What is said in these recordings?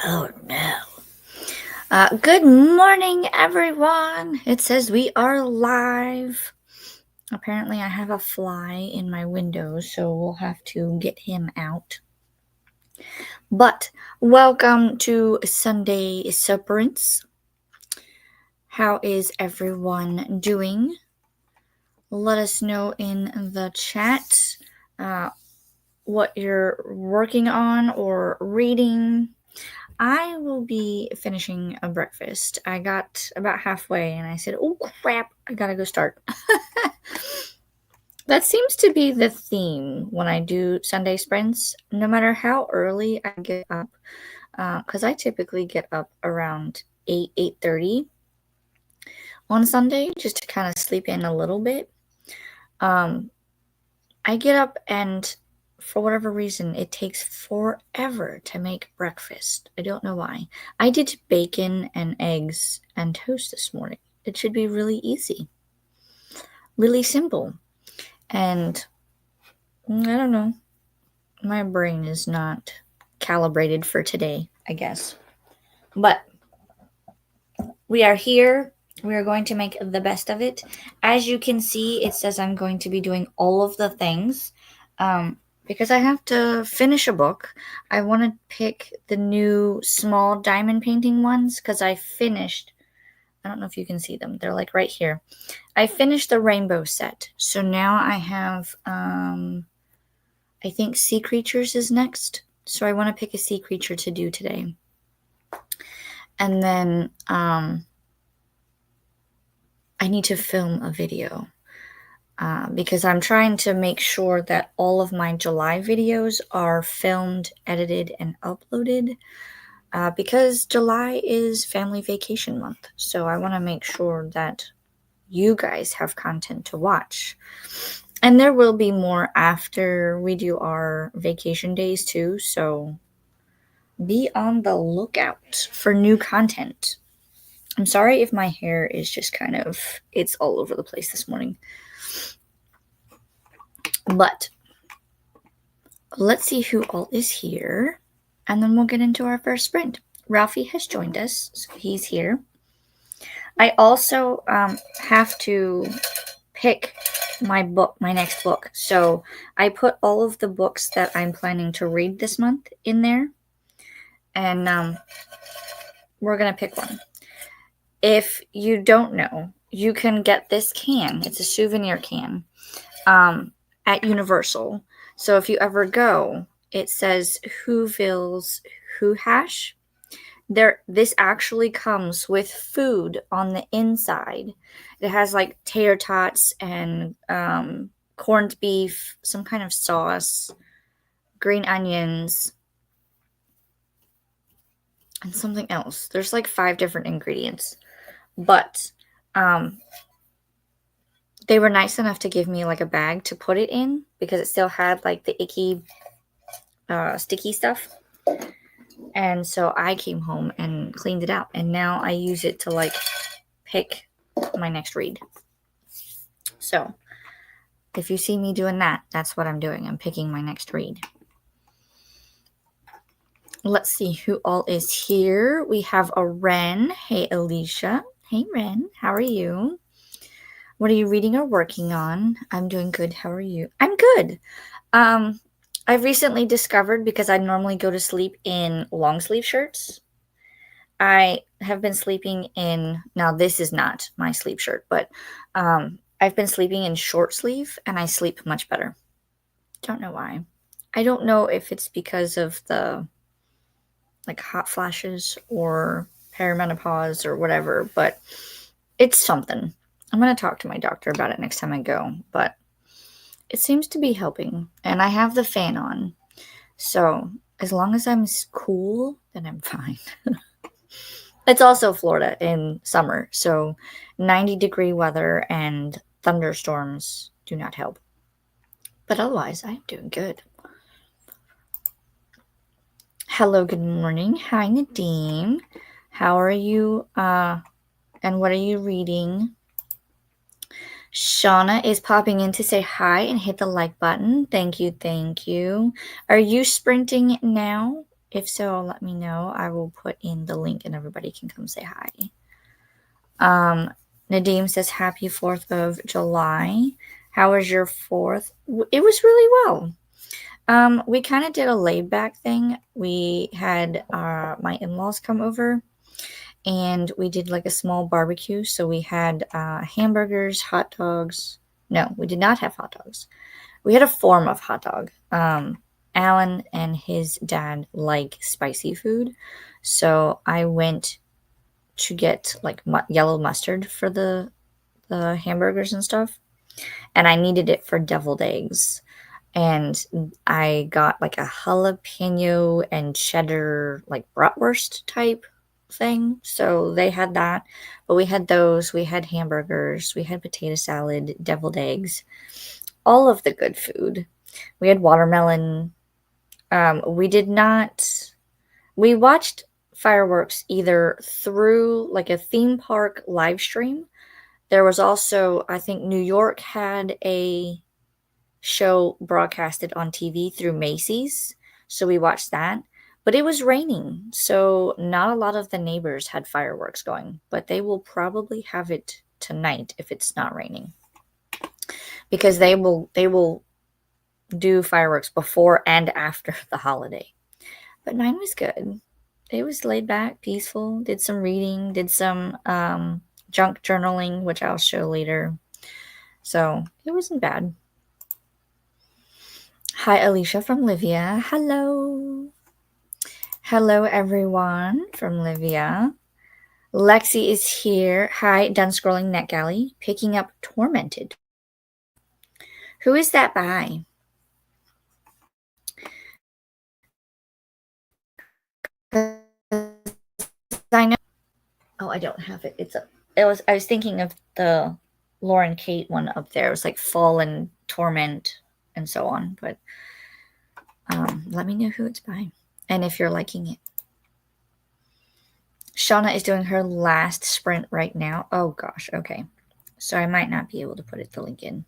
Oh no. Good morning, everyone. It says we are live. Apparently, I have a fly in my window, so we'll have to get him out. But welcome to Sunday Supperance. How is everyone doing? Let us know in the chat what you're working on or reading. I will be finishing a breakfast. I got about halfway and I said, oh crap, I gotta go start. That seems to be the theme when I do Sunday sprints, no matter how early I get up, because I typically get up around 8:30 on Sunday just to kind of sleep in a little bit. I get up and for whatever reason, it takes forever to make breakfast. I don't know why. I did bacon and eggs and toast this morning. It should be really easy, really simple. And I don't know. My brain is not calibrated for today, I guess. But we are here. We are going to make the best of it. As you can see, it says I'm going to be doing all of the things. Because I have to finish a book. I want to pick the new small diamond painting ones because I don't know if you can see them. They're like right here. I finished the rainbow set. So now I have, I think sea creatures is next. So I want to pick a sea creature to do today. And then I need to film a video. Because I'm trying to make sure that all of my July videos are filmed, edited, and uploaded. Because July is family vacation month. So I want to make sure that you guys have content to watch. And there will be more after we do our vacation days too. So be on the lookout for new content. I'm sorry if my hair is just it's all over the place this morning. But let's see who all is here. And then we'll get into our first sprint. Ralphie has joined us, so he's here. I also have to pick my next book. So I put all of the books that I'm planning to read this month in there. And we're going to pick one. If you don't know, you can get this can. It's a souvenir can at Universal. So if you ever go, it says Whoville's Who Hash. This actually comes with food on the inside. It has like tater tots and corned beef, some kind of sauce, green onions, and something else. There's like 5 different ingredients. But they were nice enough to give me like a bag to put it in because it still had like the icky sticky stuff. And so I came home and cleaned it out. And now I use it to like pick my next read. So if you see me doing that, that's what I'm doing. I'm picking my next read. Let's see who all is here. We have a Ren. Hey, Alicia. Hey, Ren. How are you? What are you reading or working on? I'm doing good. How are you? I'm good. I've recently discovered, because I normally go to sleep in long sleeve shirts, I have been sleeping in, now this is not my sleep shirt, but I've been sleeping in short sleeve and I sleep much better. Don't know why. I don't know if it's because of the like hot flashes or perimenopause or whatever, but it's something. I'm going to talk to my doctor about it next time I go, but it seems to be helping. And I have the fan on. So as long as I'm cool, then I'm fine. It's also Florida in summer, so 90-degree weather and thunderstorms do not help. But otherwise, I'm doing good. Hello, good morning. Hi, Nadeem. How are you? And what are you reading? Shauna is popping in to say hi and hit the like button. Thank you, thank you. Are you sprinting now? If so, let me know. I will put in the link and everybody can come say hi. Nadim says, Happy 4th of July. How was your 4th? It was really well. We kind of did a laid back thing. We had my in-laws come over and we did like a small barbecue. So we had hamburgers, hot dogs. No, we did not have hot dogs. We had a form of hot dog. Alan and his dad like spicy food. So I went to get like yellow mustard for the hamburgers and stuff. And I needed it for deviled eggs. And I got like a jalapeno and cheddar, like bratwurst type thing. So they had that. But we had those. We had hamburgers. We had potato salad, deviled eggs, all of the good food. We had watermelon. We did not. We watched fireworks either through like a theme park live stream. There was also, I think New York had a show broadcasted on TV through Macy's. So we watched that. But it was raining. So not a lot of the neighbors had fireworks going. But they will probably have it tonight if it's not raining. Because they will do fireworks before and after the holiday. But mine was good. It was laid back, peaceful, did some reading, did some junk journaling, which I'll show later. So it wasn't bad. Hi, Alicia from Livia. Hello. Hello, everyone from Livia. Lexi is here. Hi, done scrolling NetGalley. Picking up Tormented. Who is that by? I know. Oh, I don't have it. I was thinking of the Lauren Kate one up there. It was like Fallen, Torment, and so on. But let me know who it's by and if you're liking it. Shauna is doing her last sprint right now. Oh gosh, okay. So I might not be able to put the link in.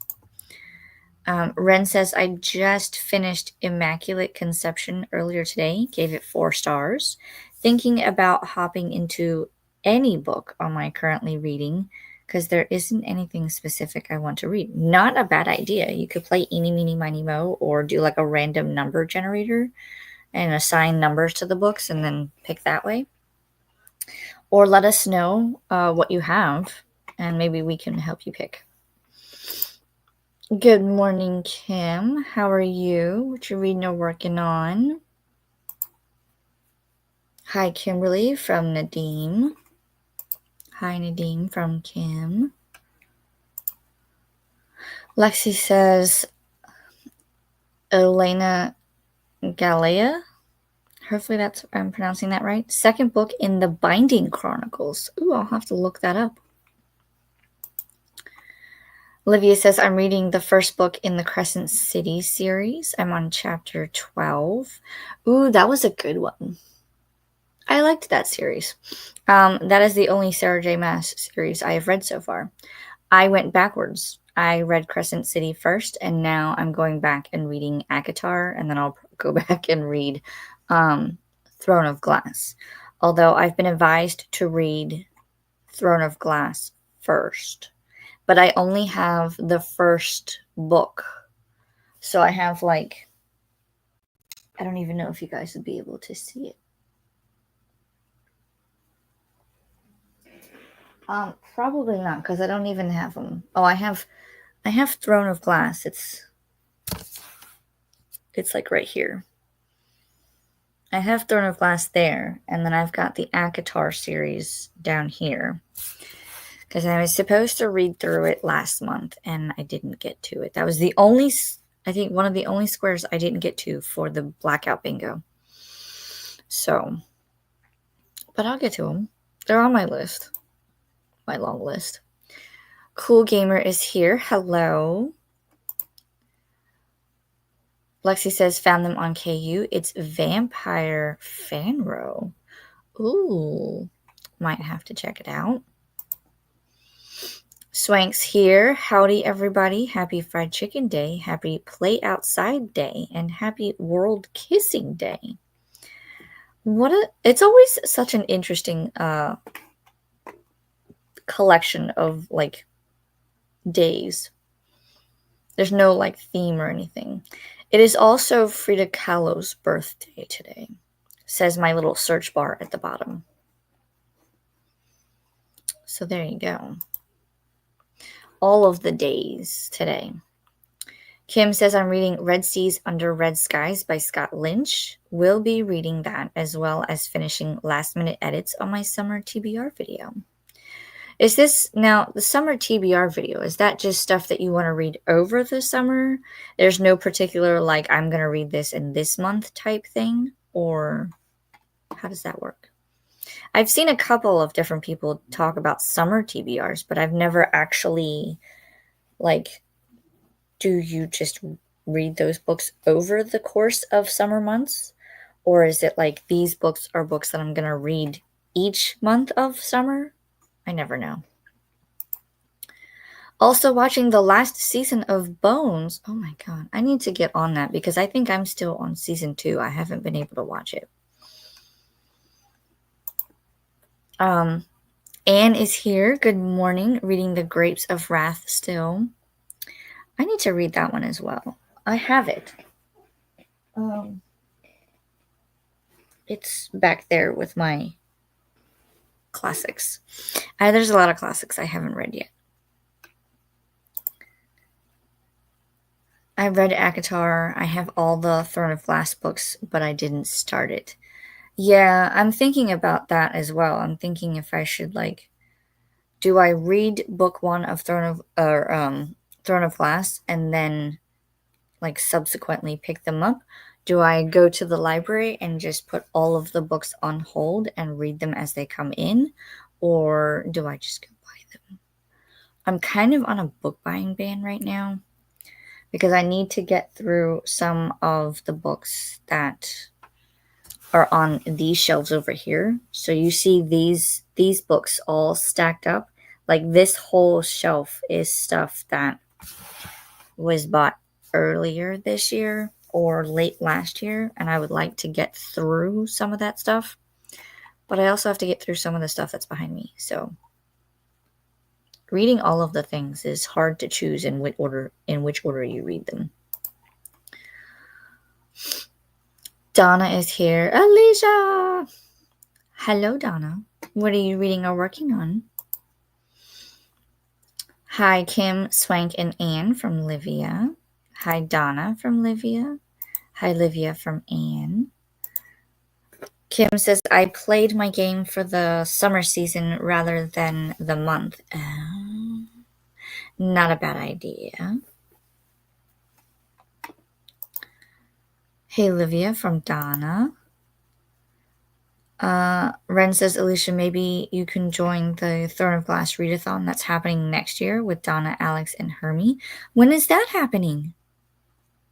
Ren says, I just finished Immaculate Conception earlier today. Gave it 4 stars. Thinking about hopping into any book on my currently reading because there isn't anything specific I want to read. Not a bad idea. You could play Eeny, Meeny, Miny, Mo or do like a random number generator and assign numbers to the books and then pick that way. Or let us know what you have and maybe we can help you pick. Good morning, Kim. How are you? What you reading or working on? Hi, Kimberly from Nadim. Hi, Nadim from Kim. Lexi says, Elena Galea. Hopefully I'm pronouncing that right. Second book in the Binding Chronicles. Ooh, I'll have to look that up. Olivia says, I'm reading the first book in the Crescent City series. I'm on chapter 12. Ooh, that was a good one. I liked that series. That is the only Sarah J. Maas series I have read so far. I went backwards. I read Crescent City first, and now I'm going back and reading ACOTAR, and then I'll go back and read Throne of Glass. Although I've been advised to read Throne of Glass first. But I only have the first book. So I have like, I don't even know if you guys would be able to see it. Probably not, because I don't even have them. Oh, I have Throne of Glass. It's like right here. I have Throne of Glass there, and then I've got the ACOTAR series down here. Because I was supposed to read through it last month, and I didn't get to it. That was the only, I think, one of the only squares I didn't get to for the Blackout Bingo. So, but I'll get to them. They're on my list. My long list. Cool Gamer is here. Hello. Lexi says, found them on KU. It's Vampire Fanro. Ooh. Might have to check it out. Swank's here. Howdy, everybody. Happy Fried Chicken Day. Happy Play Outside Day. And happy World Kissing Day. It's always such an interesting collection of like days. There's no like theme or anything. It is also Frida Kahlo's birthday today, says my little search bar at the bottom. So there you go. All of the days today. Kim says I'm reading Red Seas Under Red Skies by Scott Lynch. Will be reading that as well as finishing last minute edits on my summer TBR video. Is this now the summer TBR video? Is that just stuff that you want to read over the summer? There's no particular, like, I'm going to read this in this month type thing? Or how does that work? I've seen a couple of different people talk about summer TBRs, but I've never actually, like, do you just read those books over the course of summer months? Or is it like these books are books that I'm going to read each month of summer? I never know. Also watching the last season of Bones. Oh my god, I need to get on that because I think I'm still on season 2. I haven't been able to watch it. Anne is here. Good morning. Reading The Grapes of Wrath still. I need to read that one as well. I have it. It's back there with my classics. There's a lot of classics I haven't read yet. I read ACOTAR. I have all the Throne of Glass books, but I didn't start it. Yeah, I'm thinking about that as well. I'm thinking if I should like, do I read book 1 of Throne of Glass and then like subsequently pick them up? Do I go to the library and just put all of the books on hold and read them as they come in, or do I just go buy them? I'm kind of on a book buying ban right now because I need to get through some of the books that are on these shelves over here. So you see these books all stacked up. Like this whole shelf is stuff that was bought earlier this year or late last year, and I would like to get through some of that stuff. But I also have to get through some of the stuff that's behind me. So reading all of the things is hard to choose in which order you read them. Donna is here. Alicia! Hello, Donna. What are you reading or working on? Hi, Kim, Swank, and Anne from Livia. Hi, Donna from Livia. Hi, Livia from Anne. Kim says, I played my game for the summer season rather than the month. Not a bad idea. Hey, Livia from Donna. Ren says, Alicia, maybe you can join the Throne of Glass readathon that's happening next year with Donna, Alex, and Hermie. When is that happening?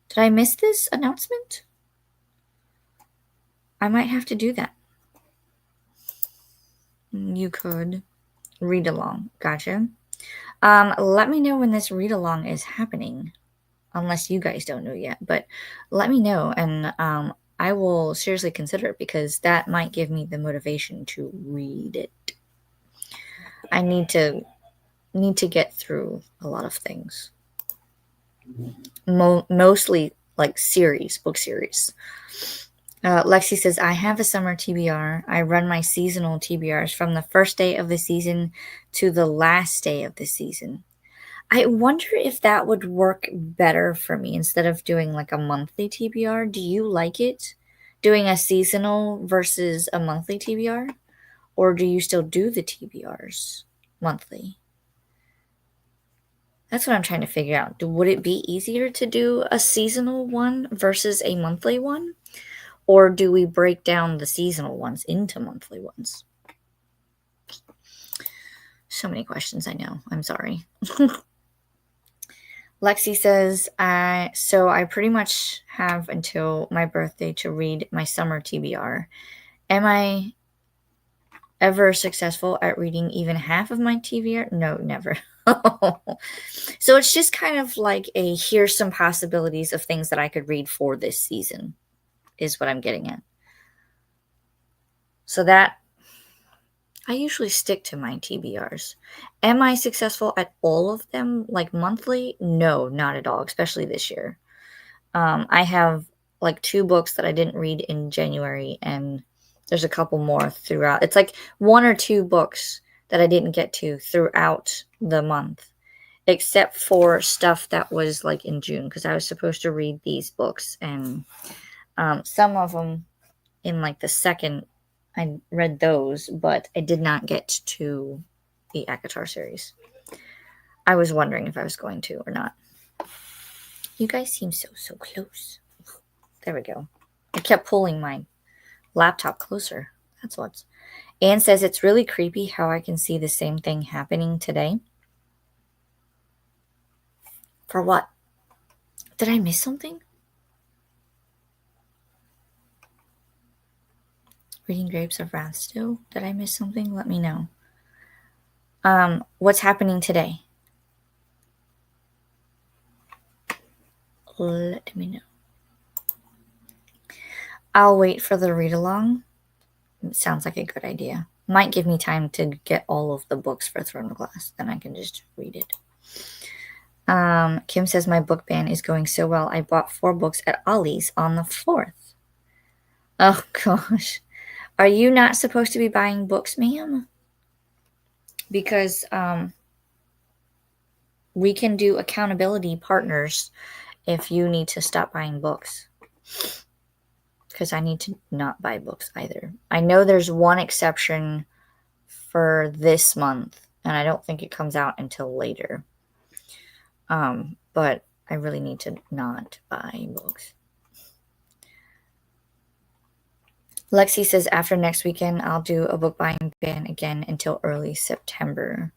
Did I miss this announcement? I might have to do that. You could read along. Gotcha. Let me know when this read along is happening. Unless you guys don't know yet, but let me know, and I will seriously consider it because that might give me the motivation to read it. I need to get through a lot of things, mostly like book series. Lexi says, I have a summer TBR. I run my seasonal TBRs from the first day of the season to the last day of the season. I wonder if that would work better for me instead of doing like a monthly TBR. Do you like it? Doing a seasonal versus a monthly TBR? Or do you still do the TBRs monthly? That's what I'm trying to figure out. Would it be easier to do a seasonal one versus a monthly one? Or do we break down the seasonal ones into monthly ones? So many questions, I know. I'm sorry. Lexi says, so I pretty much have until my birthday to read my summer TBR. Am I ever successful at reading even half of my TBR? No, never. So it's just kind of like here's some possibilities of things that I could read for this season, is what I'm getting at. So that I usually stick to my TBRs. Am I successful at all of them, like monthly? No, not at all, especially this year. I have like 2 books that I didn't read in January, and there's a couple more throughout. It's like 1 or 2 books that I didn't get to throughout the month, except for stuff that was like in June, because I was supposed to read these books, and some of them in like the second, I read those, but I did not get to the ACOTAR series. I was wondering if I was going to or not. You guys seem so close. There we go. I kept pulling my laptop closer. That's what's. Anne says it's really creepy how I can see the same thing happening today. For what? Did I miss something? Reading Grapes of Wrath still? Did I miss something? Let me know. What's happening today? Let me know. I'll wait for the read along. It sounds like a good idea. Might give me time to get all of the books for Throne of Glass. Then I can just read it. Kim says my book ban is going so well. I bought 4 books at Ollie's on the 4th. Oh gosh. Are you not supposed to be buying books, ma'am? Because we can do accountability partners if you need to stop buying books. Because I need to not buy books either. I know there's one exception for this month, and I don't think it comes out until later. But I really need to not buy books. Lexi says after next weekend, I'll do a book buying ban again until early September.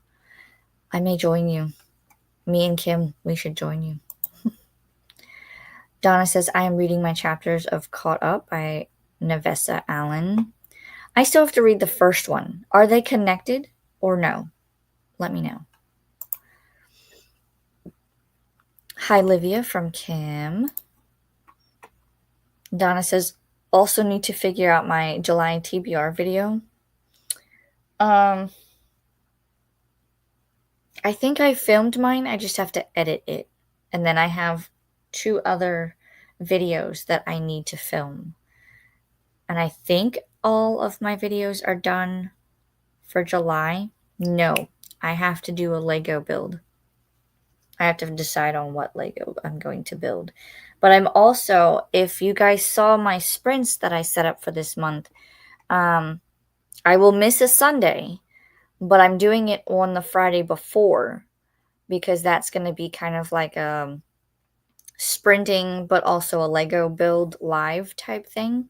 I may join you. Me and Kim, we should join you. Donna says, I am reading my chapters of Caught Up by Nevessa Allen. I still have to read the first one. Are they connected or no? Let me know. Hi, Livia from Kim. Donna says, also need to figure out my July TBR video. I think I filmed mine. I just have to edit it. And then I have 2 other videos that I need to film. And I think all of my videos are done for July. No, I have to do a Lego build. I have to decide on what Lego I'm going to build. But I'm also, if you guys saw my sprints that I set up for this month, I will miss a Sunday, but I'm doing it on the Friday before because that's going to be kind of like a sprinting, but also a Lego build live type thing.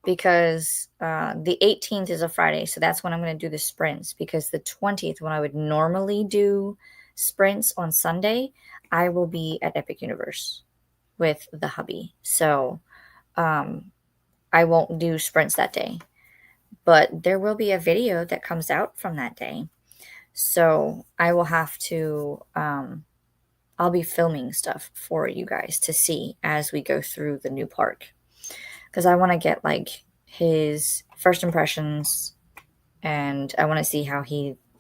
Because the 18th is a Friday, so that's when I'm going to do the sprints. Because the 20th, when I would normally do sprints on Sunday, I will be at Epic Universe with the hubby. So I won't do sprints that day. But there will be a video that comes out from that day. So I will have to, I'll be filming stuff for you guys to see as we go through the new park. Because I want to get like his first impressions, and I want to see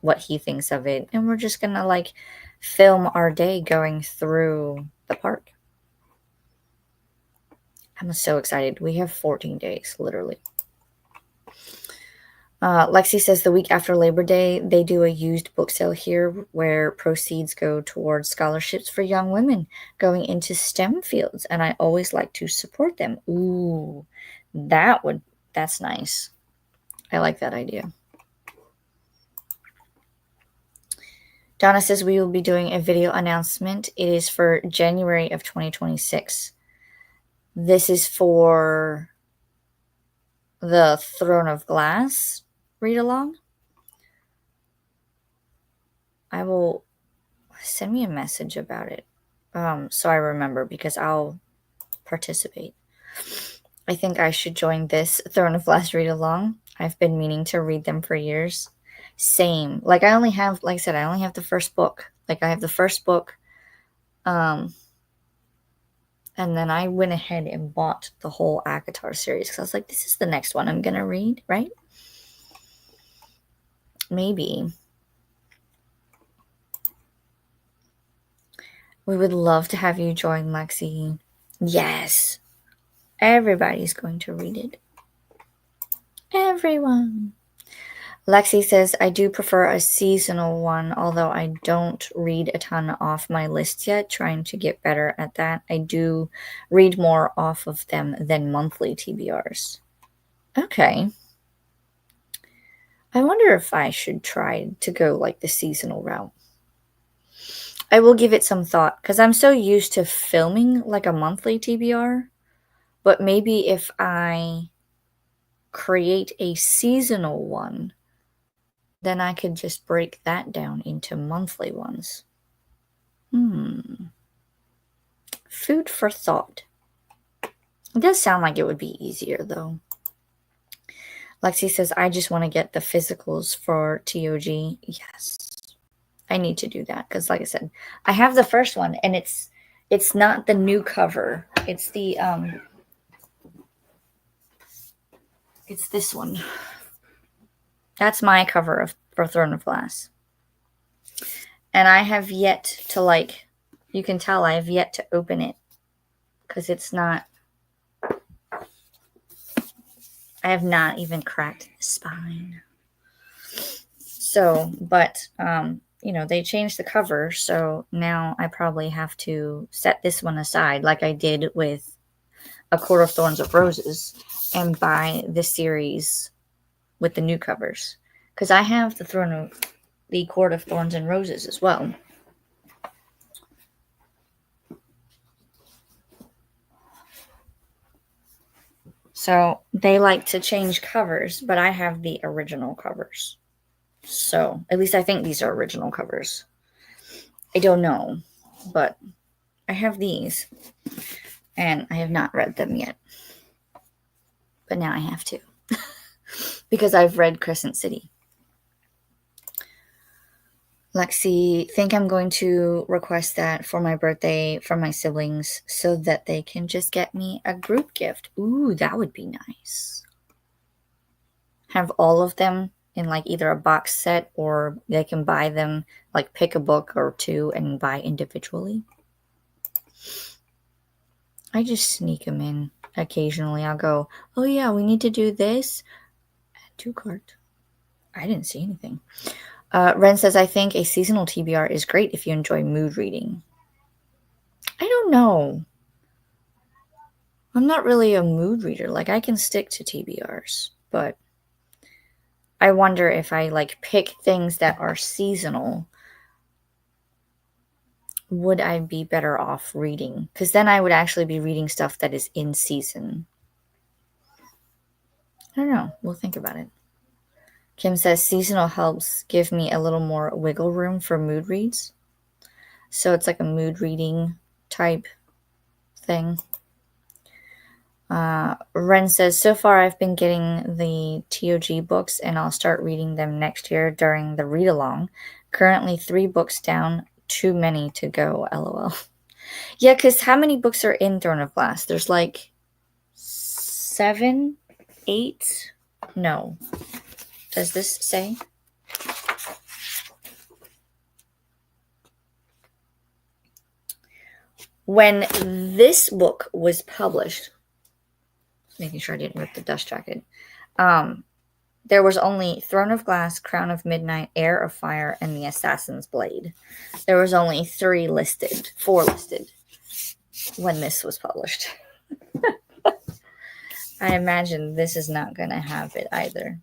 what he thinks of it, and we're just gonna like film our day going through the park. I'm so excited. We have 14 days, literally. Lexi says the week after Labor Day, they do a used book sale here where proceeds go towards scholarships for young women going into STEM fields, and I always like to support them. Ooh, that's nice. I like that idea. Donna says we will be doing a video announcement. It is for January of 2026. This is for the Throne of Glass read along. I will send me a message about it so I remember, because I'll participate. I think I should join this Throne of Glass read along. I've been meaning to read them for years. Same. Like I only have the first book. Like I have the first book. And then I went ahead and bought the whole ACOTAR series because I was like, this is the next one I'm going to read, right? Maybe. We would love to have you join, Lexi. Yes. Everybody's going to read it. Everyone. Lexi says, I do prefer a seasonal one, although I don't read a ton off my list yet, trying to get better at that. I do read more off of them than monthly TBRs. Okay. I wonder if I should try to go like the seasonal route. I will give it some thought because I'm so used to filming like a monthly TBR. But maybe if I create a seasonal one, then I could just break that down into monthly ones. Food for thought. It does sound like it would be easier though. Lexi says, I just want to get the physicals for TOG. Yes. I need to do that because like I said, I have the first one and it's not the new cover. It's the it's this one. That's my cover for Throne of Glass. And I have yet to you can tell I have yet to open it because it's not, I have not even cracked the spine. So, but, they changed the cover, so now I probably have to set this one aside like I did with A Court of Thorns of Roses and buy the series with the new covers. Because I have the Court of Thorns and Roses as well. So they like to change covers, but I have the original covers. So at least I think these are original covers. I don't know, but I have these and I have not read them yet. But now I have to because I've read Crescent City. Lexi, think I'm going to request that for my birthday from my siblings so that they can just get me a group gift. Ooh, that would be nice. Have all of them in either a box set or they can buy them, pick a book or two and buy individually. I just sneak them in occasionally. I'll go, oh yeah, we need to do this. Add to cart. I didn't see anything. Ren says, I think a seasonal TBR is great if you enjoy mood reading. I don't know. I'm not really a mood reader. I can stick to TBRs, but I wonder if I pick things that are seasonal, would I be better off reading? Because then I would actually be reading stuff that is in season. I don't know. We'll think about it. Kim says seasonal helps give me a little more wiggle room for mood reads. So it's like a mood reading type thing. Ren says, so far I've been getting the TOG books and I'll start reading them next year during the read-along. Currently 3 books down, too many to go, LOL. Yeah, because how many books are in Throne of Glass? There's 7, 8? No. Does this say? When this book was published, making sure I didn't rip the dust jacket, there was only Throne of Glass, Crown of Midnight, Heir of Fire, and the Assassin's Blade. There was only 4 listed when this was published. I imagine this is not going to have it either.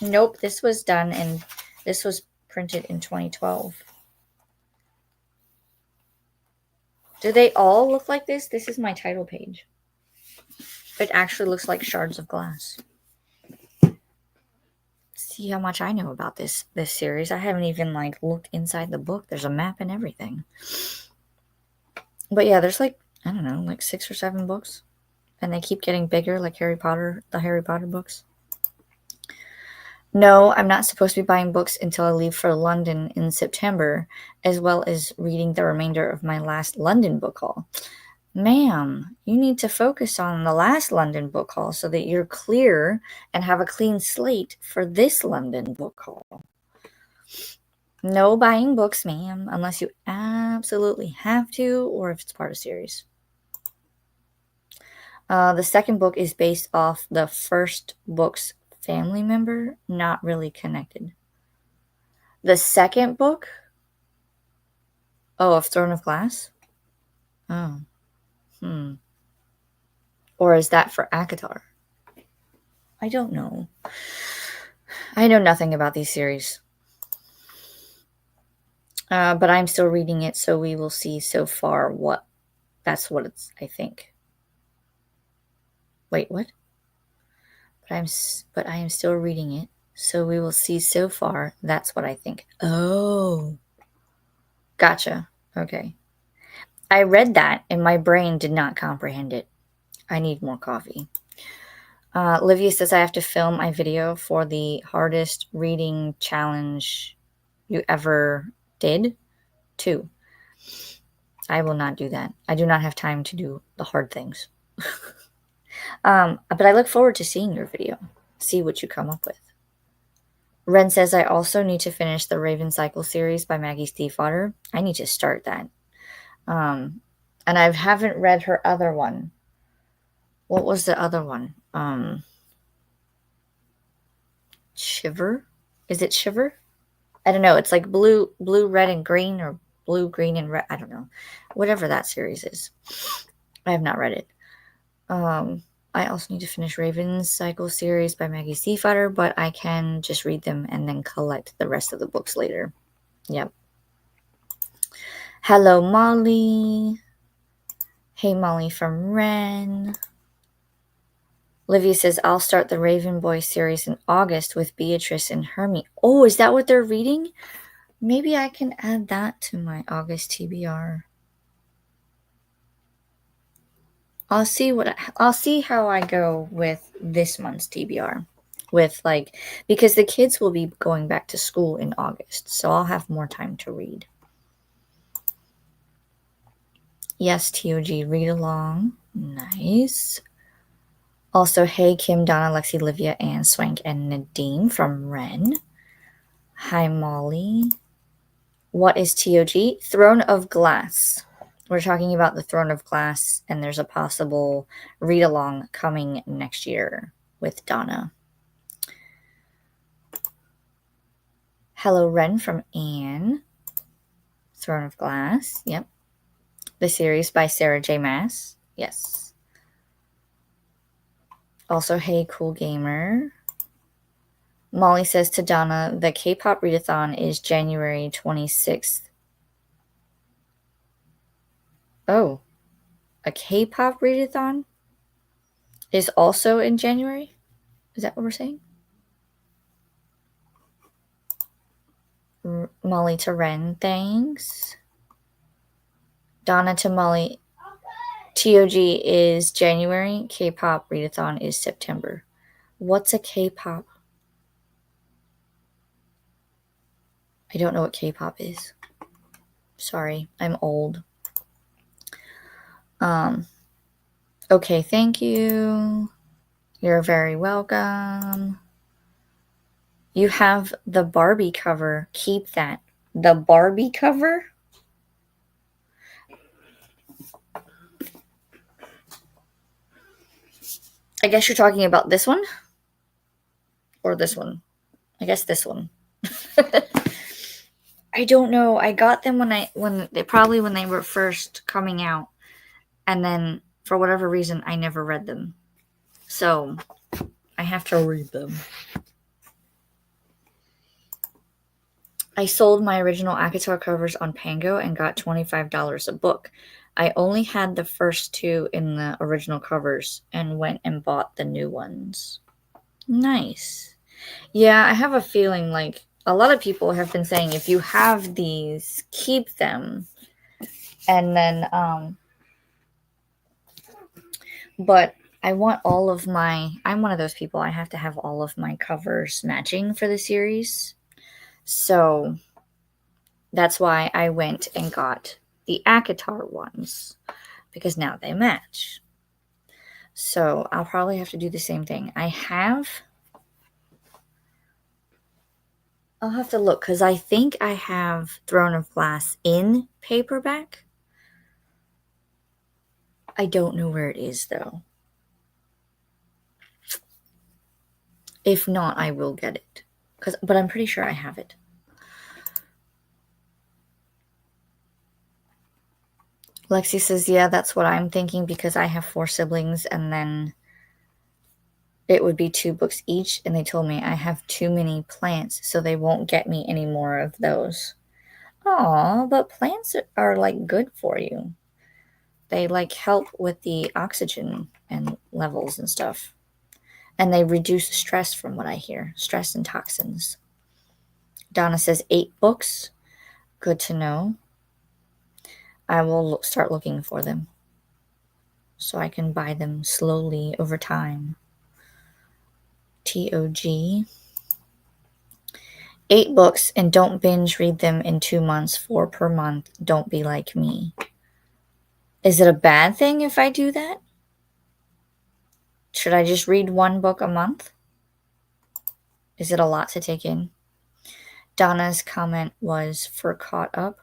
Nope, this was done and this was printed in 2012. Do they all look like this? This is my title page. It actually looks like shards of glass. See how much I know about this series. I haven't even looked inside the book. There's a map and everything. But yeah, there's I don't know, 6 or 7 books. And they keep getting bigger, like Harry Potter, the Harry Potter books. No, I'm not supposed to be buying books until I leave for London in September, as well as reading the remainder of my last London book haul. Ma'am, you need to focus on the last London book haul so that you're clear and have a clean slate for this London book haul. No buying books, ma'am, unless you absolutely have to or if it's part of a series. The second book is based off the first book's family member, not really connected. The second book? Oh, of Throne of Glass? Oh. Or is that for ACOTAR? I don't know. I know nothing about these series. But I'm still reading it, so we will see so far what... That's what it's, I think. Wait, what? But I am still reading it, so we will see so far. That's what I think. Oh. Gotcha. Okay. I read that, and my brain did not comprehend it. I need more coffee. Livia says I have to film my video for the hardest reading challenge you ever did. 2. I will not do that. I do not have time to do the hard things. But I look forward to seeing your video. See what you come up with. Ren says I also need to finish the Raven Cycle series by Maggie Stiefvater. I need to start that. And I haven't read her other one. What was the other one? Shiver? Is it Shiver? I don't know. It's like blue, red, and green, or blue, green, and red. I don't know. Whatever that series is. I have not read it. I also need to finish Raven's Cycle series by Maggie Stiefvater, but I can just read them and then collect the rest of the books later. Yep. Hello, Molly. Hey, Molly from Ren. Livia says, I'll start the Raven Boy series in August with Beatrice and Hermie. Oh, is that what they're reading? Maybe I can add that to my August TBR. I'll see how I go with this month's TBR. Because the kids will be going back to school in August, so I'll have more time to read. Yes, TOG, read along. Nice. Also, hey, Kim, Donna, Lexi, Livia, Anne, Swank, and Nadine from Ren. Hi, Molly. What is TOG? Throne of Glass. We're talking about the Throne of Glass, and there's a possible read-along coming next year with Donna. Hello, Ren from Anne. Throne of Glass. Yep. The series by Sarah J. Maas. Yes. Also, hey, Cool Gamer. Molly says to Donna, the K-pop readathon is January 26th. Oh, a K-pop readathon is also in January? Is that what we're saying? Molly to Ren, thanks. Donna to Molly. TOG is January. K-pop readathon is September. What's a K-pop? I don't know what K-pop is. Sorry, I'm old. Okay, thank you. You're very welcome. You have the Barbie cover. Keep that. The Barbie cover? I guess you're talking about this one? Or this one? I guess this one. I don't know. I got them when they were first coming out. And then, for whatever reason, I never read them. So, I have to read them. I sold my original ACOTAR covers on Pango and got $25 a book. I only had the first 2 in the original covers and went and bought the new ones. Nice. Yeah, I have a feeling like a lot of people have been saying if you have these, keep them. And then, but I want I'm one of those people, I have to have all of my covers matching for the series. So that's why I went and got the ACOTAR ones. because now they match. So I'll probably have to do the same thing. I'll have to look because I think I have Throne of Glass in paperback. I don't know where it is though. If not, I will get it. But I'm pretty sure I have it. Lexi says, yeah, that's what I'm thinking because I have 4 siblings and then it would be 2 books each. And they told me I have too many plants, so they won't get me any more of those. Aw, but plants are like good for you. They like help with the oxygen and levels and stuff. And they reduce stress from what I hear. Stress and toxins. Donna says 8 books. Good to know. I will start looking for them so I can buy them slowly over time. TOG. 8 books and don't binge read them in 2 months, 4 per month. Don't be like me. Is it a bad thing if I do that? Should I just read 1 book a month? Is it a lot to take in? Donna's comment was for Caught Up.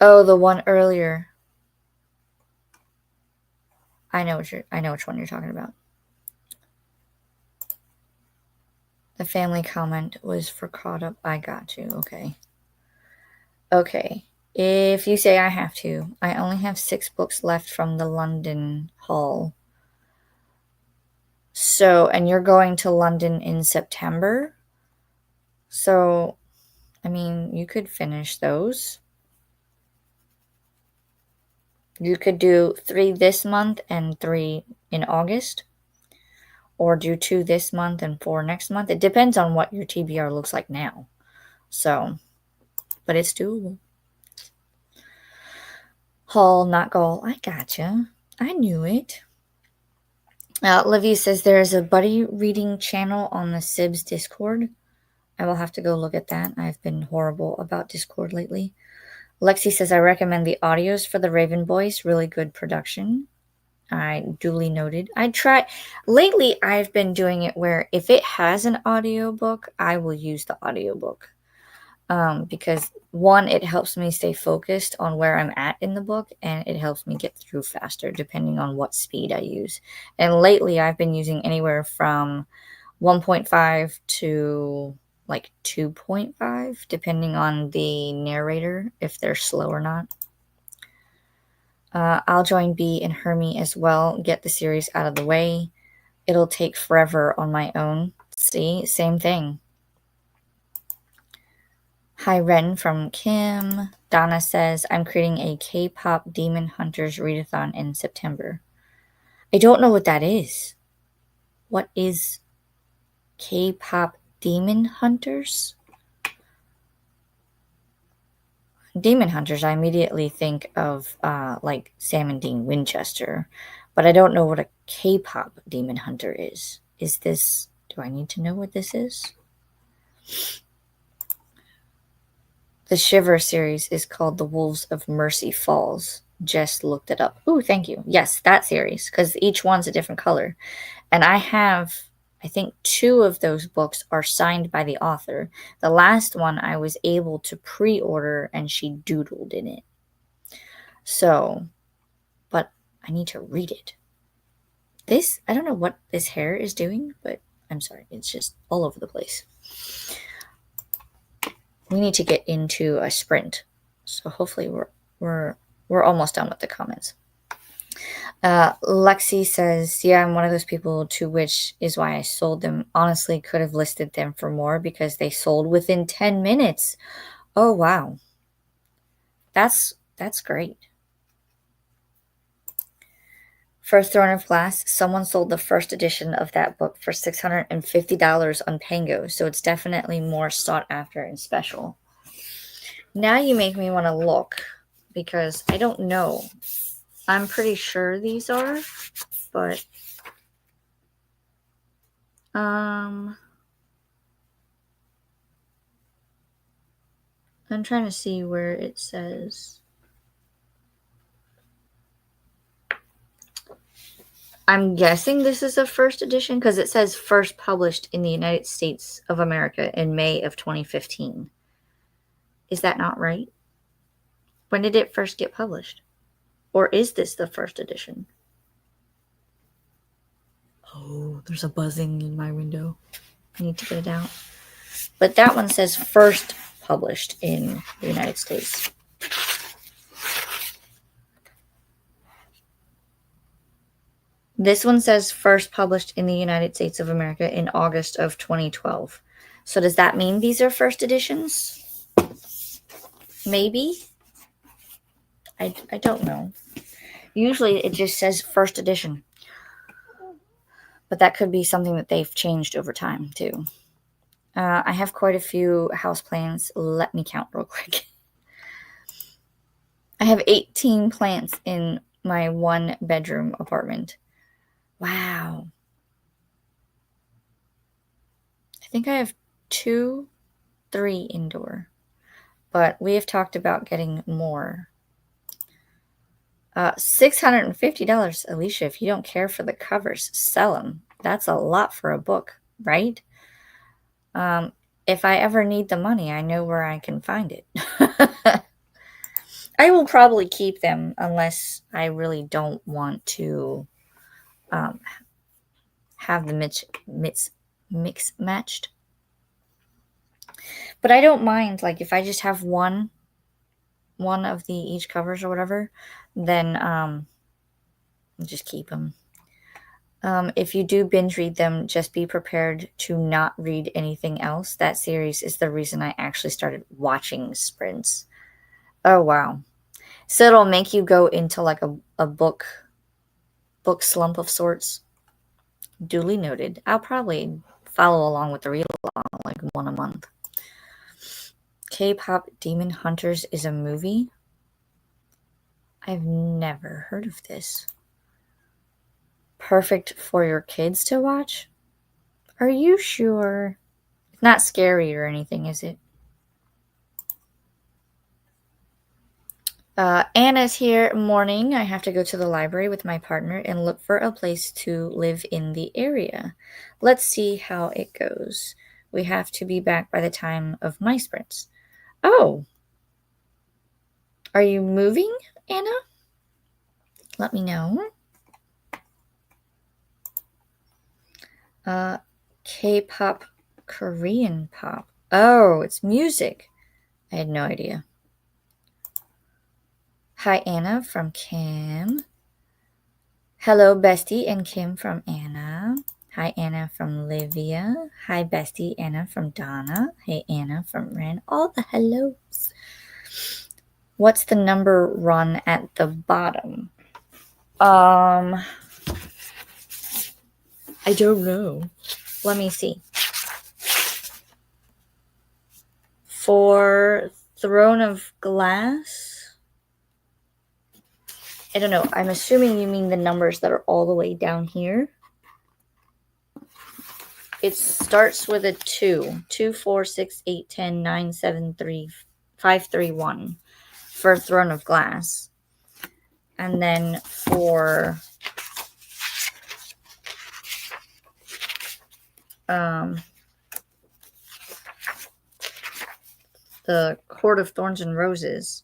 Oh, the one earlier. I know which one you're talking about. The family comment was for Caught Up. I got you. Okay. Okay. If you say I have to, I only have 6 books left from the London haul. So, and you're going to London in September? So, I mean, you could finish those. You could do 3 this month and 3 in August. Or do 2 this month and 4 next month. It depends on what your TBR looks like now. So, but it's doable. Haul, not goal. I gotcha. I knew it. Livy says there's a buddy reading channel on the Sibs Discord. I will have to go look at that. I've been horrible about Discord lately. Lexi says I recommend the audios for the Raven Boys. Really good production. I duly noted. Lately I've been doing it where if it has an audiobook, I will use the audiobook. Because 1, it helps me stay focused on where I'm at in the book, and it helps me get through faster depending on what speed I use. And lately I've been using anywhere from 1.5 to like 2.5 depending on the narrator, if they're slow or not. I'll join B and Hermie as well. Get the series out of the way. It'll take forever on my own. See, same thing. Hi, Ren from Kim. Donna says, I'm creating a K-pop Demon Hunters readathon in September. I don't know what that is. What is K-pop Demon Hunters? Demon Hunters, I immediately think of like Sam and Dean Winchester, but I don't know what a K-pop Demon Hunter is. Do I need to know what this is? The Shiver series is called The Wolves of Mercy Falls. Just looked it up. Ooh, thank you. Yes, that series, because each one's a different color. And I think 2 of those books are signed by the author. The last one I was able to pre-order and she doodled in it. So, but I need to read it. I don't know what this hair is doing, but I'm sorry. It's just all over the place. We need to get into a sprint. So hopefully we're almost done with the comments. Lexi says, yeah, I'm one of those people to which is why I sold them. Honestly, could have listed them for more because they sold within 10 minutes. Oh, wow. That's great. For Throne of Glass, someone sold the first edition of that book for $650 on Pango, so it's definitely more sought after and special. Now you make me want to look because I don't know. I'm pretty sure these are, but I'm trying to see where it says. I'm guessing this is a first edition because it says first published in the United States of America in May of 2015. Is that not right? When did it first get published? Or is this the first edition? Oh, there's a buzzing in my window. I need to get it out. But that one says first published in the United States. This one says first published in the United States of America in August of 2012. So does that mean these are first editions? Maybe? I don't know. Usually it just says first edition. But that could be something that they've changed over time too. I have quite a few houseplants. Let me count real quick. I have 18 plants in my 1-bedroom apartment. Wow. I think I have 2, 3 indoor. But we have talked about getting more. $650, Alicia. If you don't care for the covers, sell them. That's a lot for a book, right? If I ever need the money, I know where I can find it. I will probably keep them unless I really don't want to have the mix matched. But I don't mind, like, if I just have one of the each covers or whatever, then I'll just keep them. If you do binge read them, just be prepared to not read anything else. That series is the reason I actually started watching sprints. Oh, wow. So it'll make you go into like a book slump of sorts. Duly noted. I'll probably follow along with the read along, like one a month. K-pop Demon Hunters is a movie? I've never heard of this. Perfect for your kids to watch? Are you sure? It's not scary or anything, is it? Anna's here. Morning. I have to go to the library with my partner and look for a place to live in the area. Let's see how it goes. We have to be back by the time of my sprints. Oh. Are you moving, Anna? Let me know. K-pop, Korean pop. Oh, it's music. I had no idea. Hi, Anna from Kim. Hello, Bestie and Kim from Anna. Hi, Anna from Livia. Hi, Bestie, Anna from Donna. Hey, Anna from Ren. All the hellos. What's the number run at the bottom? I don't know. Let me see. For Throne of Glass, I don't know. I'm assuming you mean the numbers that are all the way down here. It starts with a 2. 2, 4, 6, 8, 10, 9, 7, 3, 5, 3, 1 for Throne of Glass. And then for the Court of Thorns and Roses,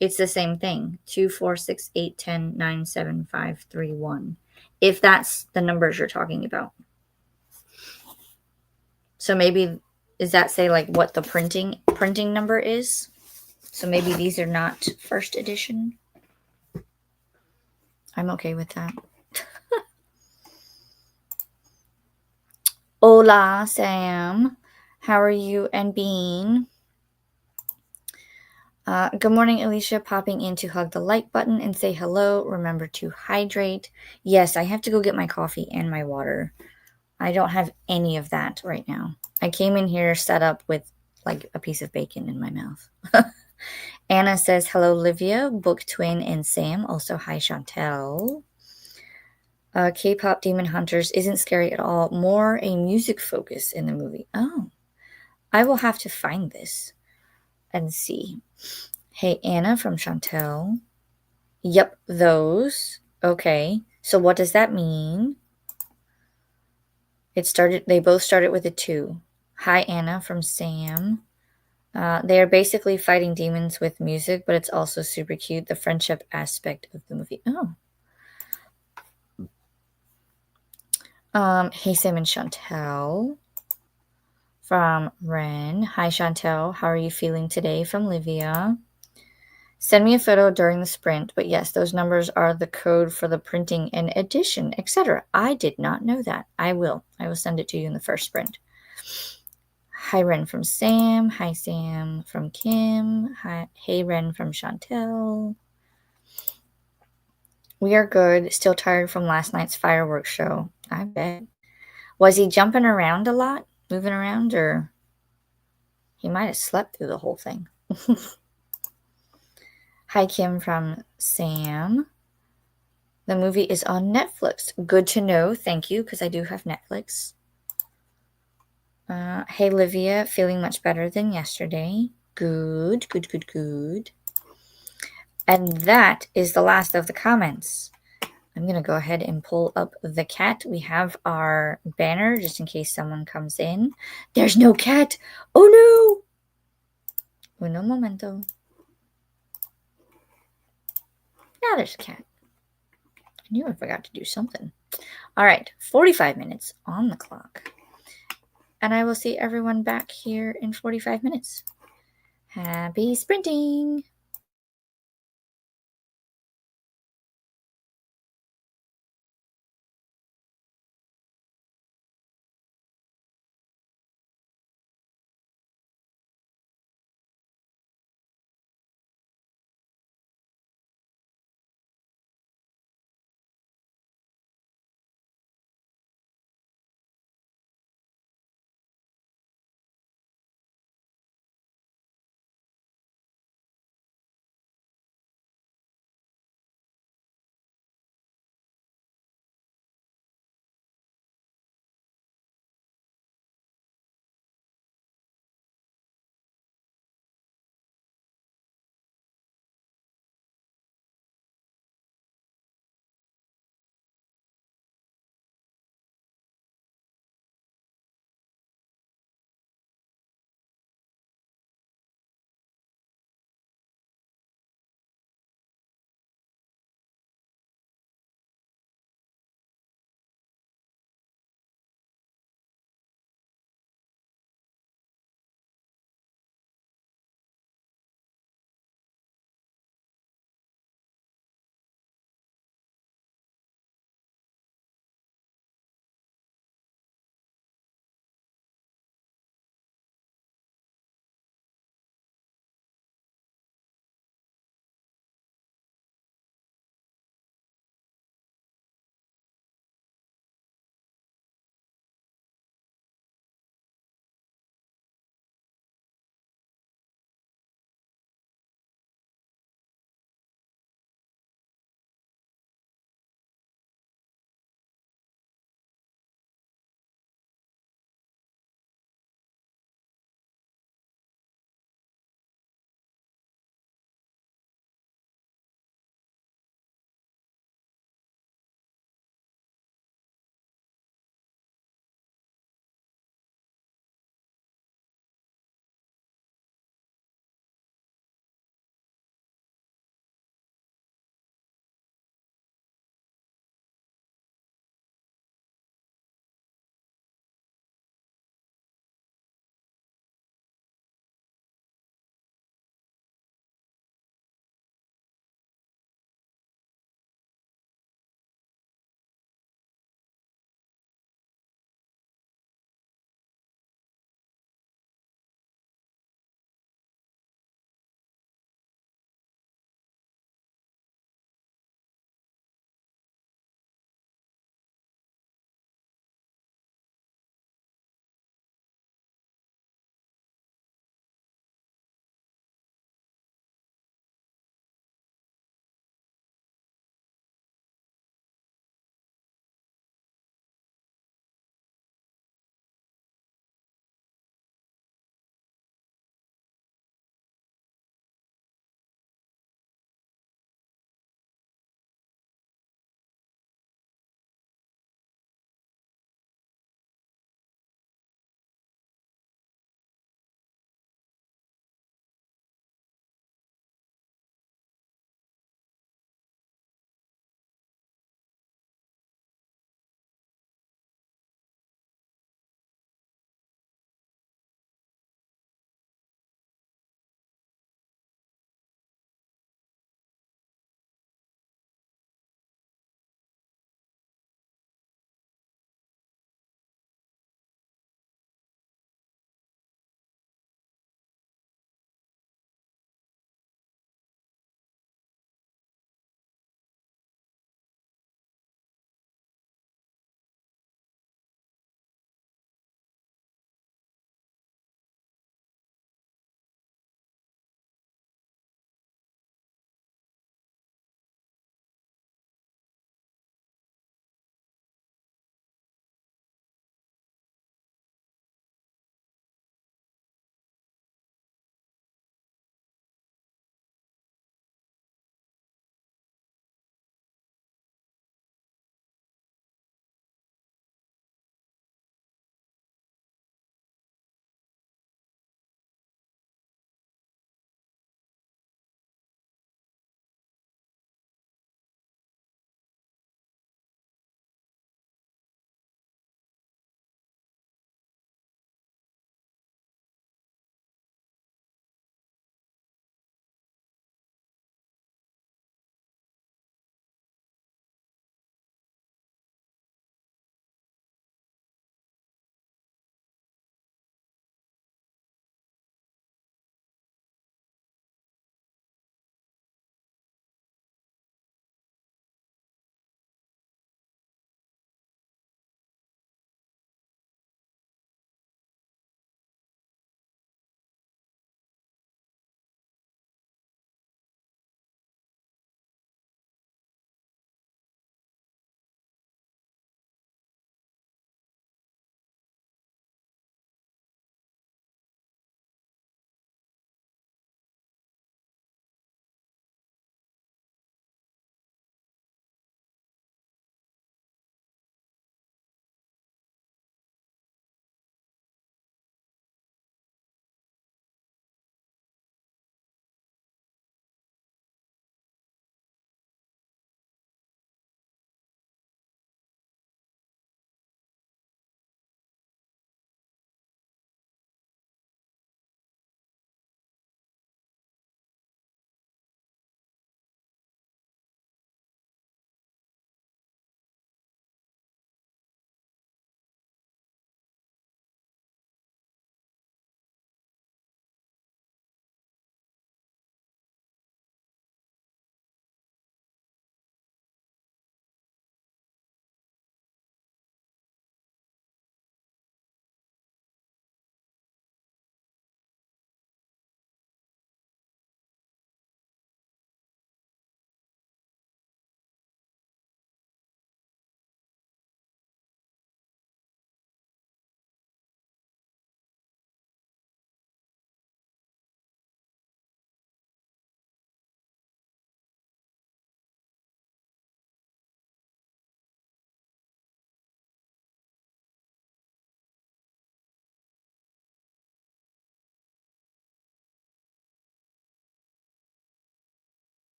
it's the same thing. 2, 4, 6, 8, 10, 9, 7, 5, 3, 1. If that's the numbers you're talking about. So maybe, does that say like what the printing number is? So maybe these are not first edition. I'm okay with that. Hola, Sam. How are you and Bean? Good morning, Alicia. Popping in to hug the like button and say hello. Remember to hydrate. Yes, I have to go get my coffee and my water. I don't have any of that right now. I came in here set up with like a piece of bacon in my mouth. Anna says, hello, Livia, Book Twin, and Sam. Also, hi, Chantel. K-pop Demon Hunters isn't scary at all. More a music focus in the movie. Oh, I will have to find this. and C. Hey, Anna from Chantel. Yep, those. Okay. So what does that mean? They both started with a 2. Hi, Anna from Sam. They are basically fighting demons with music, but it's also super cute. The friendship aspect of the movie. Oh. Hey, Sam and Chantel from Ren. Hi, Chantel. How are you feeling today? From Livia. Send me a photo during the sprint, but yes, those numbers are the code for the printing and edition, etc. I did not know that. I will. I will send it to you in the first sprint. Hi, Ren from Sam. Hi, Sam from Kim. Hi, hey, Ren from Chantel. We are good. Still tired from last night's fireworks show. I bet. Was he jumping around a lot? Moving around? Or he might have slept through the whole thing. Hi, Kim from Sam. The movie is on Netflix. Good to know. Thank you, because I do have Netflix. Hey, Livia. Feeling much better than yesterday. Good, good, good, good. And that is the last of the comments. I'm going to go ahead and pull up the cat. We have our banner just in case someone comes in. There's no cat. Oh, no. Uno momento. Now there's a cat. I knew I forgot to do something. All right, 45 minutes on the clock. And I will see everyone back here in 45 minutes. Happy sprinting!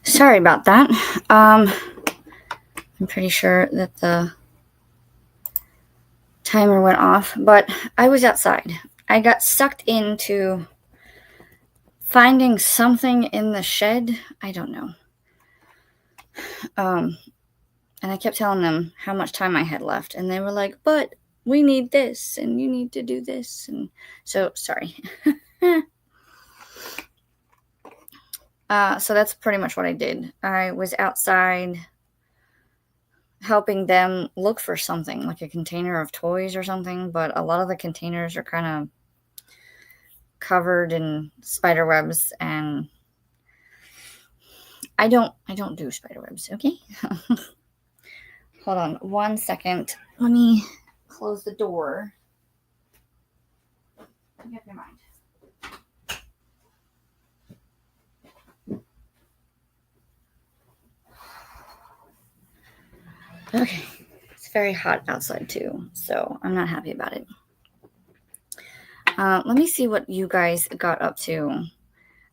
Sorry about that. I'm pretty sure that the timer went off, but I was outside. I got sucked into finding something in the shed. I don't know. And I kept telling them how much time I had left, and they were like, but we need this, and you need to do this. And so, sorry. So that's pretty much what I did. I was outside helping them look for something, like a container of toys or something, but a lot of the containers are kind of covered in spider webs, and I don't do spider webs, okay? Hold on 1 second. Let me close the door. Make up your mind. Okay. It's very hot outside too, so I'm not happy about it. Let me see what you guys got up to.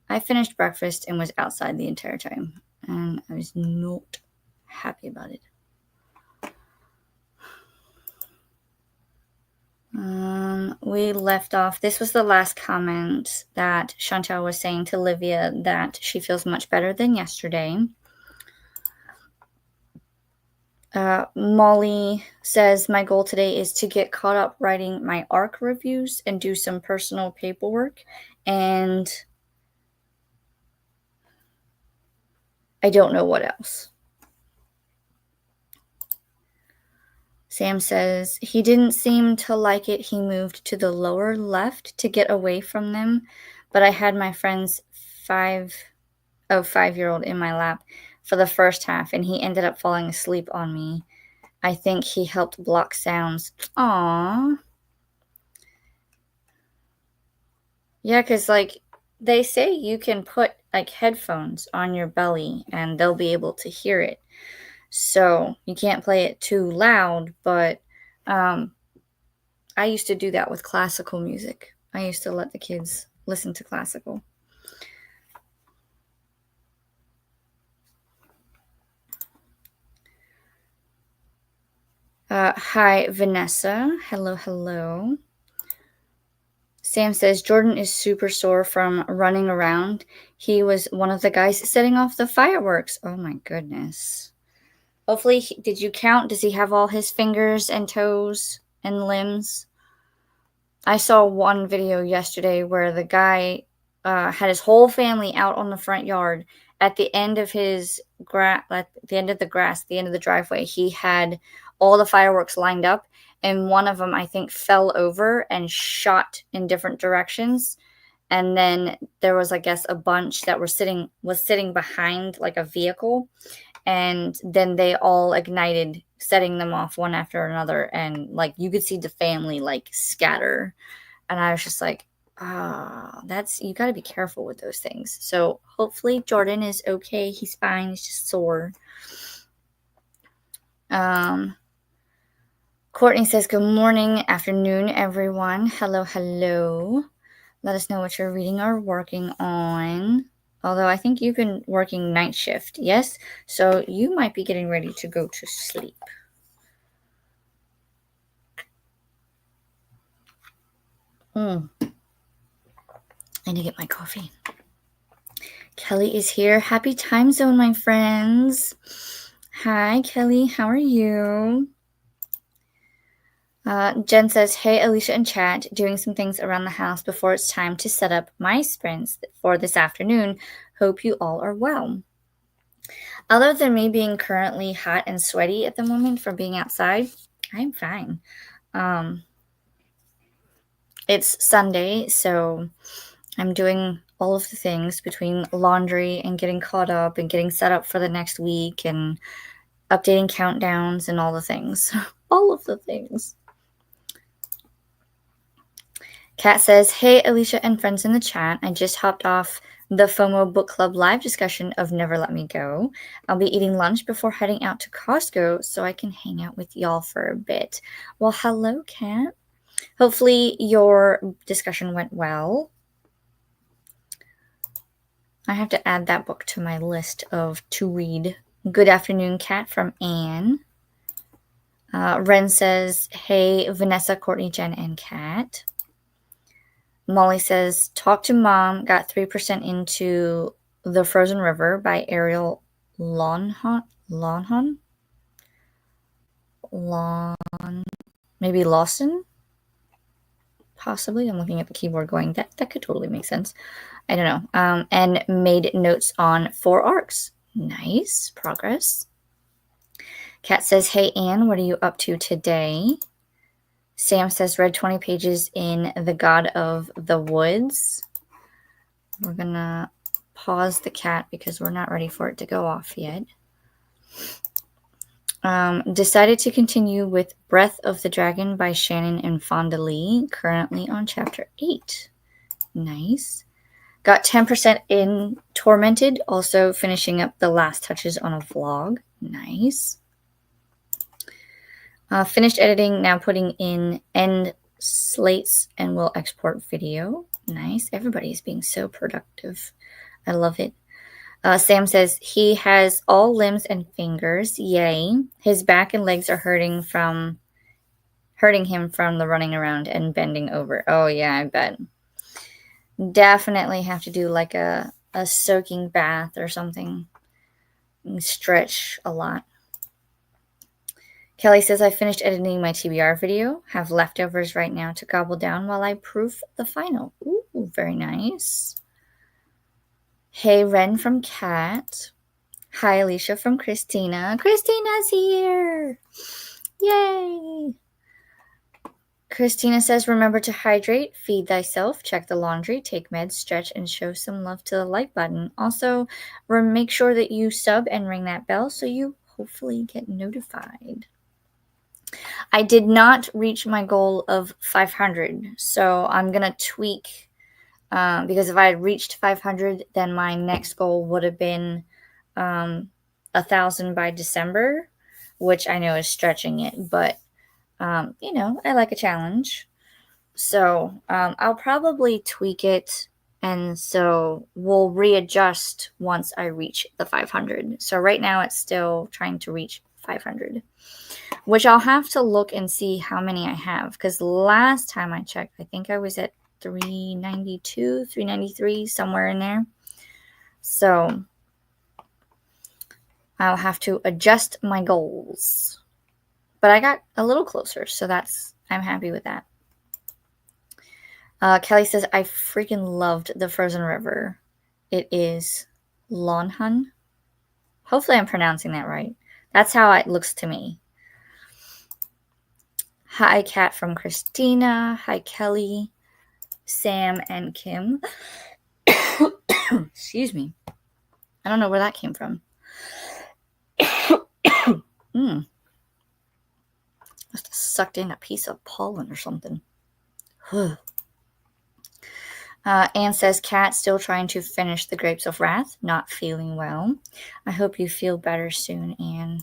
I finished breakfast and was outside the entire time, and I was not happy about it. We left off. This was the last comment that Chantal was saying to Livia, that she feels much better than yesterday. Molly says, my goal today is to get caught up writing my ARC reviews and do some personal paperwork. And I don't know what else. Sam says, he didn't seem to like it. He moved to the lower left to get away from them. But I had my friend's 5-year-old in my lap for the first half, and he ended up falling asleep on me. I think he helped block sounds. Aww. Yeah, because, like, they say you can put, like, headphones on your belly, and they'll be able to hear it. So you can't play it too loud, but I used to do that with classical music. I used to let the kids listen to classical. Hi, Vanessa. Hello. Sam says, Jordan is super sore from running around. He was one of the guys setting off the fireworks. Oh my goodness. Hopefully, did you count? Does he have all his fingers and toes and limbs? I saw one video yesterday where the guy had his whole family out on the front yard. At the end of his at the end of the grass, the end of the driveway, he had all the fireworks lined up, and one of them, I think, fell over and shot in different directions. And then there was, I guess, a bunch that was sitting behind like a vehicle, and then they all ignited, setting them off one after another, and like you could see the family like scatter. And I was just like, that's, you got to be careful with those things. So hopefully Jordan is okay. He's fine. He's just sore. Courtney says, good morning, afternoon, everyone. Hello. Let us know what you're reading or working on. Although I think you've been working night shift, yes? So you might be getting ready to go to sleep. I need to get my coffee. Kelly is here. Happy time zone, my friends. Hi, Kelly. How are you? Jen says, hey, Alicia and chat, doing some things around the house before it's time to set up my sprints for this afternoon. Hope you all are well. Other than me being currently hot and sweaty at the moment from being outside, I'm fine. It's Sunday, so I'm doing all of the things between laundry and getting caught up and getting set up for the next week and updating countdowns and all the things. All of the things. Kat says, hey, Alicia and friends in the chat. I just hopped off the FOMO book club live discussion of Never Let Me Go. I'll be eating lunch before heading out to Costco so I can hang out with y'all for a bit. Well, hello, Kat. Hopefully your discussion went well. I have to add that book to my list of to read. Good afternoon, Kat from Anne. Ren says, hey, Vanessa, Courtney, Jen, and Kat. Molly says, talk to mom, got 3% into The Frozen River by Ariel Lonhon? Maybe Lawson? Possibly. I'm looking at the keyboard going, that could totally make sense. I don't know. And made notes on 4 arcs. Nice. Progress. Kat says, hey, Anne, what are you up to today? Sam says, read 20 pages in The God of the Woods. We're going to pause the cat because we're not ready for it to go off yet. Decided to continue with Breath of the Dragon by Shannon and Fonda Lee, currently on chapter 8. Nice. Got 10% in Tormented, also finishing up the last touches on a vlog. Nice. Finished editing, now putting in end slates and will export video. Nice. Everybody's being so productive. I love it. Sam says he has all limbs and fingers. Yay. His back and legs are hurting him from the running around and bending over. Oh, yeah, I bet. Definitely have to do like a soaking bath or something. Stretch a lot. Kelly says, I finished editing my TBR video. Have leftovers right now to gobble down while I proof the final. Ooh, very nice. Hey, Ren from Kat. Hi, Alicia from Christina. Christina's here. Yay. Christina says, remember to hydrate, feed thyself, check the laundry, take meds, stretch, and show some love to the like button. Also, make sure that you sub and ring that bell so you hopefully get notified. I did not reach my goal of 500, so I'm going to tweak, because if I had reached 500, then my next goal would have been 1,000 by December, which I know is stretching it, but I like a challenge. So I'll probably tweak it, and so we'll readjust once I reach the 500. So right now it's still trying to reach 500, which I'll have to look and see how many I have, because last time I checked, I think I was at 392, 393, somewhere in there. So I'll have to adjust my goals. But I got a little closer, so I'm happy with that. Kelly says, I freaking loved The Frozen River. It is Lonhun. Hopefully I'm pronouncing that right. That's how it looks to me. Hi, Kat from Christina. Hi, Kelly, Sam, and Kim. Excuse me. I don't know where that came from. Must have sucked in a piece of pollen or something. Anne says, Kat, still trying to finish The Grapes of Wrath. Not feeling well. I hope you feel better soon, Anne.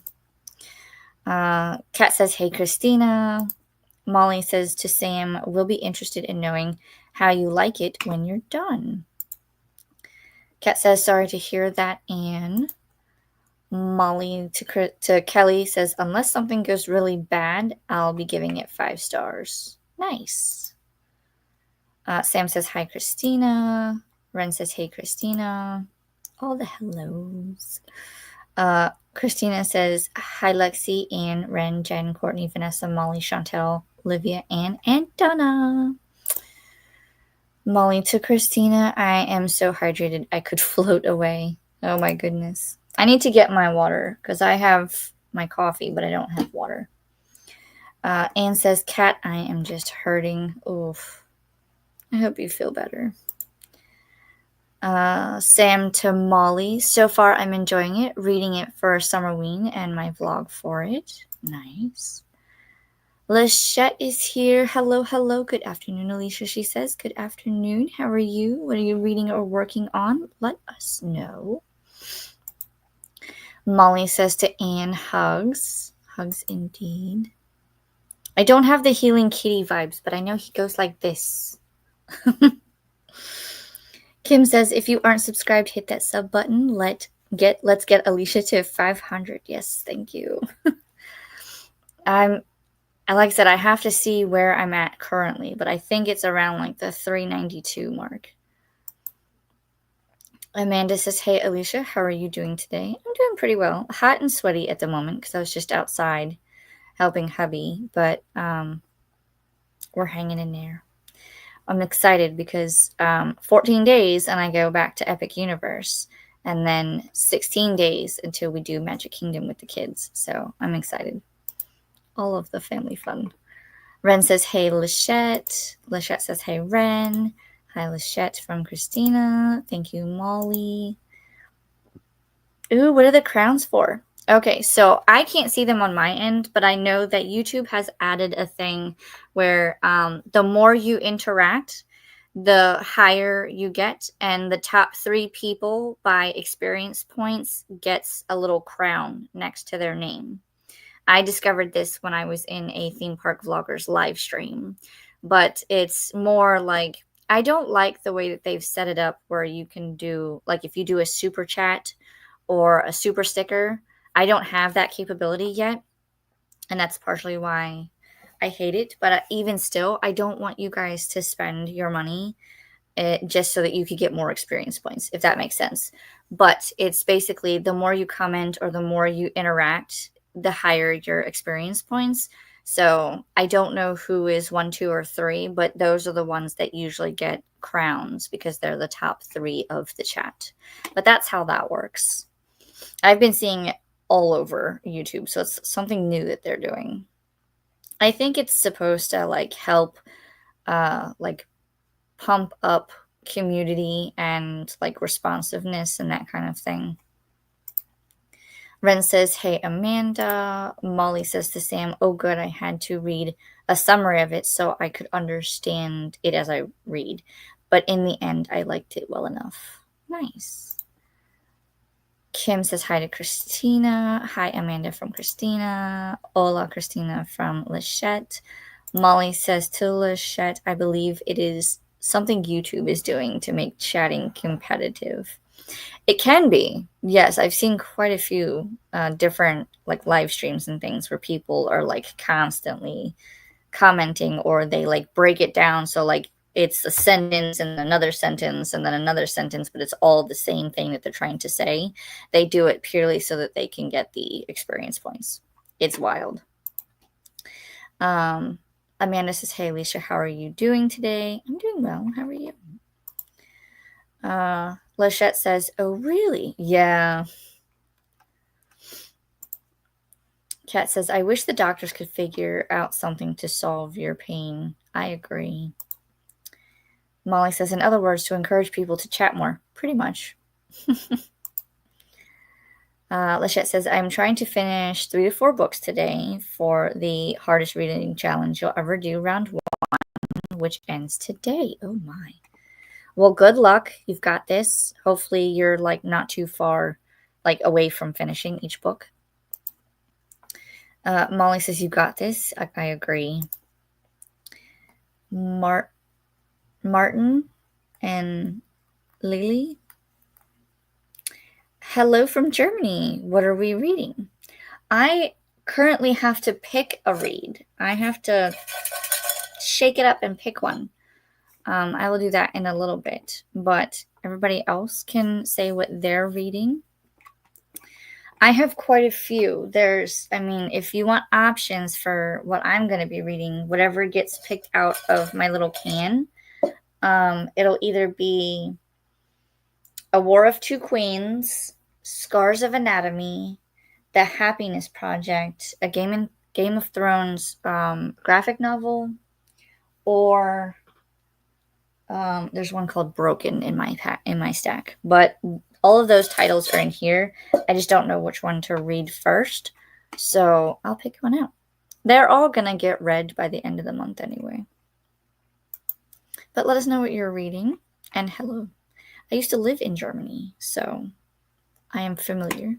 Kat says, hey, Christina. Molly says to Sam, we'll be interested in knowing how you like it when you're done. Kat says, sorry to hear that, Anne. Molly to Kelly says, unless something goes really bad, I'll be giving it 5 stars. Nice. Sam says, hi, Christina. Ren says, hey, Christina. All the hellos. Christina says, hi, Lexi, Anne, Ren, Jen, Courtney, Vanessa, Molly, Chantel, Olivia, Anne, and Donna. Molly to Christina, I am so hydrated I could float away. Oh my goodness. I need to get my water because I have my coffee, but I don't have water. Anne says, Kat, I am just hurting. Oof. I hope you feel better. Sam to Molly. So far, I'm enjoying it. Reading it for Summerween and my vlog for it. Nice. Lachette is here. Hello, hello. Good afternoon, Alicia. She says, good afternoon. How are you? What are you reading or working on? Let us know. Molly says to Anne, hugs. Hugs indeed. I don't have the Healing Kitty vibes, but I know he goes like this. Kim says, if you aren't subscribed, hit that sub button. Let's get Alicia to 500. Yes, thank you. Like I said, I have to see where I'm at currently, but I think it's around like the 392 mark. Amanda says, hey, Alicia, how are you doing today? I'm doing pretty well. Hot and sweaty at the moment because I was just outside helping hubby, but we're hanging in there. I'm excited because 14 days and I go back to Epic Universe, and then 16 days until we do Magic Kingdom with the kids. So I'm excited. All of the family fun. Ren says, hey, Lachette. Lachette says, hey, Ren. Hi, Lachette from Christina. Thank you, Molly. Ooh, what are the crowns for? Okay, so I can't see them on my end, but I know that YouTube has added a thing where the more you interact, the higher you get, and the top 3 people by experience points gets a little crown next to their name. I discovered this when I was in a theme park vloggers live stream, but it's more like, I don't like the way that they've set it up where you can do, like if you do a super chat or a super sticker, I don't have that capability yet, and that's partially why I hate it. But even still, I don't want you guys to spend your money just so that you could get more experience points, if that makes sense. But it's basically the more you comment or the more you interact, the higher your experience points. So I don't know who is 1, 2, or 3, but those are the ones that usually get crowns because they're the top 3 of the chat. But that's how that works. I've been seeing it all over YouTube, so it's something new that they're doing. I think it's supposed to like help like pump up community and like responsiveness and that kind of thing. Ren says, hey, Amanda. Molly says to Sam, oh, good, I had to read a summary of it so I could understand it as I read. But in the end, I liked it well enough. Nice. Kim says hi to Christina. Hi, Amanda from Christina. Hola, Christina from Lachette. Molly says to Lachette, I believe it is something YouTube is doing to make chatting competitive. It can be. Yes, I've seen quite a few different like live streams and things where people are like constantly commenting, or they like break it down so like it's a sentence and another sentence and then another sentence, but it's all the same thing that they're trying to say. They do it purely so that they can get the experience points. It's wild. Amanda says, hey, Alicia, how are you doing today? I'm doing well. How are you? Lachette says, oh, really? Yeah. Kat says, I wish the doctors could figure out something to solve your pain. I agree. Molly says, in other words, to encourage people to chat more. Pretty much. Lachette says, I'm trying to finish 3 to 4 books today for the hardest reading challenge you'll ever do, round 1, which ends today. Oh, my. Well, good luck. You've got this. Hopefully you're like not too far like away from finishing each book. Molly says, you got this. I agree. Martin and Lily. Hello from Germany. What are we reading? I currently have to pick a read. I have to shake it up and pick one. I will do that in a little bit, but everybody else can say what they're reading. I have quite a few. If you want options for what I'm going to be reading, whatever gets picked out of my little can, it'll either be A War of Two Queens, Scars of Anatomy, The Happiness Project, a Game of Thrones graphic novel, or there's one called Broken in my stack. But all of those titles are in here. I just don't know which one to read first, so I'll pick one out. They're all going to get read by the end of the month anyway. But let us know what you're reading. And hello. I used to live in Germany, so I am familiar.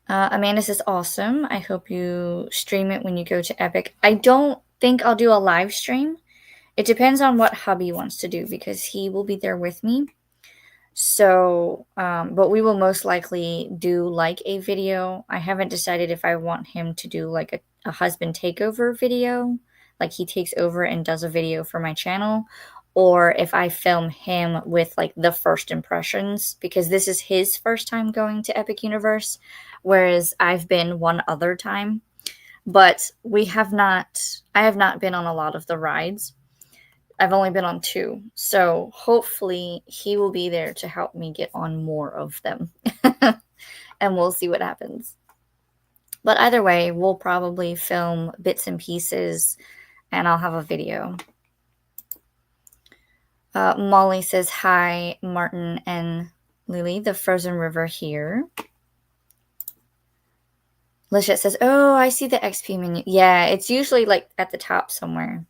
Amanda says, awesome. I hope you stream it when you go to Epic. I don't think I'll do a live stream. It depends on what hubby wants to do because he will be there with me. So, but we will most likely do like a video. I haven't decided if I want him to do like a husband takeover video, like he takes over and does a video for my channel, or if I film him with like the first impressions, because this is his first time going to Epic Universe, whereas I've been one other time. But I have not been on a lot of the rides. I've only been on 2. So hopefully he will be there to help me get on more of them. And we'll see what happens. But either way, we'll probably film bits and pieces and I'll have a video. Molly says, hi, Martin and Lily, the frozen river here. Lisette says, oh, I see the XP menu. Yeah, it's usually like at the top somewhere.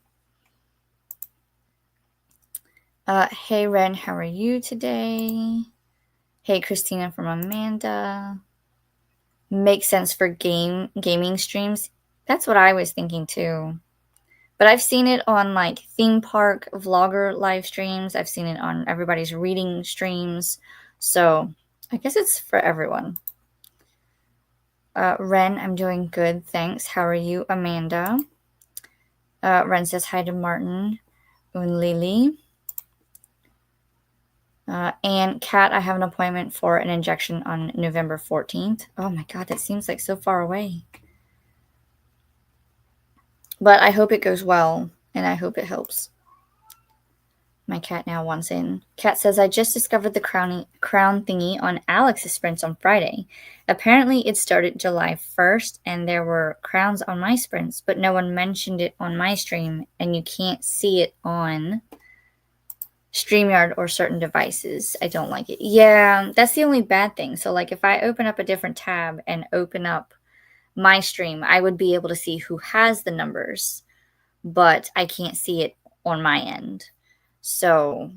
Hey, Ren, how are you today? Hey, Christina from Amanda. Makes sense for gaming streams. That's what I was thinking too. But I've seen it on like theme park vlogger live streams. I've seen it on everybody's reading streams. So I guess it's for everyone. Ren, I'm doing good. Thanks. How are you, Amanda? Ren says hi to Martin and Lily. And Kat, I have an appointment for an injection on November 14th. Oh my God, that seems like so far away. But I hope it goes well, and I hope it helps. My cat now wants in. Kat says, I just discovered the crown thingy on Alex's sprints on Friday. Apparently it started July 1st, and there were crowns on my sprints, but no one mentioned it on my stream, and you can't see it on StreamYard or certain devices. I don't like it. Yeah, that's the only bad thing. So like if I open up a different tab and open up my stream, I would be able to see who has the numbers, but I can't see it on my end. So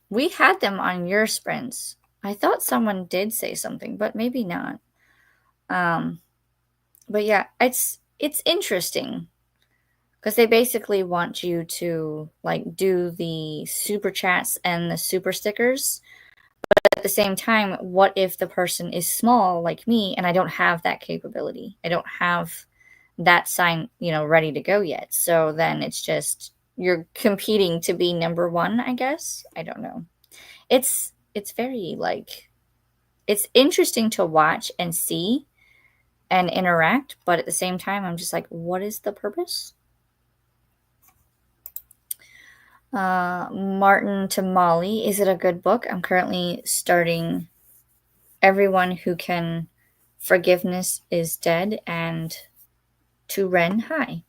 we had them on your sprints. I thought someone did say something, but maybe not. But yeah, it's interesting because they basically want you to like do the super chats and the super stickers. But at the same time, what if the person is small like me and I don't have that capability? I don't have that sign, ready to go yet. So then it's just you're competing to be number 1, I guess. I don't know. It's very like it's interesting to watch and see and interact, but at the same time I'm just like, what is the purpose? Martin to Molly, is it a good book? I'm currently starting Everyone Who Can Forgiveness is Dead, and to Ren, hi.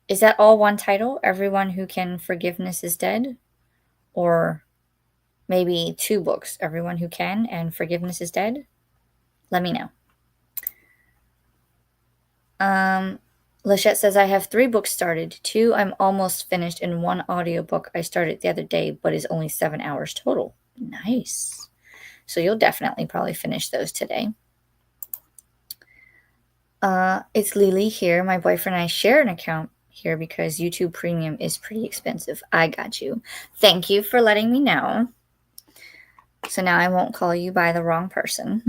Is that all one title? Everyone Who Can Forgiveness is Dead? Or maybe 2 books, Everyone Who Can and Forgiveness is Dead? Let me know. Lachette says, I have 3 books started. 2 I'm almost finished, and 1 audiobook I started the other day, but is only 7 hours total. Nice. So you'll definitely probably finish those today. It's Lily here. My boyfriend and I share an account here because YouTube Premium is pretty expensive. I got you. Thank you for letting me know. So now I won't call you by the wrong person.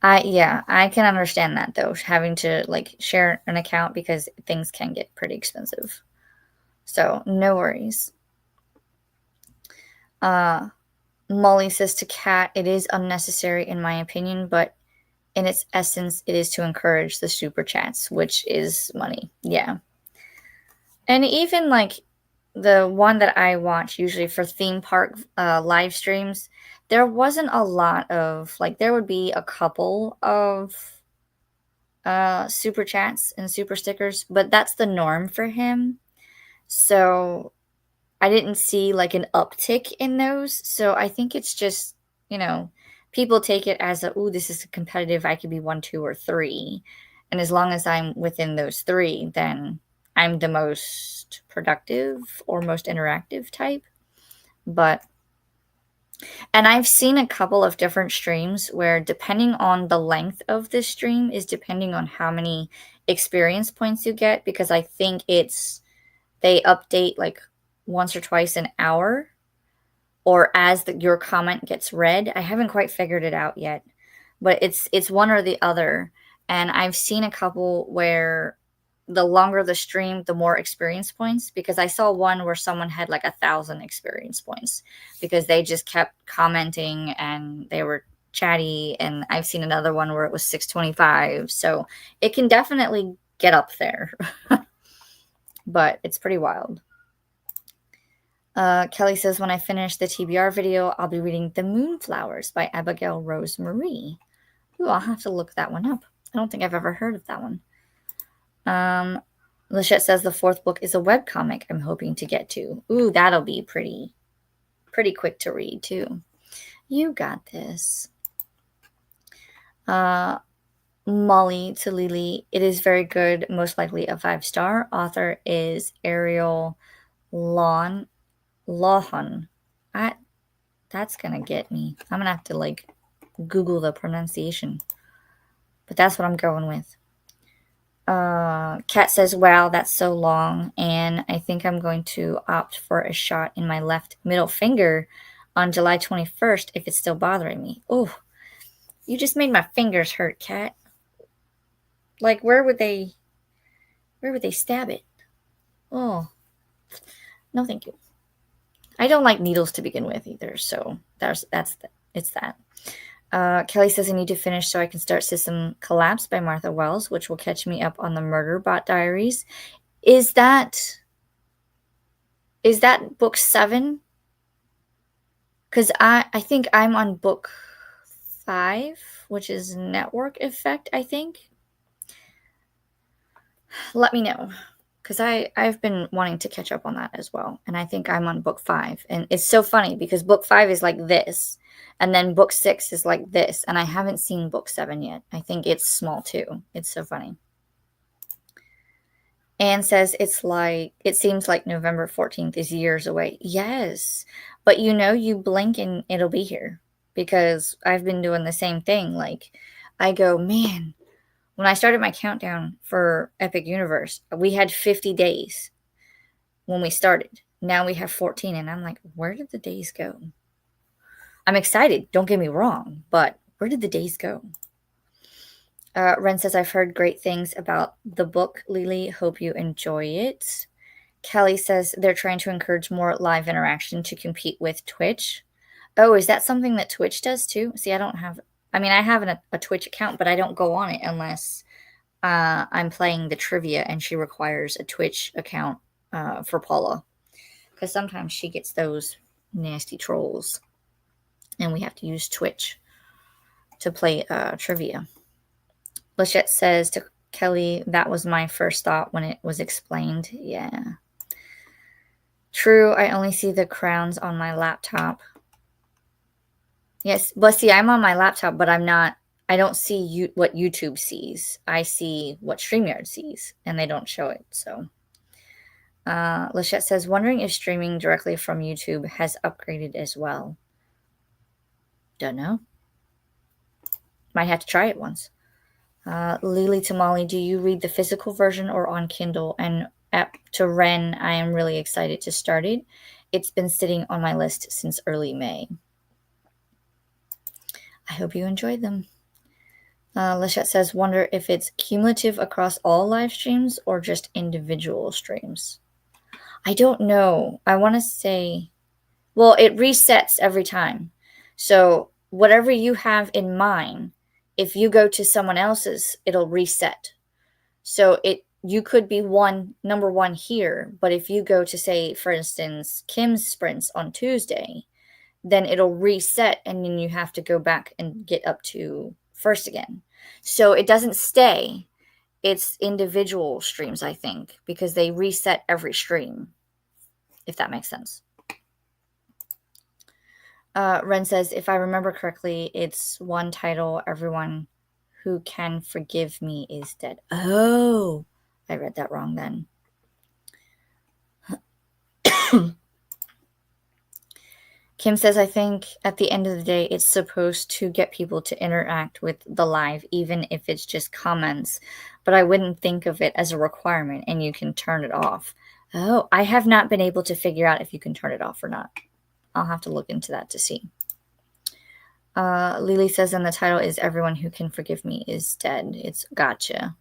I can understand that though, having to like share an account because things can get pretty expensive. So no worries. Molly says to Kat, it is unnecessary in my opinion, but in its essence, it is to encourage the super chats, which is money. Yeah. And even like the one that I watch usually for theme park live streams, there wasn't a lot of like, there would be a couple of super chats and super stickers, but that's the norm for him. So I didn't see like an uptick in those. So I think it's just, people take it as this is competitive. I could be 1, 2, or 3. And as long as I'm within those 3, then I'm the most productive or most interactive type. And I've seen a couple of different streams where depending on the length of this stream is depending on how many experience points you get, because I think it's they update like once or twice an hour, or as your comment gets read. I haven't quite figured it out yet, but it's one or the other. And I've seen a couple where the longer the stream, the more experience points. Because I saw one where someone had like 1,000 experience points because they just kept commenting and they were chatty. And I've seen another one where it was 625. So it can definitely get up there, but it's pretty wild. Kelly says, when I finish the TBR video, I'll be reading The Moonflowers by Abigail Rose Marie. Ooh, I'll have to look that one up. I don't think I've ever heard of that one. Lachette says the fourth book is a webcomic I'm hoping to get to. Ooh, that'll be pretty quick to read, too. You got this. Molly to Lily, it is very good, most likely a 5-star. Author is Ariel Lawhon. That's gonna get me. I'm gonna have to like Google the pronunciation, but that's what I'm going with. Kat says, wow, that's so long, and I think I'm going to opt for a shot in my left middle finger on July 21st if it's still bothering me. Oh, you just made my fingers hurt, Kat. Like, where would they stab it? Oh, no, thank you. I don't like needles to begin with either, so it's that. Kelly says I need to finish so I can start System Collapse by Martha Wells, which will catch me up on the Murderbot Diaries. Is that book 7? Because I think I'm on book 5, which is Network Effect, I think. Let me know, because I've been wanting to catch up on that as well, and I think I'm on book 5. And it's so funny because book 5 is like this, and then book 6 is like this, and I haven't seen book 7 yet. I think it's small too. It's so funny. Anne says it seems like November 14th is years away. Yes, but you blink and it'll be here, because I've been doing the same thing. Like, I go, man, when I started my countdown for Epic Universe, we had 50 days when we started. Now we have 14, and I'm like, where did the days go? I'm excited, don't get me wrong, but where did the days go? Ren says, I've heard great things about the book, Lily. Hope you enjoy it. Kelly says they're trying to encourage more live interaction to compete with Twitch. Oh, is that something that Twitch does too? See, I have a Twitch account, but I don't go on it unless I'm playing the trivia and she requires a Twitch account for Paula. Because sometimes she gets those nasty trolls and we have to use Twitch to play trivia. Lachette says to Kelly, that was my first thought when it was explained. Yeah. True, I only see the crowns on my laptop. Yes, but see, I'm on my laptop, but I don't see what YouTube sees. I see what StreamYard sees, and they don't show it, so. Lachette says, wondering if streaming directly from YouTube has upgraded as well. Don't know. Might have to try it once. Lily to Molly, do you read the physical version or on Kindle? And to Ren, I am really excited to start it. It's been sitting on my list since early May. I hope you enjoyed them. Lachette says, wonder if it's cumulative across all live streams or just individual streams. I don't know. I want to say, well, it resets every time. So whatever you have in mind, if you go to someone else's, it'll reset. So you could be number 1 here, but if you go to, say, for instance, Kim's sprints on Tuesday, then it'll reset, and then you have to go back and get up to first again. So it doesn't stay. It's individual streams, I think, because they reset every stream, if that makes sense. Ren says, if I remember correctly, it's one title, Everyone Who Can Forgive Me Is Dead. Oh, I read that wrong then. Kim says, I think at the end of the day, it's supposed to get people to interact with the live, even if it's just comments. But I wouldn't think of it as a requirement, and you can turn it off. Oh, I have not been able to figure out if you can turn it off or not. I'll have to look into that to see. Lily says, and the title is Everyone Who Can Forgive Me Is Dead. It's gotcha.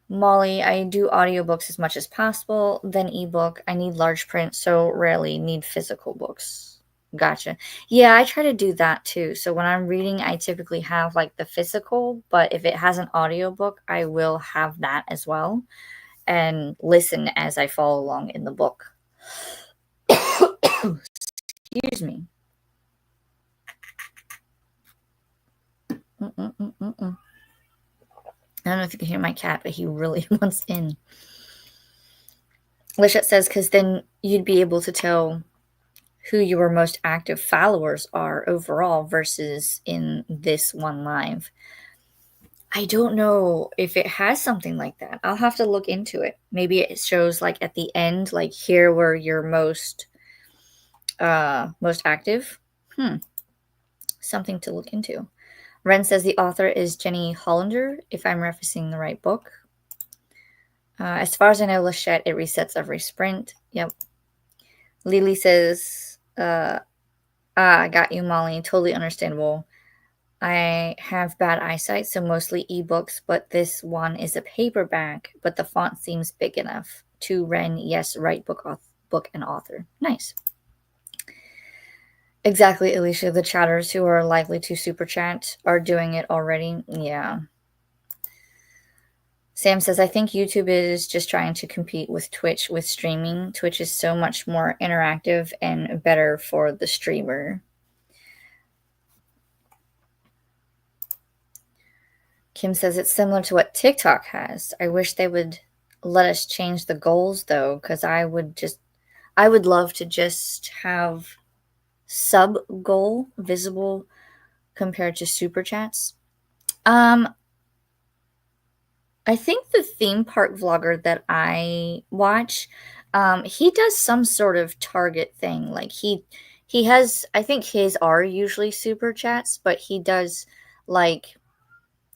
Molly, I do audiobooks as much as possible, then ebook. I need large print, so rarely need physical books. Gotcha. Yeah, I try to do that too. So when I'm reading, I typically have like the physical, but if it has an audiobook, I will have that as well and listen as I follow along in the book. Excuse me. Mm-mm-mm-mm-mm. I don't know if you can hear my cat, but he really wants in. Lishette says, because then you'd be able to tell who your most active followers are overall versus in this one live. I don't know if it has something like that. I'll have to look into it. Maybe it shows like at the end, like here were your most active. Something to look into. Ren says the author is Jenny Hollander, if I'm referencing the right book. As far as I know, Lachette, it resets every sprint. Yep. Lily says, I got you, Molly. Totally understandable. I have bad eyesight, so mostly ebooks, but this one is a paperback, but the font seems big enough. To Ren, yes, right book and author. Nice. Exactly, Alicia. The chatters who are likely to super chat are doing it already. Yeah. Sam says, I think YouTube is just trying to compete with Twitch with streaming. Twitch is so much more interactive and better for the streamer. Kim says it's similar to what TikTok has. I wish they would let us change the goals though, because I would love to just have sub goal visible compared to super chats. I think the theme park vlogger that I watch, he does some sort of target thing. Like he has, I think his are usually super chats, but he does like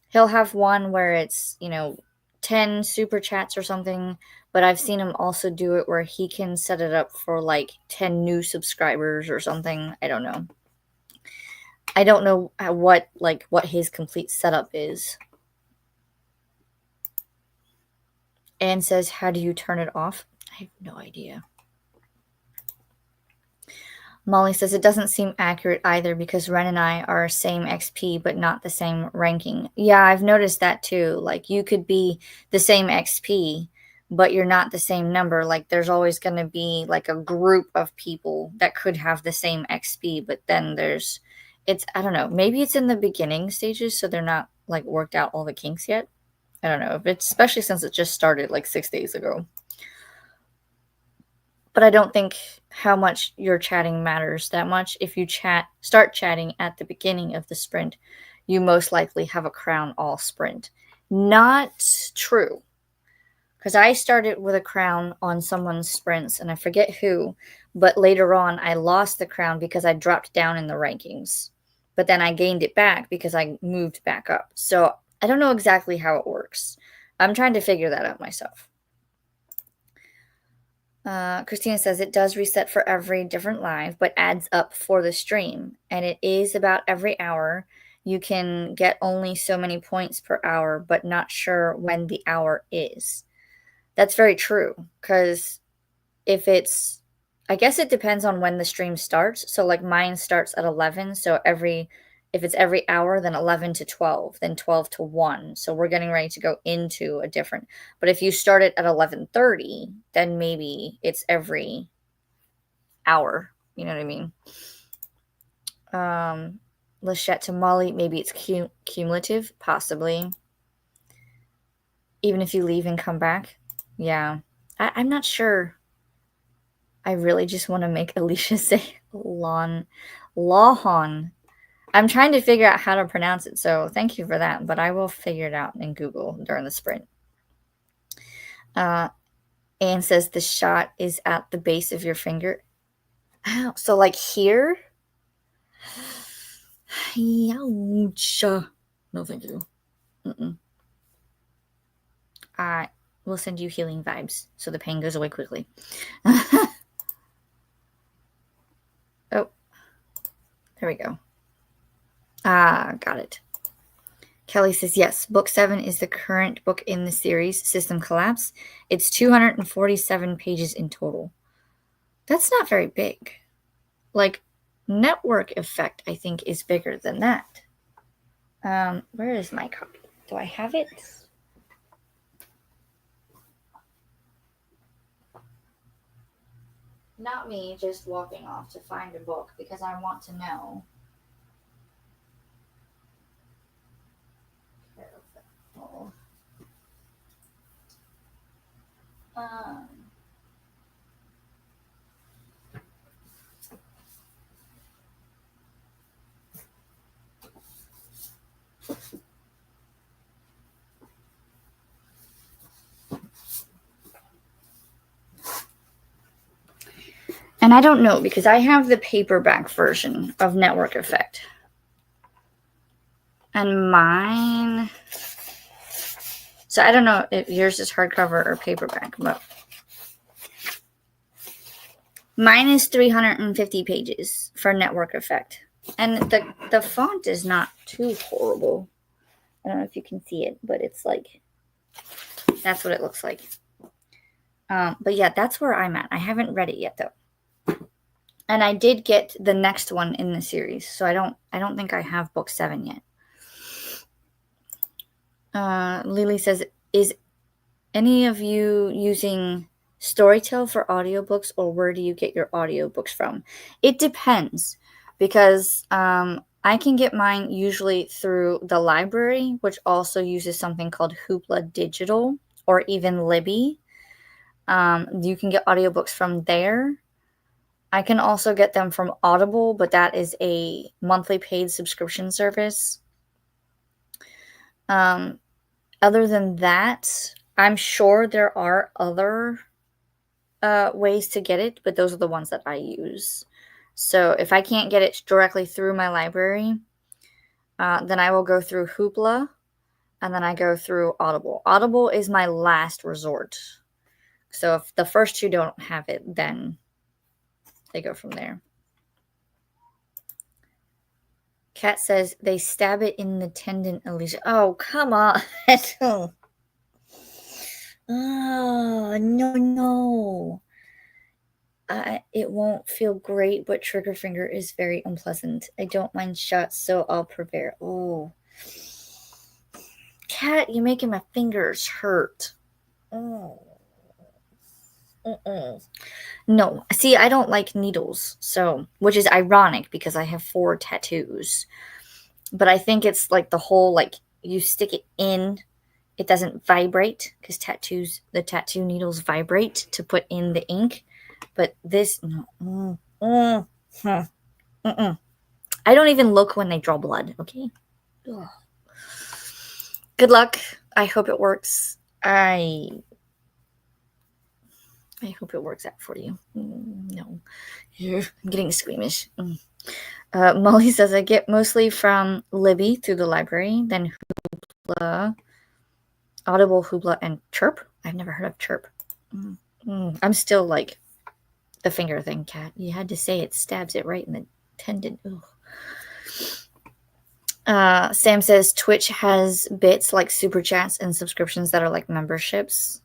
he'll have one where it's 10 super chats or something. But I've seen him also do it where he can set it up for like 10 new subscribers or something. I don't know. I don't know what his complete setup is. Anne says, how do you turn it off? I have no idea. Molly says, it doesn't seem accurate either because Ren and I are same XP but not the same ranking. Yeah, I've noticed that too. Like you could be the same XP, but you're not the same number. Like there's always going to be like a group of people that could have the same XP, but then I don't know, maybe it's in the beginning stages, so they're not like worked out all the kinks yet. I don't know, especially since it just started like 6 days ago. But I don't think how much you're chatting matters that much. If you start chatting at the beginning of the sprint, you most likely have a crown all sprint. Not true. Because I started with a crown on someone's sprints, and I forget who, but later on I lost the crown because I dropped down in the rankings. But then I gained it back because I moved back up. So I don't know exactly how it works. I'm trying to figure that out myself. Christina says it does reset for every different live, but adds up for the stream. And it is about every hour. You can get only so many points per hour, but not sure when the hour is. That's very true. Because I guess it depends on when the stream starts. So like mine starts at 11. So if it's every hour, then 11 to 12, then 12 to 1. So we're getting ready to go into a different. But if you start it at 11:30, then maybe it's every hour. You know what I mean? Lachette to Molly, maybe it's cumulative, possibly. Even if you leave and come back. Yeah. I'm not sure. I really just want to make Alicia say Lawhon. I'm trying to figure out how to pronounce it, so thank you for that, but I will figure it out in Google during the sprint. Anne says the shot is at the base of your finger. Oh, so like here? Ouch. No, thank you. We'll send you healing vibes so the pain goes away quickly. Oh, there we go. Got it. Kelly says, yes, book 7 is the current book in the series, System Collapse. It's 247 pages in total. That's not very big. Like, Network Effect, I think, is bigger than that. Where is my copy? Do I have it? Not me just walking off to find a book because I want to know. And I don't know because I have the paperback version of Network Effect. And mine... So I don't know if yours is hardcover or paperback, but mine is 350 pages for Network Effect. And the font is not too horrible. I don't know if you can see it, but it's like, that's what it looks like. But yeah, that's where I'm at. I haven't read it yet though. And I did get the next one in the series, so I don't think I have book 7 yet. Lily says, is any of you using Storytel for audiobooks, or where do you get your audiobooks from? It depends, because I can get mine usually through the library, which also uses something called Hoopla Digital, or even Libby. You can get audiobooks from there. I can also get them from Audible, but that is a monthly paid subscription service. Other than that, I'm sure there are other ways to get it, but those are the ones that I use. So if I can't get it directly through my library, then I will go through Hoopla, and then I go through Audible. Audible is my last resort. So if the first two don't have it, then they go from there. Kat says they stab it in the tendon, Alicia. Oh, come on. Oh, no. It won't feel great, but trigger finger is very unpleasant. I don't mind shots, so I'll prepare. Oh. Kat, you're making my fingers hurt. Oh. No, see, I don't like needles, so, which is ironic because I have 4 tattoos. But I think it's like the whole, like, you stick it in, it doesn't vibrate, because the tattoo needles vibrate to put in the ink. But this, I don't even look when they draw blood, okay? Ugh. Good luck. I hope it works. I hope it works out for you. No. I'm getting squeamish. Molly says, I get mostly from Libby through the library, then Hoopla, Audible, Hoopla, and Chirp. I've never heard of Chirp. I'm still like the finger thing, Kat. You had to say it stabs it right in the tendon. Sam says Twitch has bits like super chats and subscriptions that are like memberships.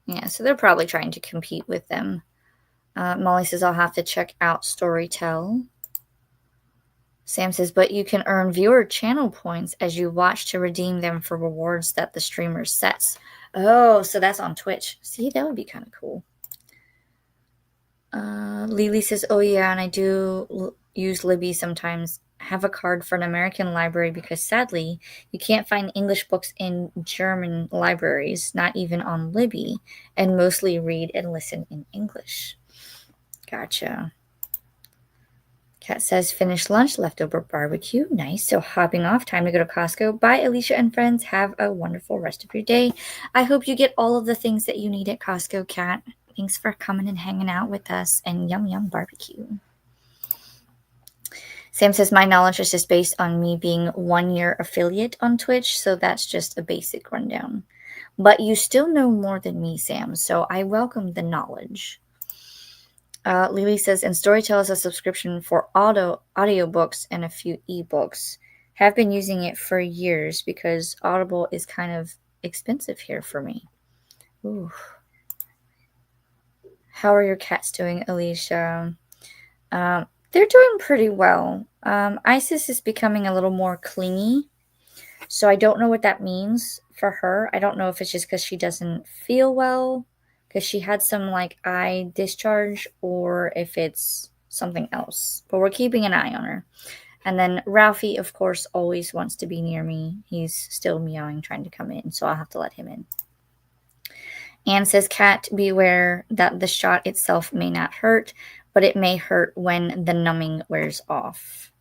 Yeah, so they're probably trying to compete with them. Molly says, I'll have to check out Storytel. Sam says, but you can earn viewer channel points as you watch to redeem them for rewards that the streamer sets. Oh, so that's on Twitch. See, that would be kind of cool. Lily says, oh yeah, and I do use Libby sometimes. Have a card for an American library because sadly, you can't find English books in German libraries, not even on Libby, and mostly read and listen in English. Gotcha. Kat says, finished lunch, leftover barbecue. Nice. So hopping off, time to go to Costco. Bye, Alicia and friends. Have a wonderful rest of your day. I hope you get all of the things that you need at Costco, Kat. Thanks for coming and hanging out with us, and yum, yum barbecue. Sam says, my knowledge is just based on me being 1 year affiliate on Twitch, so that's just a basic rundown. But you still know more than me, Sam, so I welcome the knowledge. Lily says, and Storytel has a subscription for audiobooks and a few ebooks. Have been using it for years because Audible is kind of expensive here for me. Ooh. How are your cats doing, Alicia? They're doing pretty well. Isis is becoming a little more clingy, so I don't know what that means for her. I don't know if it's just because she doesn't feel well, because she had some like eye discharge, or if it's something else. But we're keeping an eye on her. And then Ralphie, of course, always wants to be near me. He's still meowing, trying to come in, so I'll have to let him in. Anne says, cat, beware that the shot itself may not hurt, but it may hurt when the numbing wears off.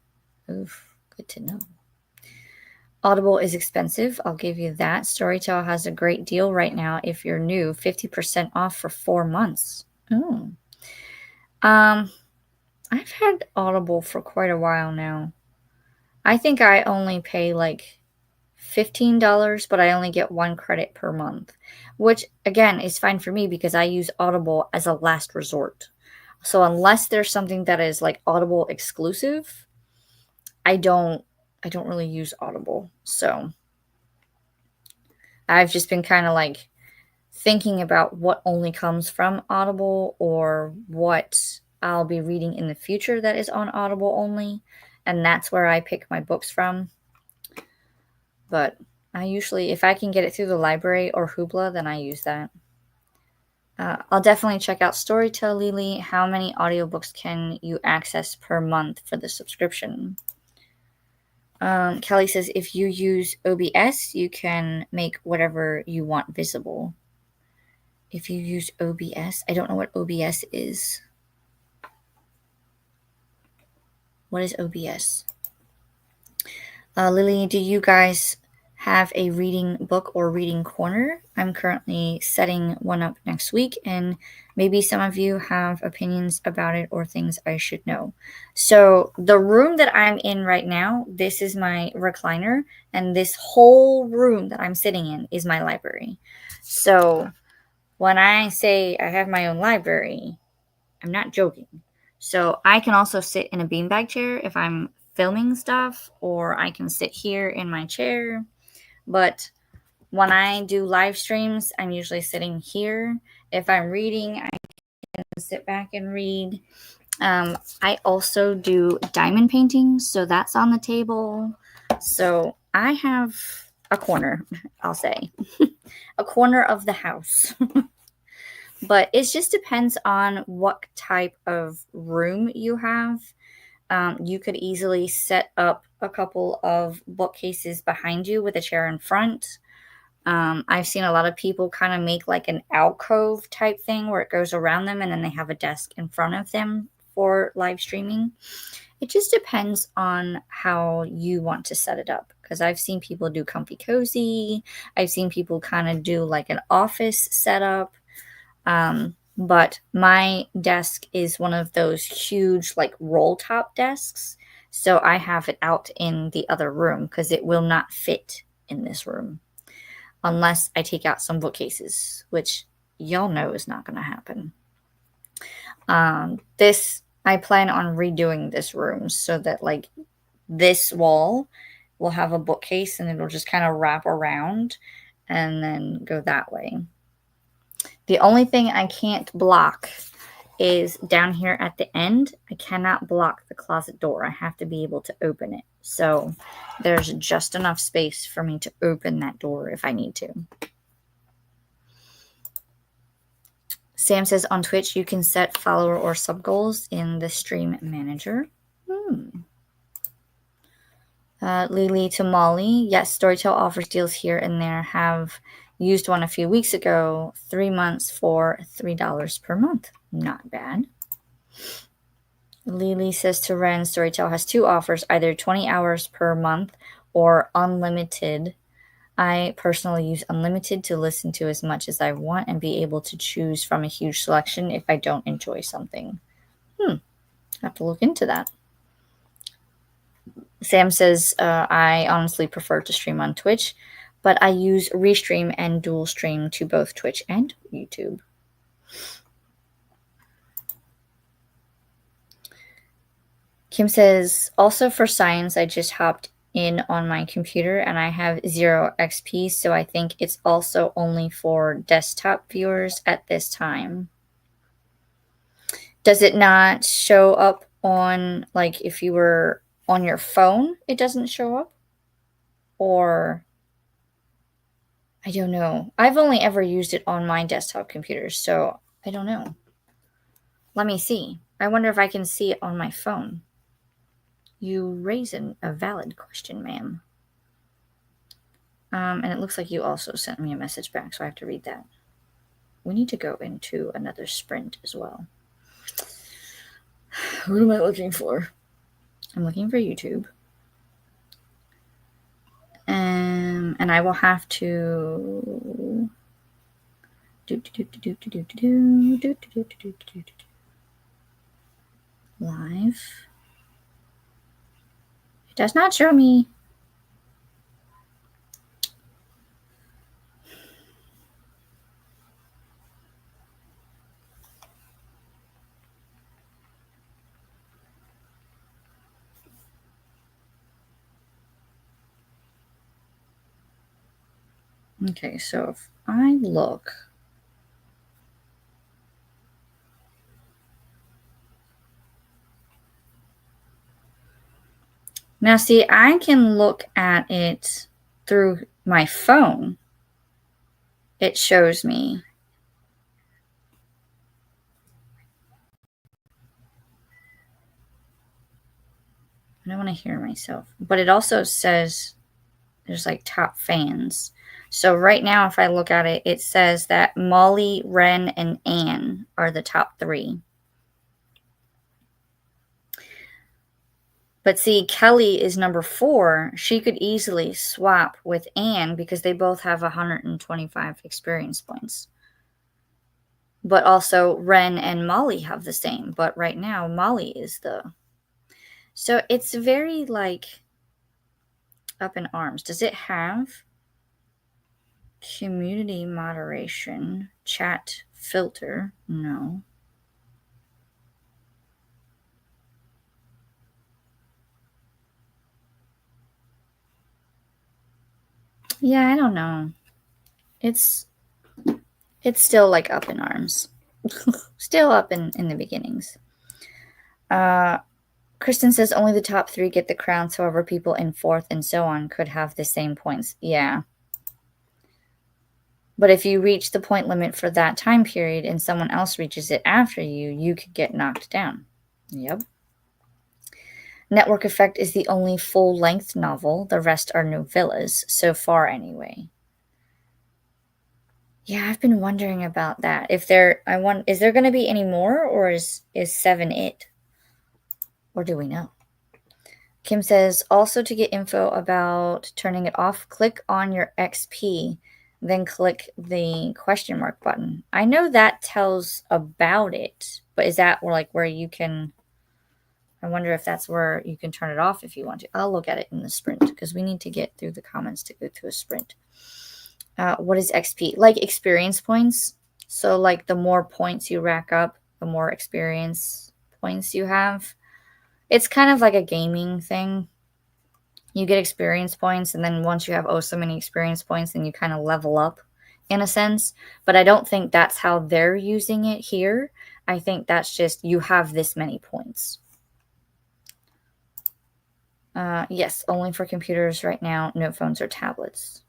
Oof, good to know. Audible is expensive, I'll give you that. Storytel has a great deal right now if you're new, 50% off for 4 months. Ooh. I've had Audible for quite a while now. I think I only pay like $15, but I only get 1 credit per month, which again is fine for me because I use Audible as a last resort. So unless there's something that is like Audible exclusive, I don't really use Audible. So I've just been kind of like thinking about what only comes from Audible or what I'll be reading in the future that is on Audible only, and that's where I pick my books from. But I usually, if I can get it through the library or Hoopla, then I use that. I'll definitely check out Storytel, Lily. How many audiobooks can you access per month for the subscription? Kelly says, if you use OBS, you can make whatever you want visible. If you use OBS, I don't know what OBS is. What is OBS? Lily, do you guys have a reading book or reading corner? I'm currently setting one up next week, and maybe some of you have opinions about it or things I should know. So the room that I'm in right now, this is my recliner, and this whole room that I'm sitting in is my library. So when I say I have my own library, I'm not joking. So I can also sit in a beanbag chair if I'm filming stuff, or I can sit here in my chair. But when I do live streams, I'm usually sitting here. If I'm reading, I can sit back and read. I also do diamond painting, so that's on the table. So I have a corner, I'll say, a corner of the house. But it just depends on what type of room you have. You could easily set up a couple of bookcases behind you with a chair in front. I've seen a lot of people kind of make like an alcove type thing where it goes around them and then they have a desk in front of them for live streaming. It just depends on how you want to set it up. Because I've seen people do comfy cozy. I've seen people kind of do like an office setup. But my desk is one of those huge like roll top desks. So I have it out in the other room because it will not fit in this room unless I take out some bookcases, which y'all know is not going to happen. I plan on redoing this room so that like this wall will have a bookcase and it'll just kind of wrap around and then go that way. The only thing I can't block is down here at the end. I cannot block the closet door. I have to be able to open it. So there's just enough space for me to open that door if I need to. Sam says on Twitch, you can set follower or sub goals in the stream manager. Lily to Molly. Yes, Storytel offers deals here and there. Have used one a few weeks ago. 3 months for $3 per month. Not bad. Lily says to Ren, Storytel has 2 offers, either 20 hours per month or unlimited. I personally use unlimited to listen to as much as I want and be able to choose from a huge selection if I don't enjoy something. I have to look into that. Sam says, I honestly prefer to stream on Twitch, but I use Restream and Dual Stream to both Twitch and YouTube. Kim says, also for science, I just hopped in on my computer and I have 0 XP, so I think it's also only for desktop viewers at this time. Does it not show up on, like, if you were on your phone, it doesn't show up? Or, I don't know. I've only ever used it on my desktop computer, so I don't know. Let me see. I wonder if I can see it on my phone. You raise a valid question, ma'am. And it looks like you also sent me a message back, so I have to read that. We need to go into another sprint as well. What am I looking for? I'm looking for YouTube. And I will have to live. It does not show me. Okay, so if I look, now see, I can look at it through my phone. It shows me. I don't want to hear myself, but it also says there's like top fans. So right now, if I look at it, it says that Molly, Ren, and Anne are the top 3. But see, Kelly is number 4. She could easily swap with Anne because they both have 125 experience points. But also Ren and Molly have the same. But right now, Molly is the... So it's very, like, up in arms. Does it have community moderation, chat filter? No. Yeah, I don't know. It's still, like, up in arms. Still up in the beginnings. Kristen says only the top 3 get the crowns, however people in 4th and so on could have the same points. Yeah. But if you reach the point limit for that time period and someone else reaches it after you, you could get knocked down. Yep. Network Effect is the only full-length novel. The rest are novellas, so far anyway. Yeah, I've been wondering about that. Is there going to be any more, or is 7 it? Or do we know? Kim says, also to get info about turning it off, click on your XP, then click the question mark button. I know that tells about it, but is that where you can... I wonder if that's where you can turn it off if you want to. I'll look at it in the sprint because we need to get through the comments to go to a sprint. What is XP? Like experience points. So like the more points you rack up, the more experience points you have. It's kind of like a gaming thing. You get experience points, and then once you have so many experience points, then you kind of level up in a sense. But I don't think that's how they're using it here. I think that's just you have this many points. Yes, only for computers right now, no phones or tablets.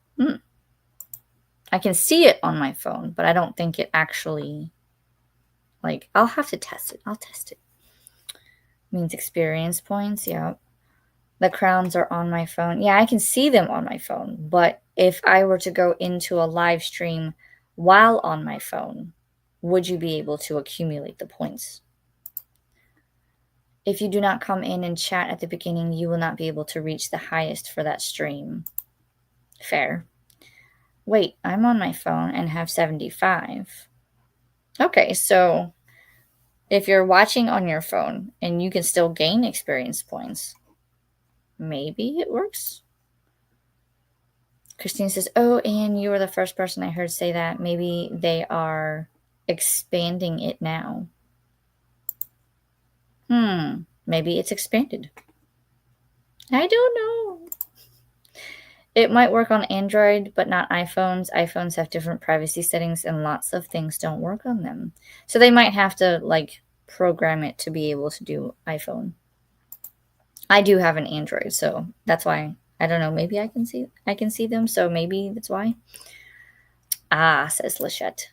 I can see it on my phone, but I don't think it actually, I'll have to test it. I'll test it. Means experience points, yeah. The crowns are on my phone. Yeah, I can see them on my phone, but if I were to go into a live stream while on my phone, would you be able to accumulate the points? If you do not come in and chat at the beginning, you will not be able to reach the highest for that stream. Fair. Wait, I'm on my phone and have 75. Okay, so if you're watching on your phone and you can still gain experience points, maybe it works. Christine says, oh, and you were the first person I heard say that. Maybe they are expanding it now. Maybe it's expanded. I don't know. It might work on Android, but not iPhones. iPhones have different privacy settings and lots of things don't work on them. So they might have to like program it to be able to do iPhone. I do have an Android, so that's why I don't know. Maybe I can see them, so maybe that's why. Ah, says Lachette.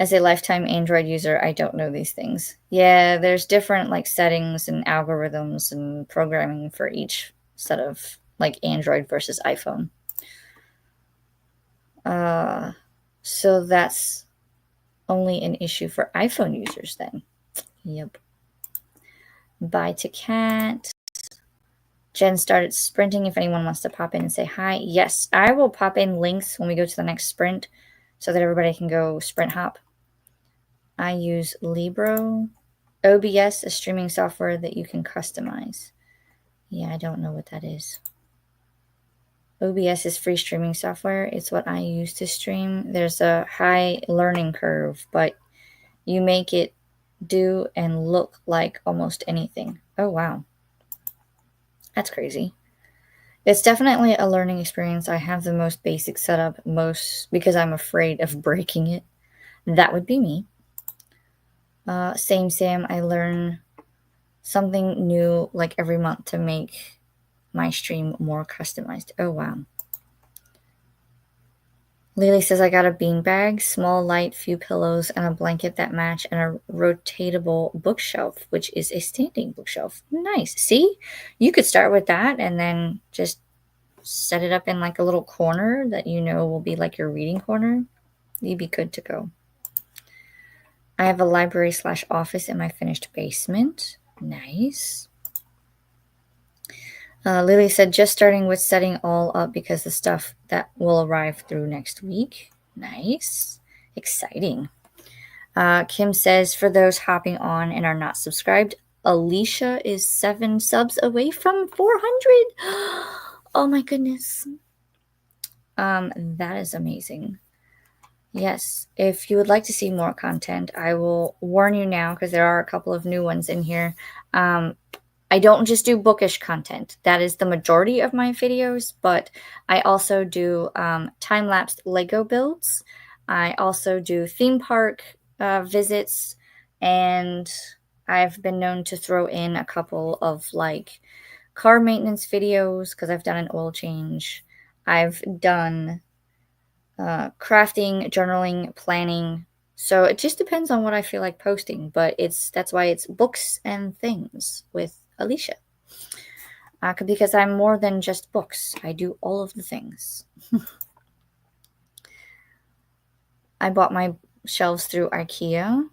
As a lifetime Android user, I don't know these things. Yeah, there's different like settings and algorithms and programming for each set of like Android versus iPhone. So that's only an issue for iPhone users then. Yep. Bye to Cat. Jen started sprinting. If anyone wants to pop in and say hi, yes, I will pop in links when we go to the next sprint so that everybody can go sprint hop. I use Libro. OBS, a streaming software that you can customize. Yeah, I don't know what that is. OBS is free streaming software. It's what I use to stream. There's a high learning curve, but you make it do and look like almost anything. Oh, wow. That's crazy. It's definitely a learning experience. I have the most basic setup, because I'm afraid of breaking it. That would be me. Same Sam, I learn something new like every month to make my stream more customized. Oh, wow. Lily says, I got a beanbag, small, light, few pillows, and a blanket that match, and a rotatable bookshelf, which is a standing bookshelf. Nice. See? You could start with that and then just set it up in like a little corner that you know will be like your reading corner. You'd be good to go. I have a library/office in my finished basement. Nice. Lily said, just starting with setting all up because the stuff that will arrive through next week. Nice. Exciting. Kim says, for those hopping on and are not subscribed, Alicia is 7 subs away from 400. Oh my goodness. That is amazing. Yes, if you would like to see more content, I will warn you now because there are a couple of new ones in here. I don't just do bookish content. That is the majority of my videos, but I also do time-lapsed Lego builds. I also do theme park visits, and I've been known to throw in a couple of like car maintenance videos because I've done an oil change. I've done crafting, journaling, planning. So it just depends on what I feel like posting, but that's why it's books and things with Alicia. Because I'm more than just books. I do all of the things. I bought my shelves through IKEA.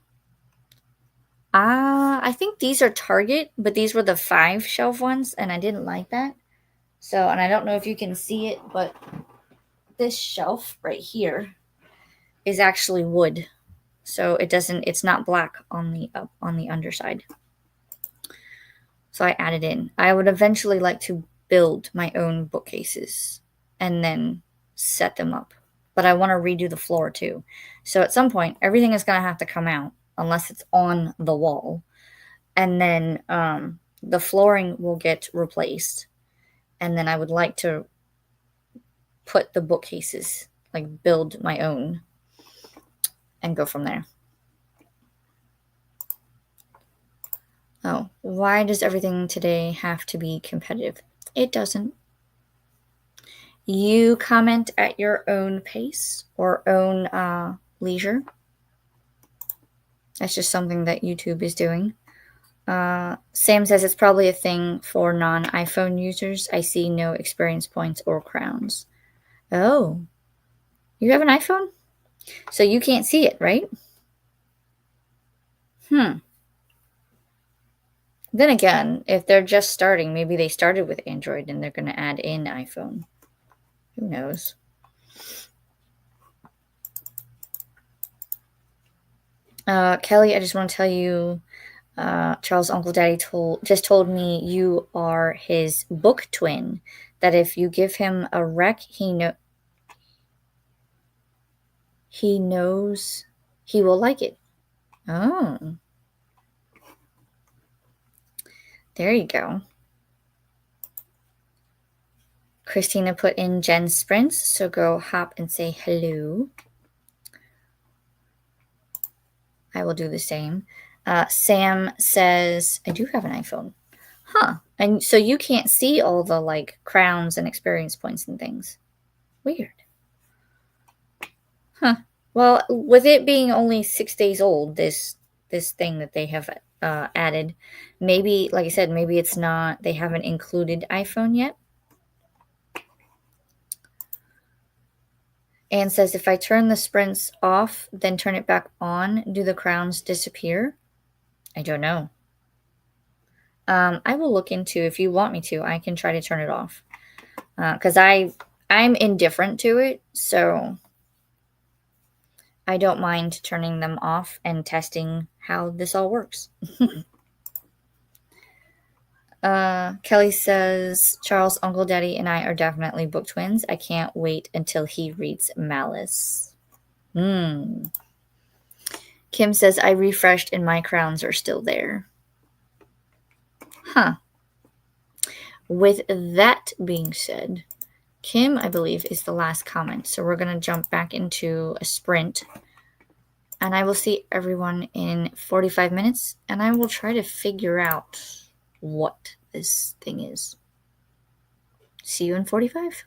I think these are Target, but these were the 5 shelf ones, and I didn't like that. So, and I don't know if you can see it, but this shelf right here is actually wood. So it's not black on the underside. So I added in. I would eventually like to build my own bookcases and then set them up. But I want to redo the floor too. So at some point, everything is going to have to come out unless it's on the wall. And then the flooring will get replaced. And then I would like to put the bookcases, like build my own and go from there. Oh, why does everything today have to be competitive? It doesn't. You comment at your own pace or own leisure. That's just something that YouTube is doing. Sam says it's probably a thing for non-iPhone users. I see no experience points or crowns. Oh, you have an iPhone? So you can't see it, right? Then again, if they're just starting, maybe they started with Android and they're going to add in iPhone. Who knows? Kelly, I just want to tell you, Charles' Uncle Daddy just told me you are his book twin. that if you give him a rec, he knows he will like it. Oh, there you go. Christina put in Jen's sprints, so go hop and say hello. I will do the same. Sam says, I do have an iPhone. Huh. And so you can't see all the like crowns and experience points and things. Weird. Huh. Well, with it being only 6 days old, this thing that they have added, maybe, like I said, maybe it's not, they haven't included iPhone yet. Anne says, if I turn the sprints off, then turn it back on, do the crowns disappear? I don't know. I will look into, if you want me to, I can try to turn it off. Because I'm indifferent to it, so I don't mind turning them off and testing how this all works. Kelly says, Charles, Uncle Daddy, and I are definitely book twins. I can't wait until he reads Malice. Kim says, I refreshed and my crowns are still there. Huh. With that being said, Kim, I believe, is the last comment. So we're going to jump back into a sprint. And I will see everyone in 45 minutes. And I will try to figure out what this thing is. See you in 45.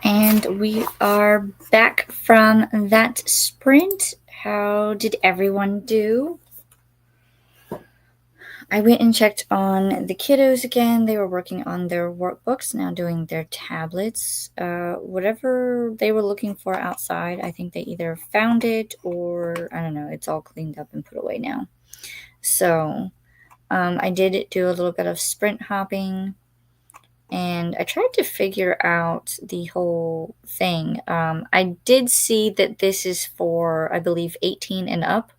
And we are back from that sprint. How did everyone do? I went and checked on the kiddos again. They were working on their workbooks, now doing their tablets. Whatever they were looking for outside, I think they either found it or, I don't know, it's all cleaned up and put away now. So I did do a little bit of sprint hopping, and I tried to figure out the whole thing. I did see that this is for, I believe, 18 and up.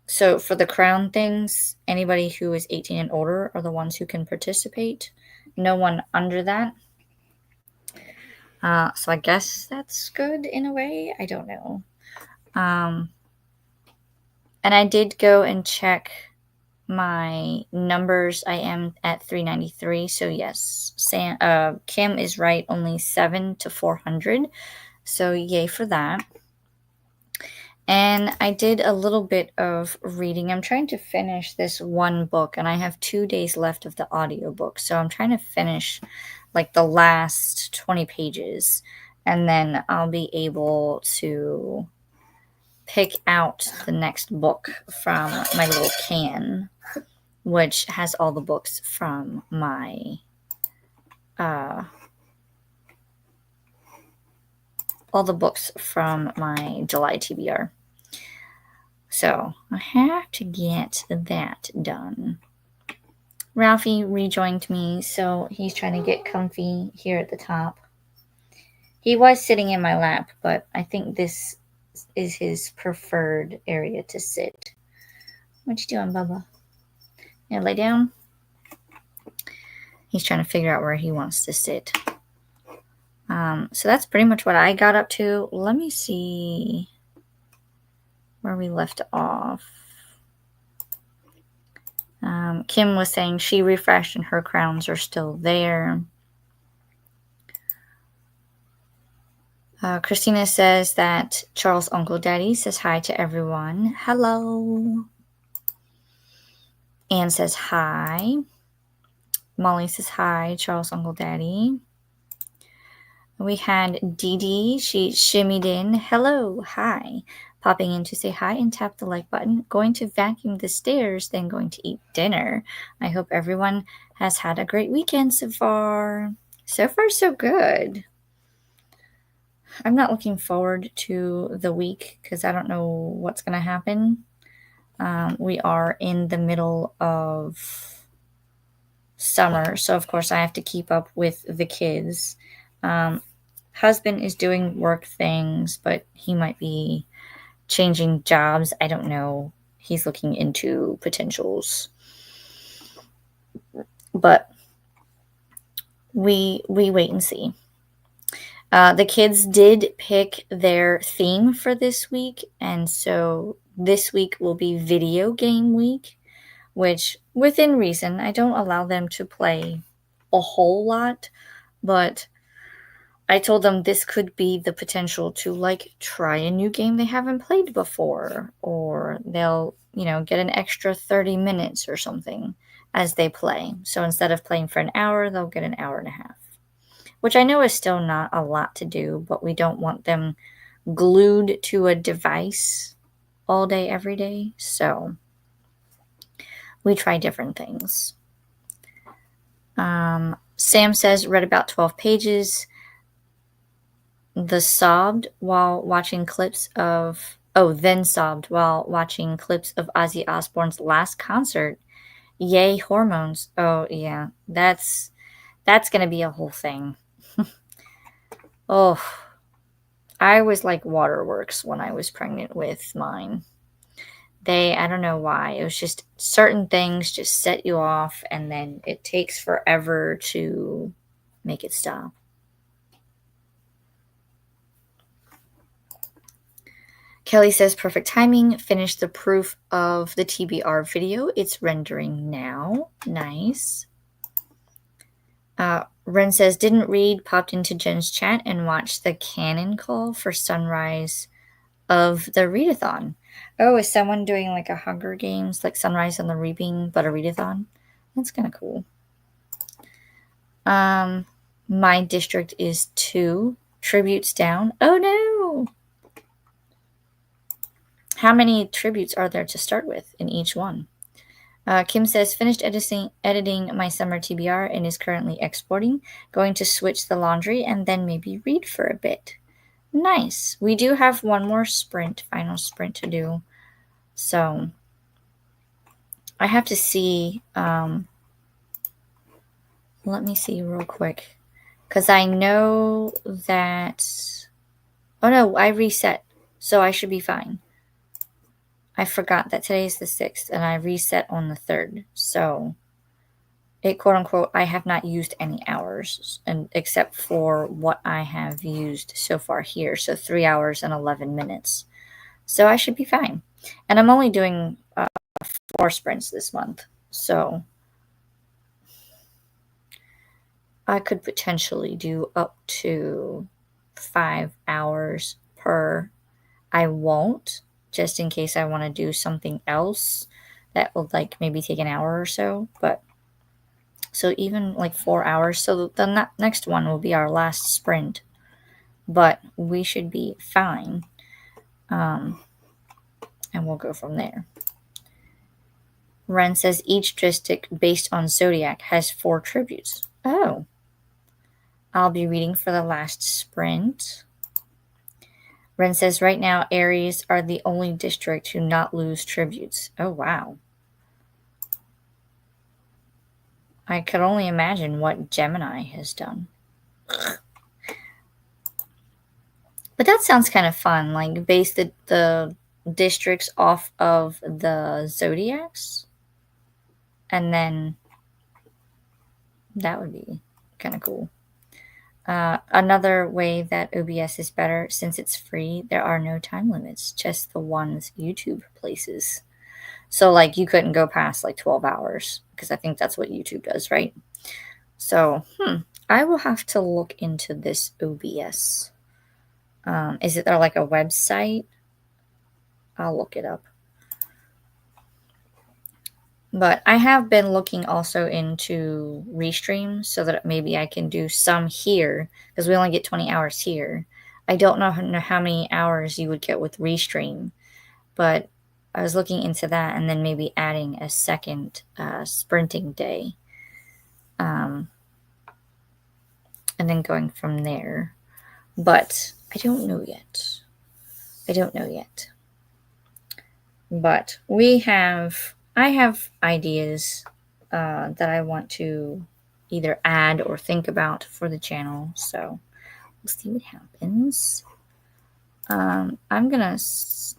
So for the crown things, anybody who is 18 and older are the ones who can participate. No one under that. So I guess that's good in a way. I don't know. And I did go and check my numbers. I am at 393. So yes, Kim is right. Only 7 to 400. So yay for that. And I did a little bit of reading. I'm trying to finish this one book, and I have 2 days left of the audiobook. So I'm trying to finish like the last 20 pages, and then I'll be able to pick out the next book from my little can, which has all the books from my July TBR. So I have to get that done. Ralphie rejoined me, so he's trying to get comfy here at the top. He was sitting in my lap, but I think this is his preferred area to sit. What you doing, Bubba? You lay down? He's trying to figure out where he wants to sit. So that's pretty much what I got up to. Let me see where we left off. Kim was saying she refreshed and her crowns are still there. Christina says that Charles' Uncle Daddy says hi to everyone. Hello. Anne says hi. Molly says hi, Charles' Uncle Daddy. We had Dee Dee. She shimmied in. Hello. Hi. Popping in to say hi and tap the like button. Going to vacuum the stairs, then going to eat dinner. I hope everyone has had a great weekend so far. So far, so good. I'm not looking forward to the week because I don't know what's going to happen. We are in the middle of summer, so of course I have to keep up with the kids. Husband is doing work things, but he might be changing jobs. I don't know. He's looking into potentials. But we wait and see. The kids did pick their theme for this week, and so this week will be video game week, which, within reason, I don't allow them to play a whole lot, but I told them this could be the potential to like try a new game they haven't played before, or they'll, get an extra 30 minutes or something as they play. So instead of playing for an hour, they'll get an hour and a half, which I know is still not a lot to do, but we don't want them glued to a device all day, every day. So we try different things. Sam says, read about 12 pages. Then sobbed while watching clips of Ozzy Osbourne's last concert. Yay, hormones. Oh, yeah. That's going to be a whole thing. Oh, I was like waterworks when I was pregnant with mine. I don't know why. It was just certain things just set you off, and then it takes forever to make it stop. Kelly says, perfect timing. Finished the proof of the TBR video. It's rendering now. Nice. Ren says, didn't read, popped into Jen's chat and watched the canon call for Sunrise of the readathon. Oh, is someone doing like a Hunger Games, like Sunrise and the Reaping, but a readathon? That's kind of cool. My district is 2 tributes down. Oh no! How many tributes are there to start with in each one? Kim says, finished editing my summer TBR and is currently exporting. Going to switch the laundry and then maybe read for a bit. Nice. We do have one more final sprint to do. So I have to see. Let me see real quick. Because I know that. Oh no, I reset. So I should be fine. I forgot that today is the 6th and I reset on the 3rd. So it quote unquote, I have not used any hours and except for what I have used so far here. So 3 hours and 11 minutes. So I should be fine. And I'm only doing 4 sprints this month. So I could potentially do up to 5 hours per. I won't, just in case I want to do something else that will like maybe take an hour or so. But so even like 4 hours. So the next one will be our last sprint, but we should be fine. And we'll go from there. Ren says each district based on zodiac has 4 tributes. Oh. I'll be reading for the last sprint. Ren says right now Aries are the only district to not lose tributes. Oh wow. I could only imagine what Gemini has done. But that sounds kind of fun, like base the districts off of the zodiacs. And then that would be kind of cool. Another way that OBS is better, since it's free, there are no time limits, just the ones YouTube places. So like you couldn't go past like 12 hours because I think that's what YouTube does, right? So, I will have to look into this OBS. Is it there like a website? I'll look it up. But I have been looking also into Restream so that maybe I can do some here because we only get 20 hours here. I don't know how many hours you would get with Restream, but I was looking into that and then maybe adding a second sprinting day. And then going from there. But I don't know yet. But I have ideas that I want to either add or think about for the channel. So we'll see what happens. I'm gonna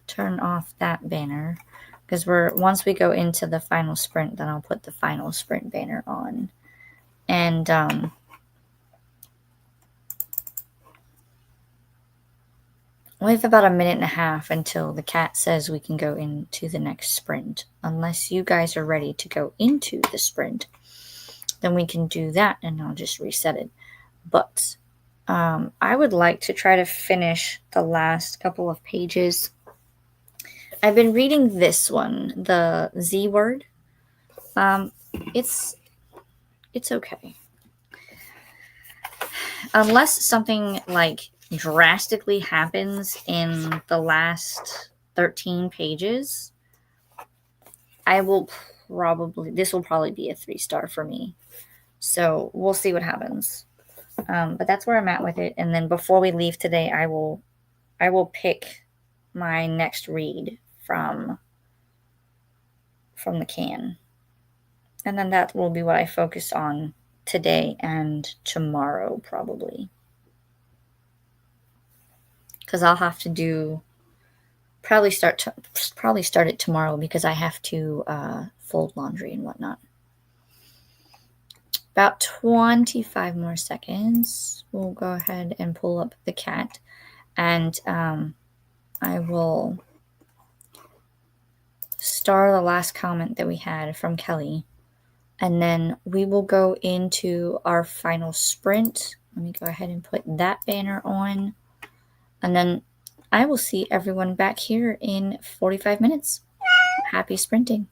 turn off that banner because once we go into the final sprint, then I'll put the final sprint banner on. And we have about a minute and a half until the cat says we can go into the next sprint. Unless you guys are ready to go into the sprint, then we can do that and I'll just reset it. But I would like to try to finish the last couple of pages. I've been reading this one, the Z word. It's okay. Unless something like drastically happens in the last 13 pages, this will probably be a 3-star for me. So we'll see what happens. But that's where I'm at with it. And then before we leave today, I will pick my next read from the can. And then that will be what I focus on today and tomorrow probably. Because I'll have to probably start it tomorrow because I have to fold laundry and whatnot. About 25 more seconds. We'll go ahead and pull up the cat, and I will star the last comment that we had from Kelly, and then we will go into our final sprint. Let me go ahead and put that banner on, and then I will see everyone back here in 45 minutes. Happy sprinting.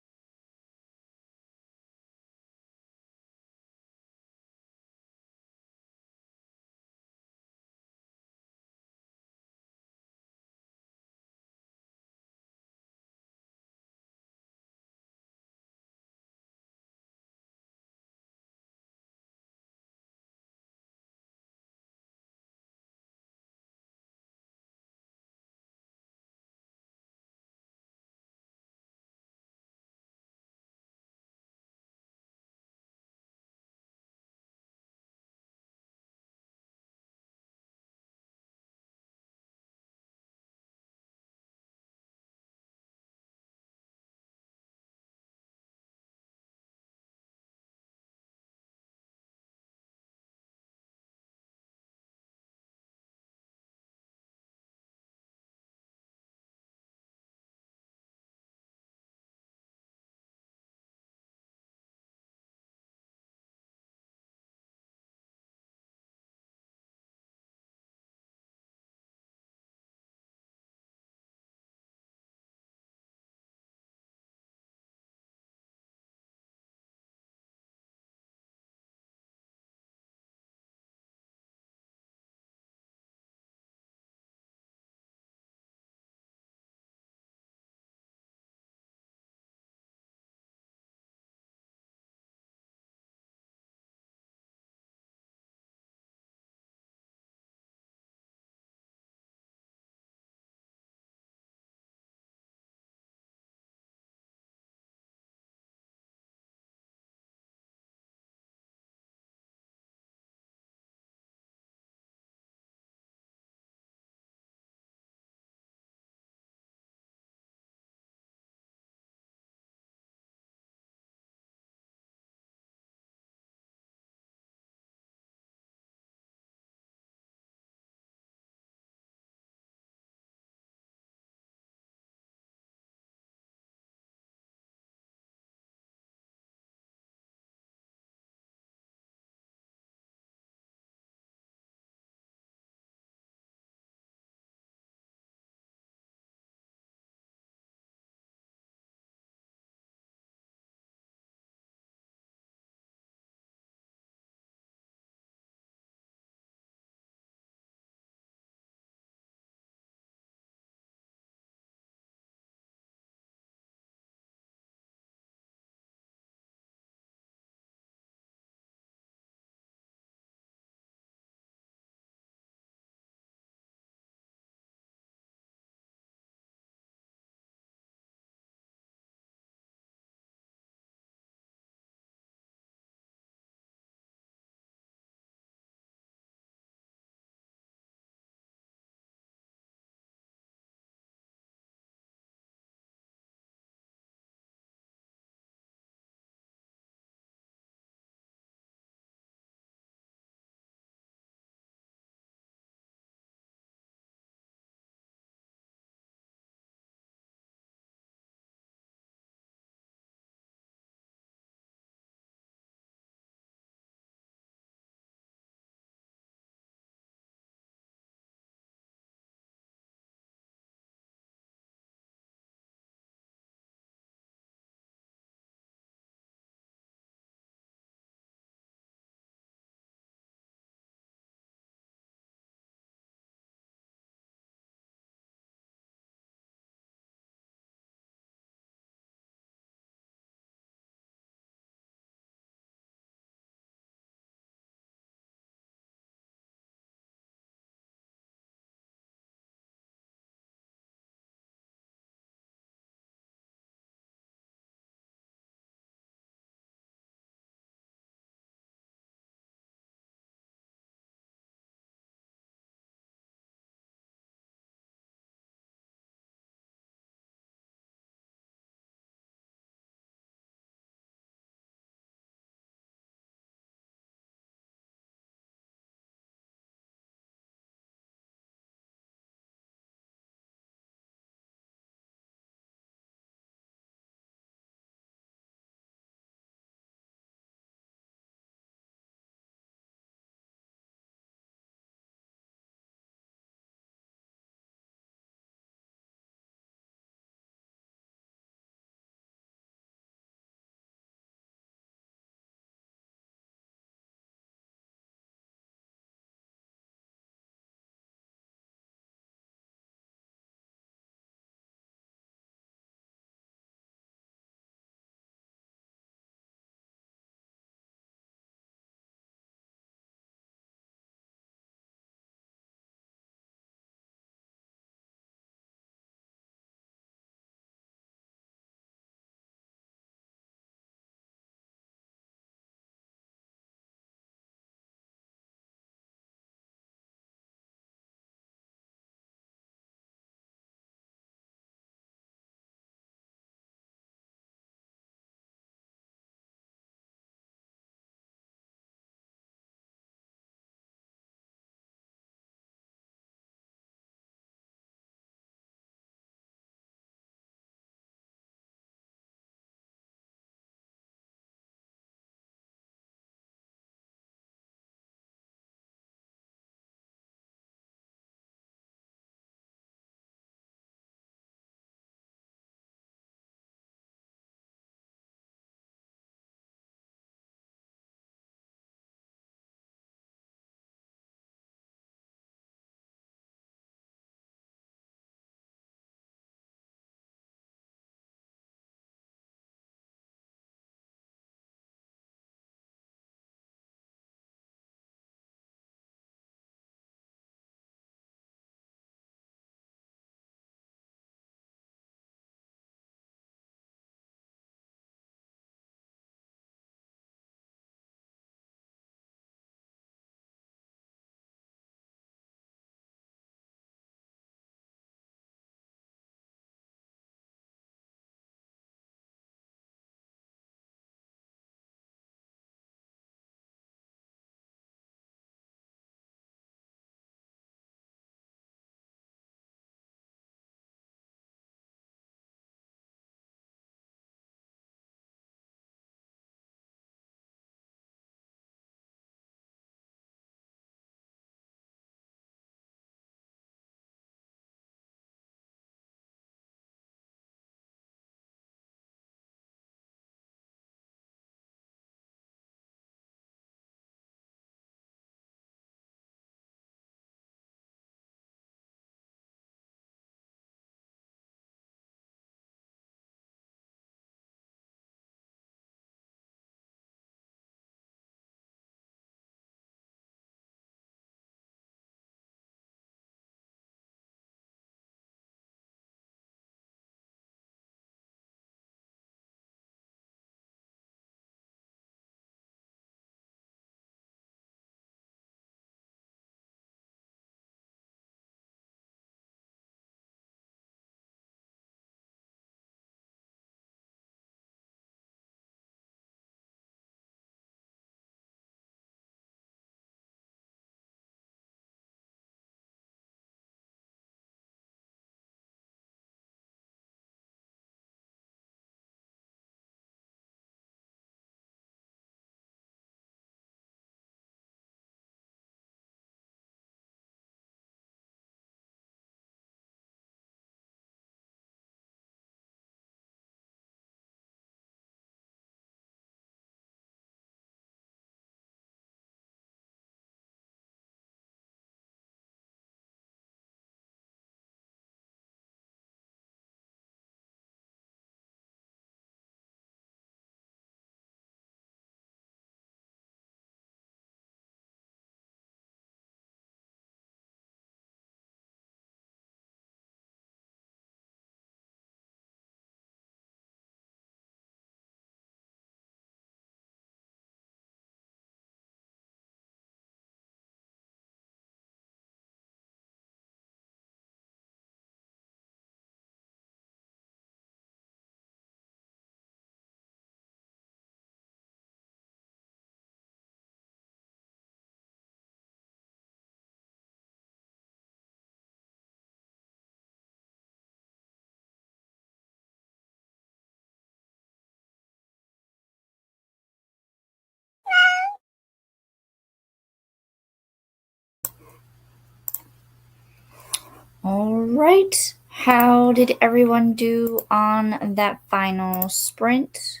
right. How did everyone do on that final sprint?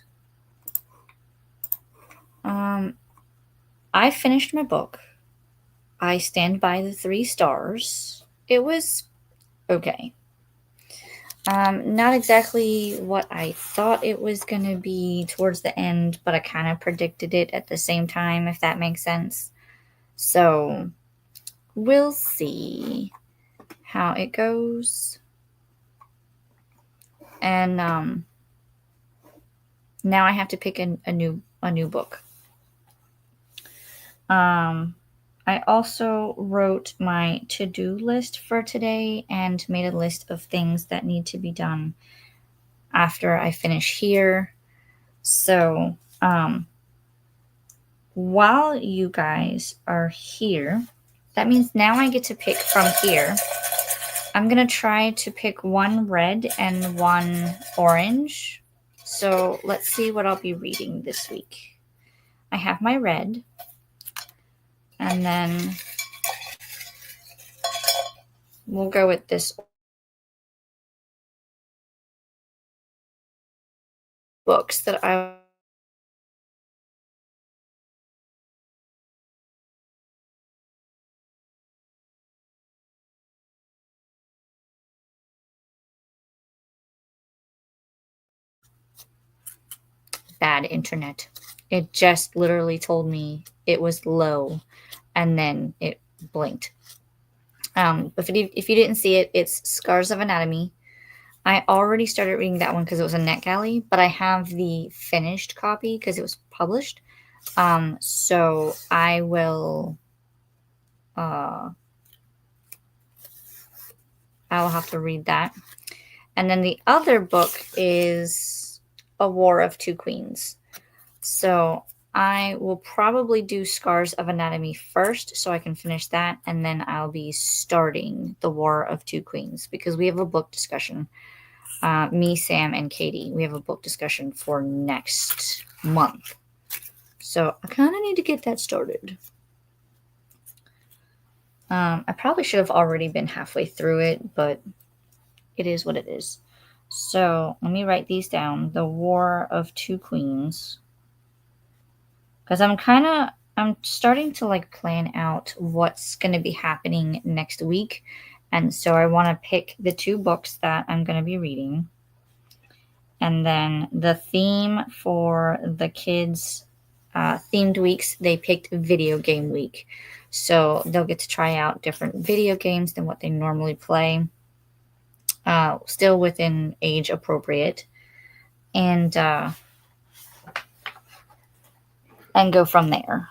I finished my book. I stand by the 3 stars. It was okay. Not exactly what I thought it was going to be towards the end, but I kind of predicted it at the same time, if that makes sense. So we'll see how it goes. And now I have to pick a new book. I also wrote my to-do list for today and made a list of things that need to be done after I finish here. So, while you guys are here, that means now I get to pick from here. I'm going to try to pick one red and one orange. So let's see what I'll be reading this week. I have my red. And then we'll go with this books that I bad internet. It just literally told me it was low and then it blinked. If you didn't see it, it's Scars of Anatomy. I already started reading that one because it was a NetGalley, but I have the finished copy because it was published. So I will I'll have to read that. And then the other book is A War of Two Queens. So I will probably do Scars of Anatomy first so I can finish that, and then I'll be starting The War of Two Queens because we have a book discussion. Me, Sam, and Katie, we have a book discussion for next month. So I kind of need to get that started. I probably should have already been halfway through it, but it is what it is. So let me write these down. The War of Two Queens. Because I'm starting to like plan out what's going to be happening next week. And so I want to pick the 2 books that I'm going to be reading. And then the theme for the kids' themed weeks, they picked video game week. So they'll get to try out different video games than what they normally play. Still within age appropriate. And go from there.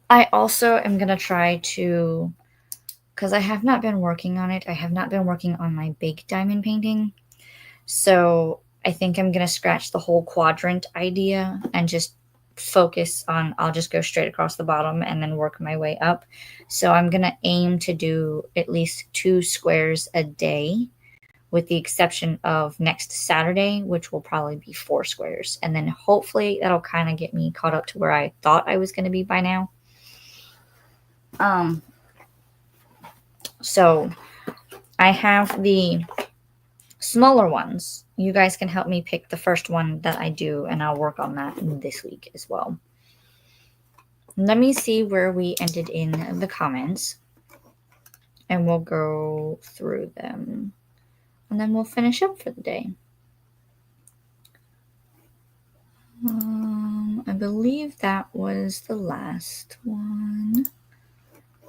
I also am going to try to, because I have not been working on it, I have not been working on my big diamond painting. So I think I'm going to scratch the whole quadrant idea and just focus on, I'll just go straight across the bottom and then work my way up. So I'm going to aim to do at least 2 squares a day, with the exception of next Saturday, which will probably be 4 squares. And then hopefully that'll kind of get me caught up to where I thought I was going to be by now. So I have the smaller ones. You guys can help me pick the first one that I do, and I'll work on that this week as well. Let me see where we ended in the comments, and we'll go through them, and then we'll finish up for the day. I believe that was the last one.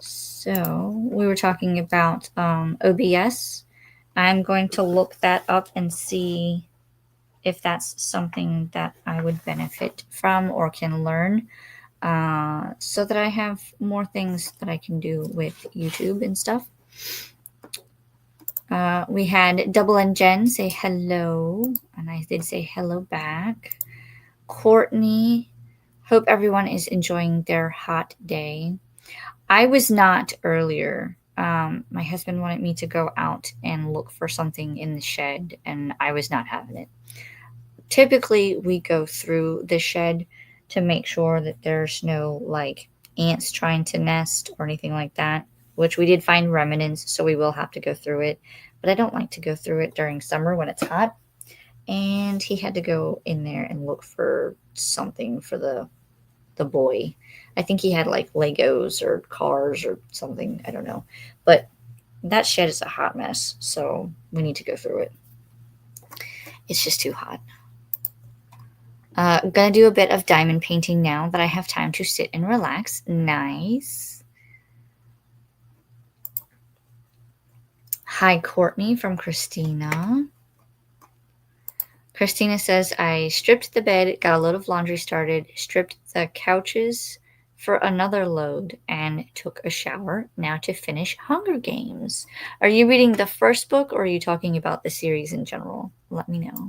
So we were talking about OBS. I'm going to look that up and see if that's something that I would benefit from or can learn, so that I have more things that I can do with YouTube and stuff. We had Double and Jen say hello, and I did say hello back. Courtney, hope everyone is enjoying their hot day. I was not earlier. My husband wanted me to go out and look for something in the shed, and I was not having it. Typically, we go through the shed to make sure that there's no like ants trying to nest or anything like that. which we did find remnants, so we will have to go through it. But I don't like to go through it during summer when it's hot. And he had to go in there and look for something for the boy. I think he had like Legos or cars or something. I don't know. But that shed is a hot mess, so we need to go through it. It's just too hot. I'm gonna do a bit of diamond painting now that I have time to sit and relax. Nice. Hi, Courtney from Christina. Christina says, I stripped the bed, got a load of laundry started, stripped the couches for another load, and took a shower. Now to finish Hunger Games. Are you reading the first book or are you talking about the series in general? Let me know.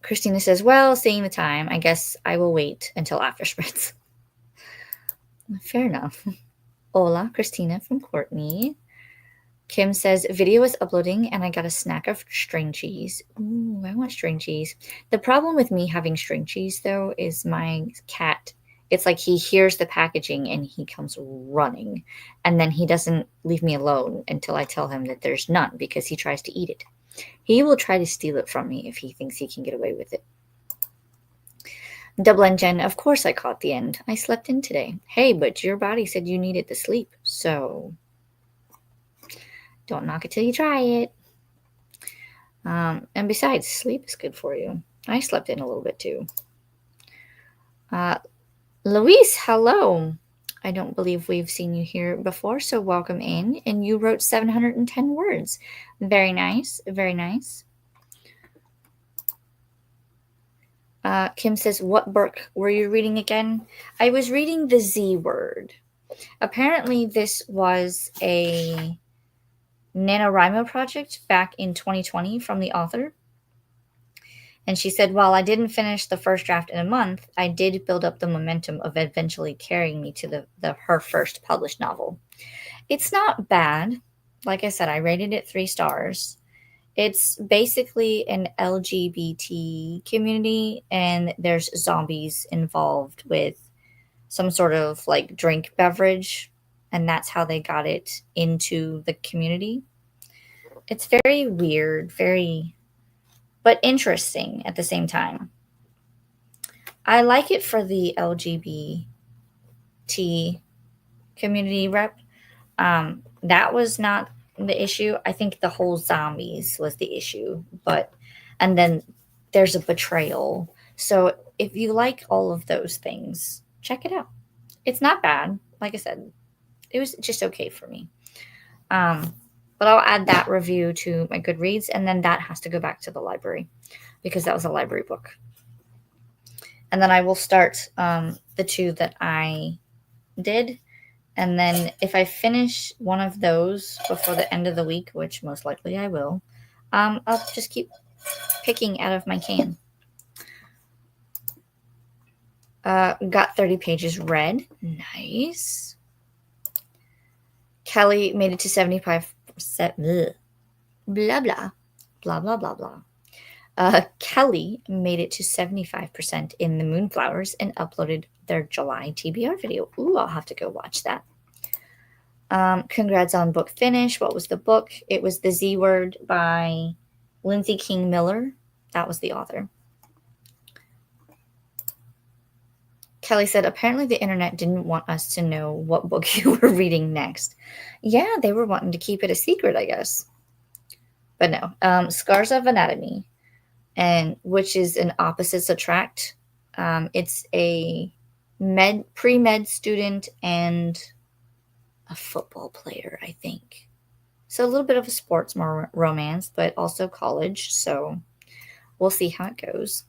Christina says, well, seeing the time, I guess I will wait until after spritz. Fair enough. Hola, Christina from Courtney. Kim says, video is uploading and I got a snack of string cheese. Ooh, I want string cheese. The problem with me having string cheese, though, is my cat. It's like he hears the packaging and he comes running. And then he doesn't leave me alone until I tell him that there's none because he tries to eat it. He will try to steal it from me if he thinks he can get away with it. Double Jen, of course I caught the end. I slept in today. Hey, but your body said you needed the sleep, so don't knock it till you try it. And besides, sleep is good for you. I slept in a little bit too. Luis, hello. I don't believe we've seen you here before, so welcome in. And you wrote 710 words. Very nice, very nice. Kim says, what book were you reading again? I was reading The Z Word. Apparently, this was a NaNoWriMo project back in 2020 from the author. And she said, while I didn't finish the first draft in a month, I did build up the momentum of eventually carrying me to her first published novel. It's not bad. Like I said, I rated it 3 stars. It's basically an LGBT community, and there's zombies involved with some sort of like drink beverage, and that's how they got it into the community. It's very weird, but interesting at the same time. I like it for the LGBT community rep. That was not the issue. I think the whole zombies was the issue, and then there's a betrayal. So if you like all of those things, check it out. It's not bad. Like I said, it was just okay for me. But I'll add that review to my Goodreads, and then that has to go back to the library because that was a library book. And then I will start the 2 that I did. And then if I finish one of those before the end of the week, which most likely I will, I'll just keep picking out of my can. Got 30 pages read. Nice. Kelly made it to 75%. Blah, blah. Blah, blah, blah, blah. Kelly made it to 75% in the Moonflowers and uploaded their July TBR video. Ooh, I'll have to go watch that. Congrats on book finish. What was the book? It was The Z Word by Lindsay King Miller. That was the author. Kelly said, apparently the internet didn't want us to know what book you were reading next. Yeah, they were wanting to keep it a secret, I guess. But no. Scars of Anatomy, and which is an opposites attract. It's a pre-med student and a football player, I think. So a little bit of a sports romance, but also college. So we'll see how it goes.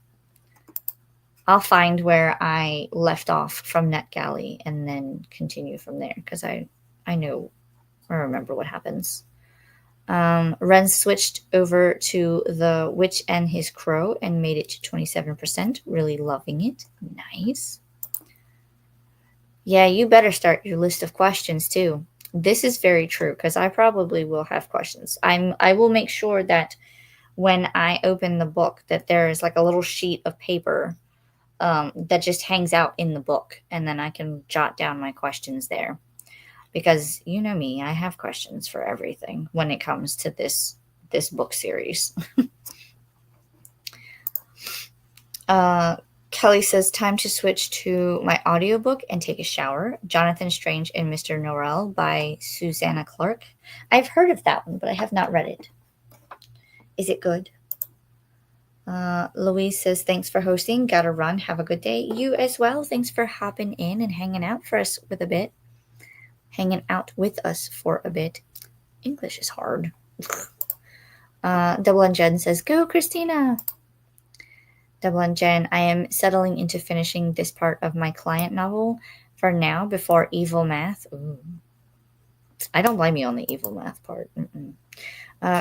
I'll find where I left off from NetGalley and then continue from there because I know or remember what happens. Ren switched over to The Witch and His Crow and made it to 27%. Really loving it. Nice. Yeah, you better start your list of questions too. This is very true because I probably will have questions. I will make sure that when I open the book that there is like a little sheet of paper that just hangs out in the book, and then I can jot down my questions there. because you know me, I have questions for everything when it comes to this book series. Kelly says, time to switch to my audiobook and take a shower. Jonathan Strange and Mr. Norrell by Susanna Clarke. I've heard of that one, but I have not read it. Is it good? Louise says, thanks for hosting. Gotta run. Have a good day. You as well. Thanks for hopping in and hanging out for us with a bit. Hanging out with us for a bit. English is hard. Double N Jen says, go, Christina. Double N Jen, I am settling into finishing this part of my client novel for now before Evil Math. Ooh. I don't blame you on the Evil Math part.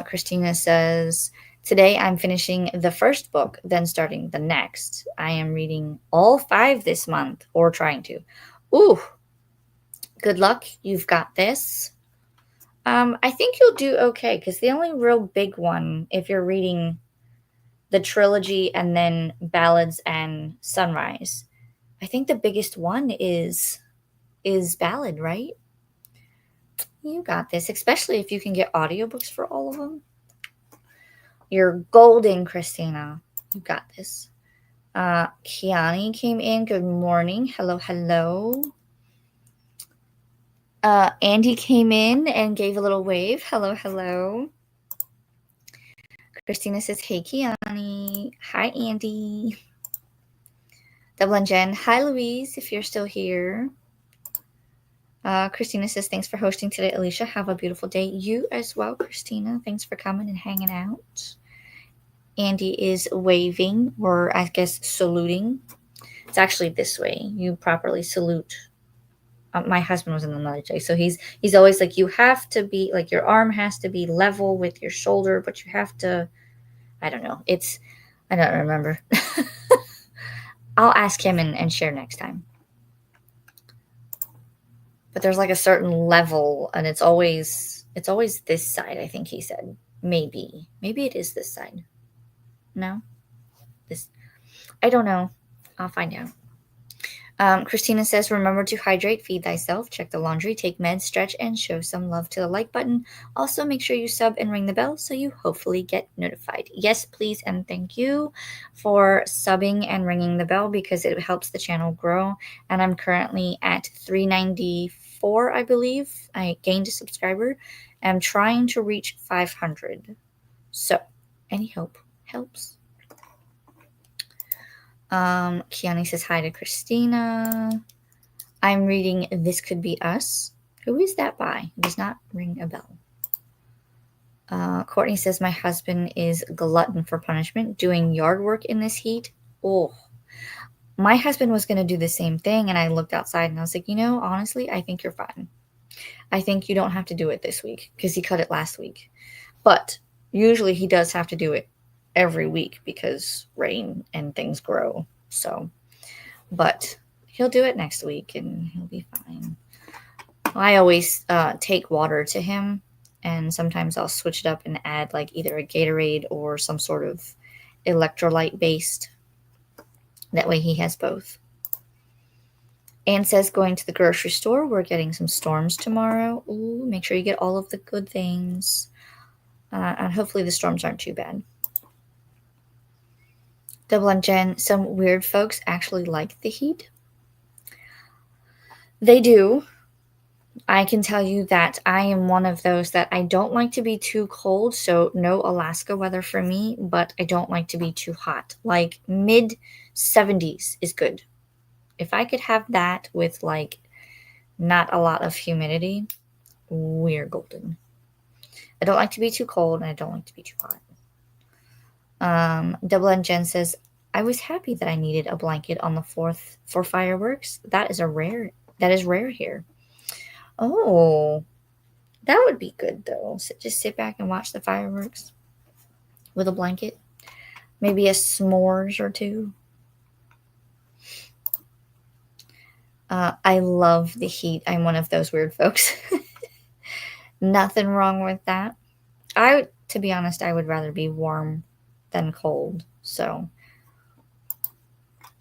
Christina says, today I'm finishing the first book, then starting the next. I am reading all 5 this month, or trying to. Ooh, good luck. You've got this. I think you'll do okay, because the only real big one, if you're reading the trilogy and then Ballads and Sunrise, I think the biggest one is Ballad, right? You got this, especially if you can get audiobooks for all of them. You're golden, Christina. You got this. Kiani came in. Good morning. Hello, hello. Andy came in and gave a little wave. Hello, hello. Christina says, hey, Kiani. Hi, Andy. Double and Jen. Hi, Louise, if you're still here. Christina says, thanks for hosting today, Alicia. Have a beautiful day. You as well, Christina. Thanks for coming and hanging out. Andy is waving, or I guess saluting. It's actually this way. You properly salute. My husband was in the military, so he's always like, you have to be, like, your arm has to be level with your shoulder, but you have to, I don't know. I don't remember. I'll ask him and share next time. But there's like a certain level, and it's always this side, I think he said. Maybe it is this side. No? This, I don't know. I'll find out. Christina says, remember to hydrate, feed thyself, check the laundry, take meds, stretch, and show some love to the like button. Also, make sure you sub and ring the bell so you hopefully get notified. Yes, please, and thank you for subbing and ringing the bell, because it helps the channel grow. And I'm currently at 394, I believe. I gained a subscriber. I'm trying to reach 500. So, any help helps. Kiani says hi to Christina. I'm reading This Could Be Us. Who is that by? It does not ring a bell. Courtney says, my husband is glutton for punishment, doing yard work in this heat. Oh, my husband was going to do the same thing, and I looked outside and I was like, honestly, I think you're fine. I think you don't have to do it this week, because he cut it last week. But usually he does have to do it every week because rain and things grow. So, but he'll do it next week and he'll be fine. I always take water to him, and sometimes I'll switch it up and add like either a Gatorade or some sort of electrolyte based. That way he has both. Anne says, going to the grocery store. We're getting some storms tomorrow. Ooh, make sure you get all of the good things. And hopefully the storms aren't too bad. Double and Jen, some weird folks actually like the heat. They do. I can tell you that I am one of those that I don't like to be too cold, so no Alaska weather for me, but I don't like to be too hot. Like mid 70s is good. If I could have that with like not a lot of humidity, we're golden. I don't like to be too cold, and I don't like to be too hot. Double N Jen says, I was happy that I needed a blanket on the 4th for fireworks. That is rare here. Oh, that would be good though. So just sit back and watch the fireworks with a blanket. Maybe a s'mores or two. I love the heat. I'm one of those weird folks. Nothing wrong with that. To be honest, I would rather be warm than cold. So,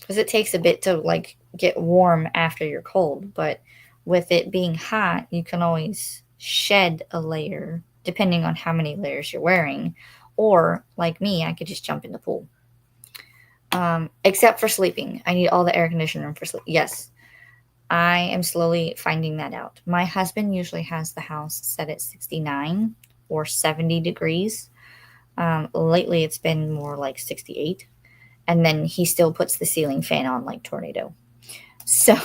because it takes a bit to like get warm after you're cold, but with it being hot, you can always shed a layer depending on how many layers you're wearing. Or, like me, I could just jump in the pool. Except for sleeping. I need all the air conditioner for sleep. Yes, I am slowly finding that out. My husband usually has the house set at 69 or 70 degrees. Lately, it's been more like 68. And then he still puts the ceiling fan on like tornado. So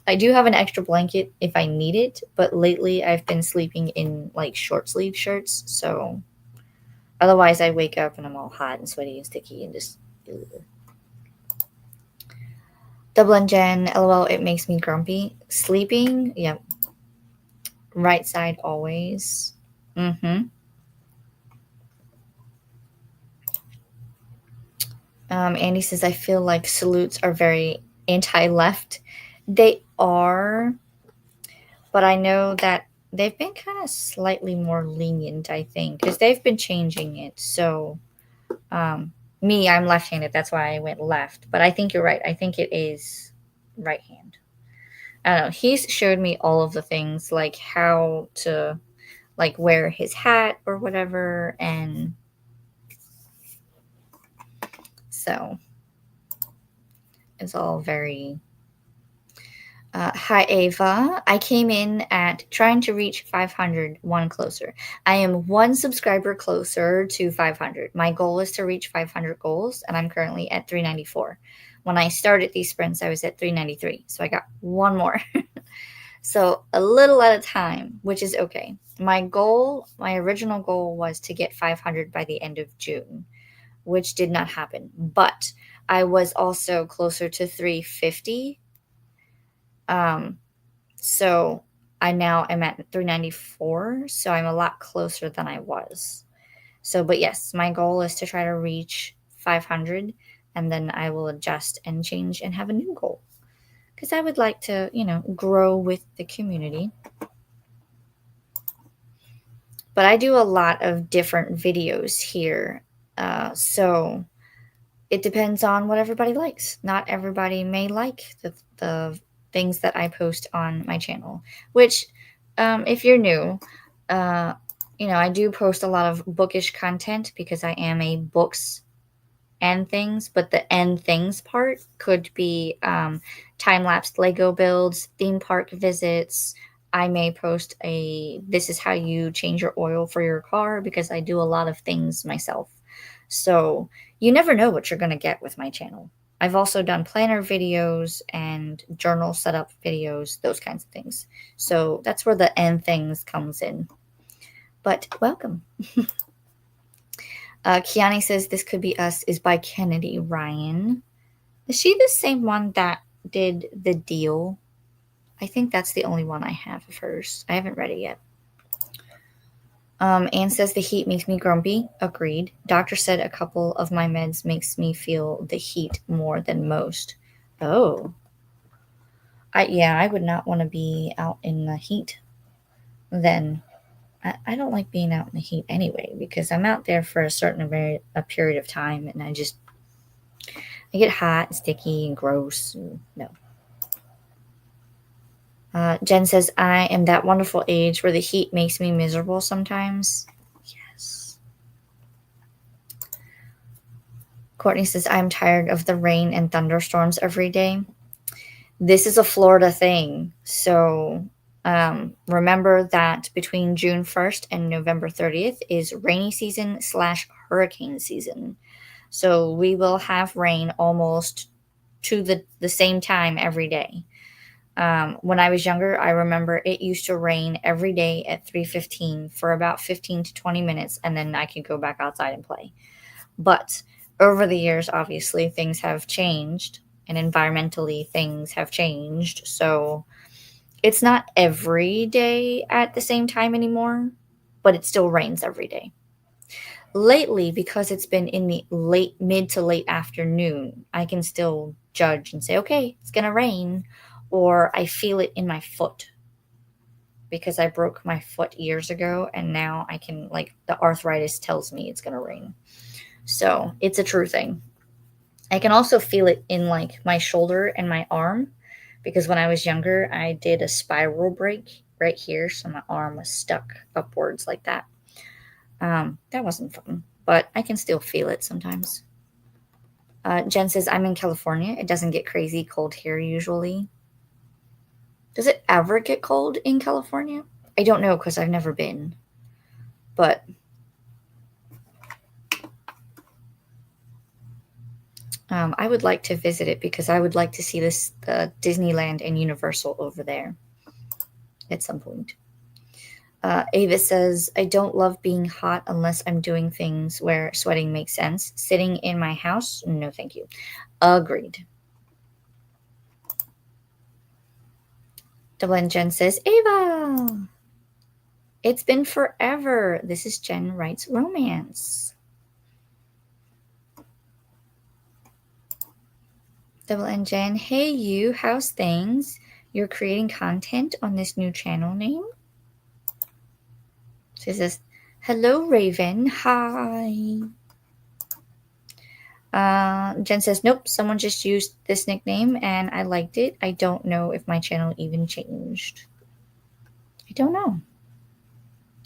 I do have an extra blanket if I need it, but lately I've been sleeping in like short sleeve shirts. So otherwise, I wake up and I'm all hot and sweaty and sticky and just. Ugh. Dublin Jen, lol, it makes me grumpy. Sleeping, yep. Right side always. Mm-hmm. Andy says, I feel like salutes are very anti left. They are, but I know that they've been kind of slightly more lenient, I think, because they've been changing it. So, me, I'm left handed. That's why I went left. But I think you're right. I think it is right hand. I don't know. He's showed me all of the things, like how to like wear his hat or whatever, and so it's all very hi Ava. I came in at trying to reach 500, one closer. I am one subscriber closer to 500. My goal is to reach 500 goals, and I'm currently at 394. When I started these sprints, I was at 393, so I got one more. So a little at a time, which is okay. My original goal was to get 500 by the end of June, which did not happen. But I was also closer to 350. Um, so I now am at 394. So I'm a lot closer than I was. So, but yes, my goal is to try to reach 500, and then I will adjust and change and have a new goal. Because I would like to, grow with the community. But I do a lot of different videos here. So it depends on what everybody likes. Not everybody may like the things that I post on my channel, which, if you're new, I do post a lot of bookish content because I am a books and things, but the and things part could be time-lapsed Lego builds, theme park visits. I may post this is how you change your oil for your car, because I do a lot of things myself. So you never know what you're going to get with my channel. I've also done planner videos and journal setup videos, those kinds of things. So that's where the and things comes in. But welcome. Kiani says This Could Be Us is by Kennedy Ryan. Is she the same one that did The Deal? I think that's the only one I have of hers. I haven't read it yet. Anne says the heat makes me grumpy. Agreed. Doctor said a couple of my meds makes me feel the heat more than most. Oh. I would not want to be out in the heat then. I don't like being out in the heat anyway, because I'm out there for a period of time, and I get hot and sticky and gross. No. Jen says, I am that wonderful age where the heat makes me miserable sometimes. Yes. Courtney says, I'm tired of the rain and thunderstorms every day. This is a Florida thing. So remember that between June 1st and November 30th is rainy season / hurricane season. So we will have rain almost to the same time every day. When I was younger, I remember it used to rain every day at 3:15 for about 15 to 20 minutes, and then I could go back outside and play. But over the years, obviously, things have changed, and environmentally, things have changed. So it's not every day at the same time anymore, but it still rains every day. Lately, because it's been in the mid to late afternoon, I can still judge and say, okay, it's going to rain, or I feel it in my foot because I broke my foot years ago, and now I can, the arthritis tells me it's going to rain. So it's a true thing. I can also feel it in my shoulder and my arm, because when I was younger, I did a spiral break right here, so my arm was stuck upwards like that. That wasn't fun, but I can still feel it sometimes. Jen says, I'm in California. It doesn't get crazy cold here usually. Does it ever get cold in California? I don't know because I've never been. But I would like to visit it because I would like to see this Disneyland and Universal over there at some point. Ava says, I don't love being hot unless I'm doing things where sweating makes sense. Sitting in my house? No, thank you. Agreed. Double N Jen says, Ava! It's been forever. This is Jen Writes Romance. Double N Jen, hey you, how's things? You're creating content on this new channel name? She says, hello, Raven. Hi. Jen says, nope, someone just used this nickname and I liked it. I don't know if my channel even changed. I don't know.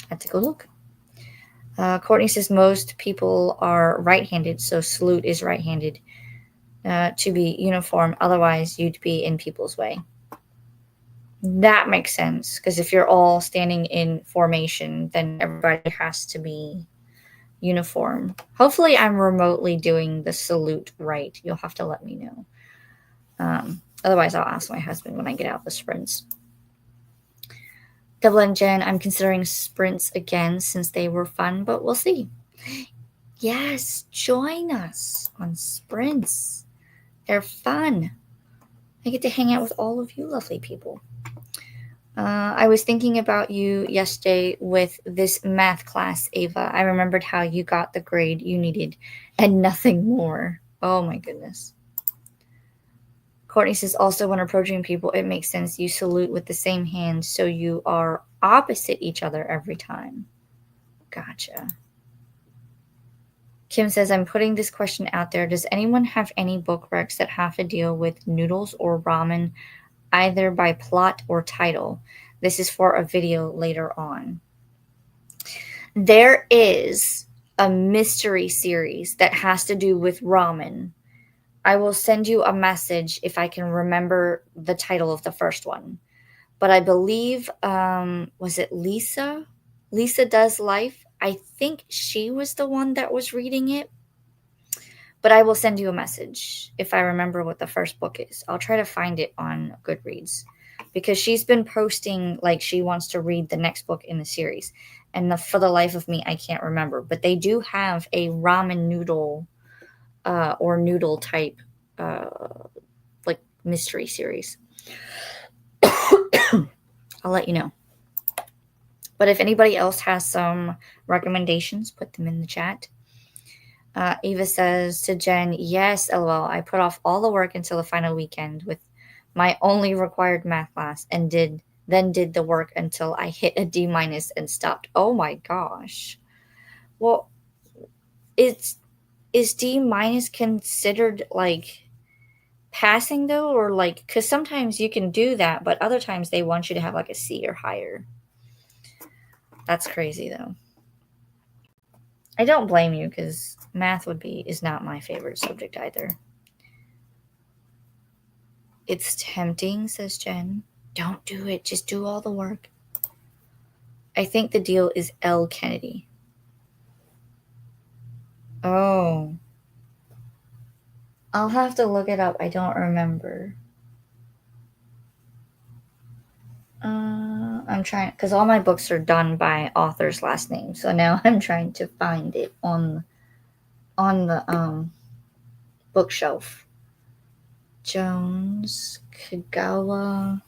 I have to go look. Courtney says, most people are right-handed, so salute is right-handed to be uniform. Otherwise, you'd be in people's way. That makes sense, because if you're all standing in formation, then everybody has to be uniform. Hopefully I'm remotely doing the salute right. You'll have to let me know. Otherwise, I'll ask my husband when I get out the sprints. Double N Jen, I'm considering sprints again since they were fun, but we'll see. Yes, join us on sprints. They're fun. I get to hang out with all of you lovely people. I was thinking about you yesterday with this math class, Ava. I remembered how you got the grade you needed and nothing more. Oh my goodness. Courtney says, also when approaching people, it makes sense you salute with the same hand so you are opposite each other every time. Gotcha. Kim says, I'm putting this question out there. Does anyone have any book recs that have to deal with noodles or ramen, either by plot or title? This is for a video later on. There is a mystery series that has to do with ramen. I will send you a message if I can remember the title of the first one. But I believe, was it Lisa? Lisa Does Life. I think she was the one that was reading it. But I will send you a message if I remember what the first book is. I'll try to find it on Goodreads because she's been posting like she wants to read the next book in the series. And for the life of me, I can't remember. But they do have a ramen noodle or noodle type like mystery series. I'll let you know. But if anybody else has some recommendations, put them in the chat. Eva says to Jen, yes, LOL. I put off all the work until the final weekend with my only required math class and then did the work until I hit a D- and stopped. Oh my gosh. Well, is D- considered like passing though, or like, because sometimes you can do that, but other times they want you to have like a C or higher. That's crazy though. I don't blame you because math is not my favorite subject either. It's tempting, says Jen. Don't do it. Just do all the work. I think the deal is L. Kennedy. Oh. I'll have to look it up. I don't remember. I'm trying, because all my books are done by author's last name. So now I'm trying to find it on the bookshelf. Jones, Kagawa.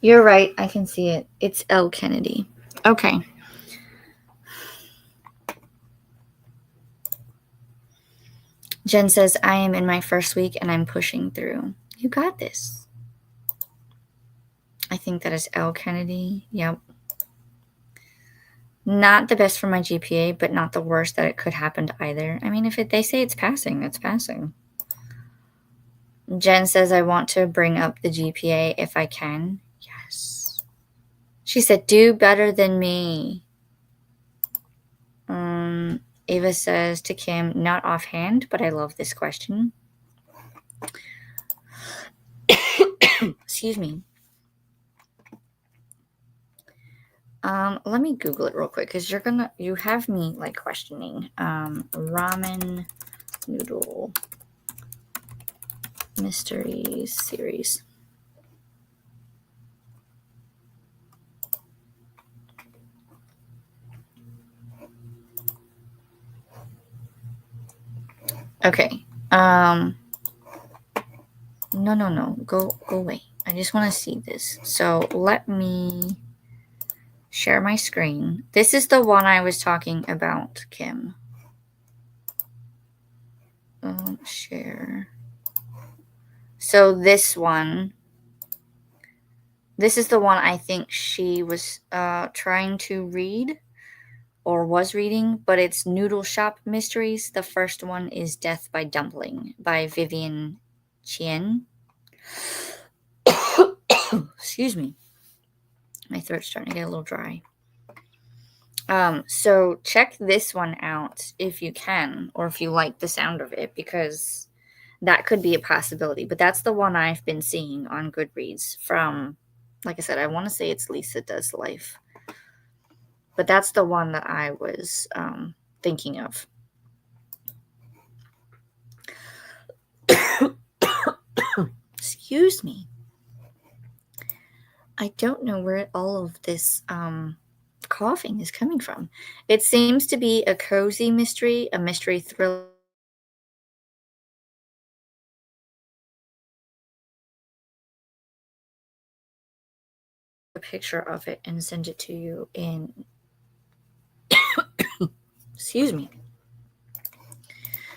You're right. I can see it. It's L. Kennedy. Okay. Jen says, I am in my first week and I'm pushing through. You got this. I think that is L. Kennedy. Yep. Not the best for my GPA, but not the worst that it could happen to either. I mean, they say it's passing, it's passing. Jen says I want to bring up the GPA if I can. Yes. She said, do better than me. Ava says to Kim, not offhand, but I love this question. Excuse me. Let me Google it real quick because you have me like questioning. Ramen noodle mysteries series. Okay. No. Go away. I just want to see this. So let me share my screen. This is the one I was talking about, Kim. Share. So this is the one I think she was trying to read or was reading, but it's Noodle Shop Mysteries. The first one is Death by Dumpling by Vivian Chien. Excuse me. My throat's starting to get a little dry. So check this one out if you can, or if you like the sound of it, because that could be a possibility. But that's the one I've been seeing on Goodreads from, like I said, I want to say it's Lisa Does Life. But that's the one that I was thinking of. Excuse me. I don't know where all of this coughing is coming from. It seems to be a cozy mystery, a mystery thriller. A picture of it and send it to you in excuse me.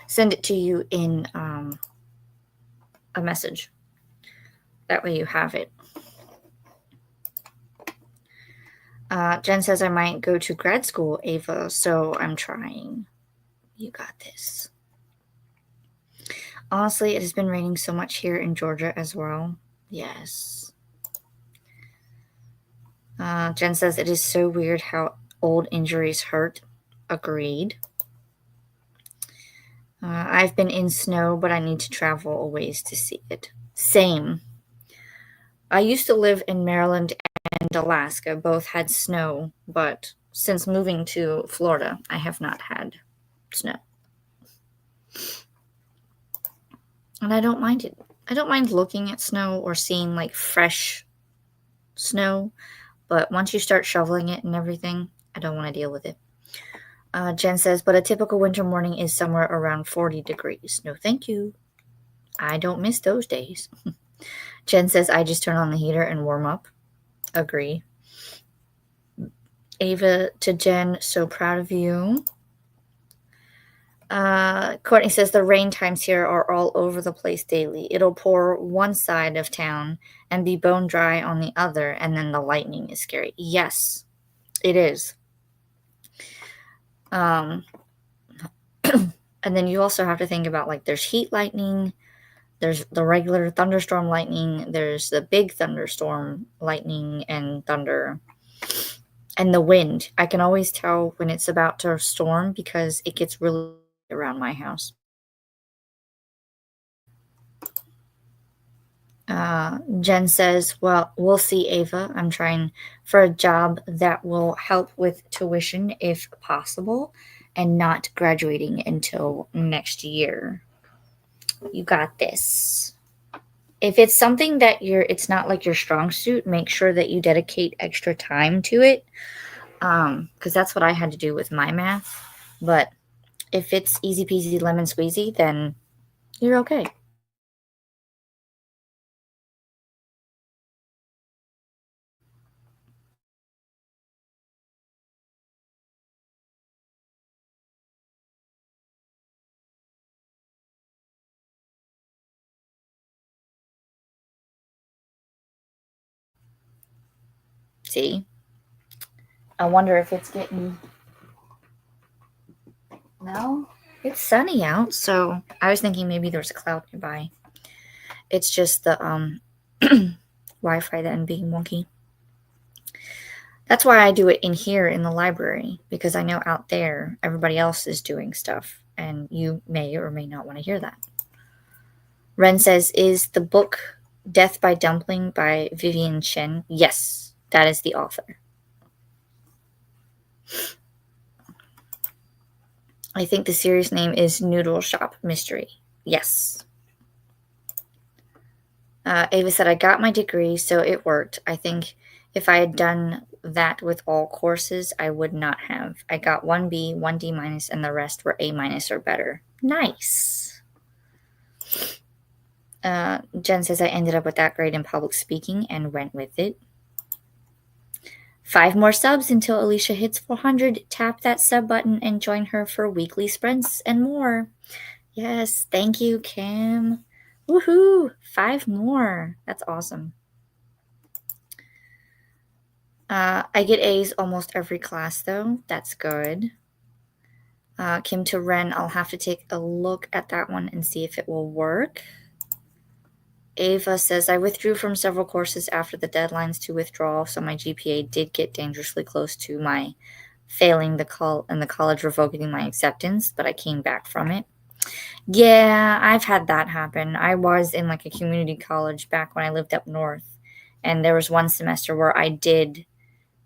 Send it to you in a message. That way you have it. Jen says I might go to grad school, Ava, so I'm trying. You got this. Honestly, it has been raining so much here in Georgia as well. Yes. Jen says it is so weird how old injuries hurt. Agreed. I've been in snow, but I need to travel a ways to see it. Same. I used to live in Maryland and Alaska. Both had snow, but since moving to Florida, I have not had snow. And I don't mind it. I don't mind looking at snow or seeing like fresh snow, but once you start shoveling it and everything, I don't want to deal with it. Jen says, but a typical winter morning is somewhere around 40 degrees. No, thank you. I don't miss those days. Jen says, I just turn on the heater and warm up. Agree. Ava to Jen, so proud of you. Courtney says the rain times here are all over the place daily. It'll pour one side of town and be bone dry on the other, and then the lightning is scary. Yes, it is. And then you also have to think about like there's heat lightning, there's the regular thunderstorm lightning, there's the big thunderstorm lightning and thunder, and the wind. I can always tell when it's about to storm because it gets really around my house. Jen says, well, we'll see, Ava. I'm trying for a job that will help with tuition if possible and not graduating until next year. You got this. If it's something that it's not like your strong suit, make sure that you dedicate extra time to it. Because that's what I had to do with my math. But if it's easy peasy lemon squeezy, then you're okay. See? I wonder if it's getting... No, it's sunny out, so I was thinking maybe there's a cloud nearby. It's just the Wi-Fi then being wonky. That's why I do it in here in the library, because I know out there everybody else is doing stuff, and you may or may not want to hear that. Ren says, is the book Death by Dumpling by Vivian Chen? Yes, that is the author. I think the series name is Noodle Shop Mystery. Yes. Ava said, I got my degree, so it worked. I think if I had done that with all courses, I would not have. I got 1B, 1D minus, and the rest were A minus or better. Nice. Jen says, I ended up with that grade in public speaking and went with it. 5 more subs until Alicia hits 400. Tap that sub button and join her for weekly sprints and more. Yes, thank you, Kim. Woohoo! 5 more. That's awesome. I get A's almost every class, though. That's good. Kim to Ren, I'll have to take a look at that one and see if it will work. Ava says, I withdrew from several courses after the deadlines to withdraw, so my GPA did get dangerously close to my failing the college revoking my acceptance, but I came back from it. Yeah, I've had that happen. I was in like a community college back when I lived up north, and there was one semester where I did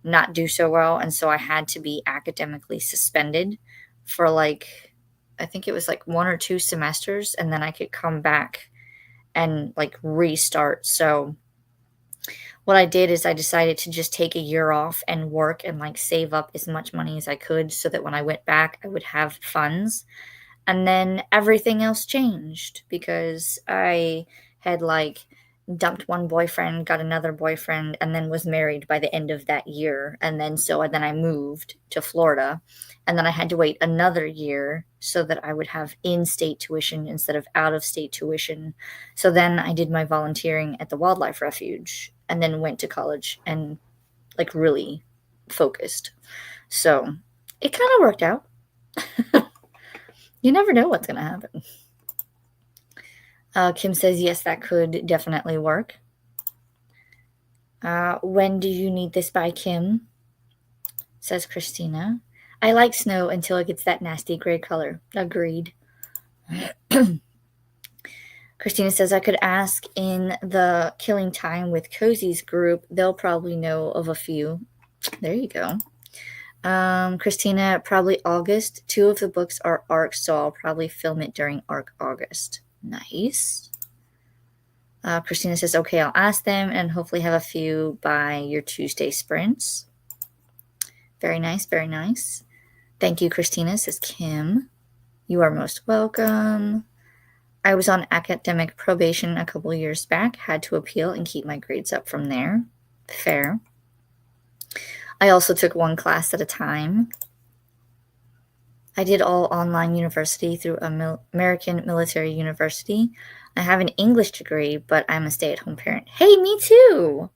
not do so well, and so I had to be academically suspended for like, I think it was like 1 or 2 semesters, and then I could come back and like restart. So what I did is I decided to just take a year off and work and like save up as much money as I could so that when I went back, I would have funds. And then everything else changed because I had like dumped one boyfriend, got another boyfriend, and then was married by the end of that year. And then I moved to Florida, and then I had to wait another year so that I would have in-state tuition instead of out-of-state tuition. So then I did my volunteering at the wildlife refuge and then went to college and like really focused. So it kind of worked out. You never know what's going to happen. Kim says, yes, that could definitely work. When do you need this by, Kim? Says Christina. I like snow until it gets that nasty gray color. Agreed. Christina says, I could ask in the Killing Time with Cozy's group. They'll probably know of a few. There you go. Christina, probably August. 2 of the books are arcs, so I'll probably film it during arc August. Nice. Christina says, okay, I'll ask them and hopefully have a few by your Tuesday sprints. Very nice, very nice. Thank you, Christina, says Kim. You are most welcome. I was on academic probation a couple years back, had to appeal and keep my grades up from there. Fair. I also took 1 class at a time. I did all online university through American Military University. I have an English degree, but I'm a stay-at-home parent. Hey, me too!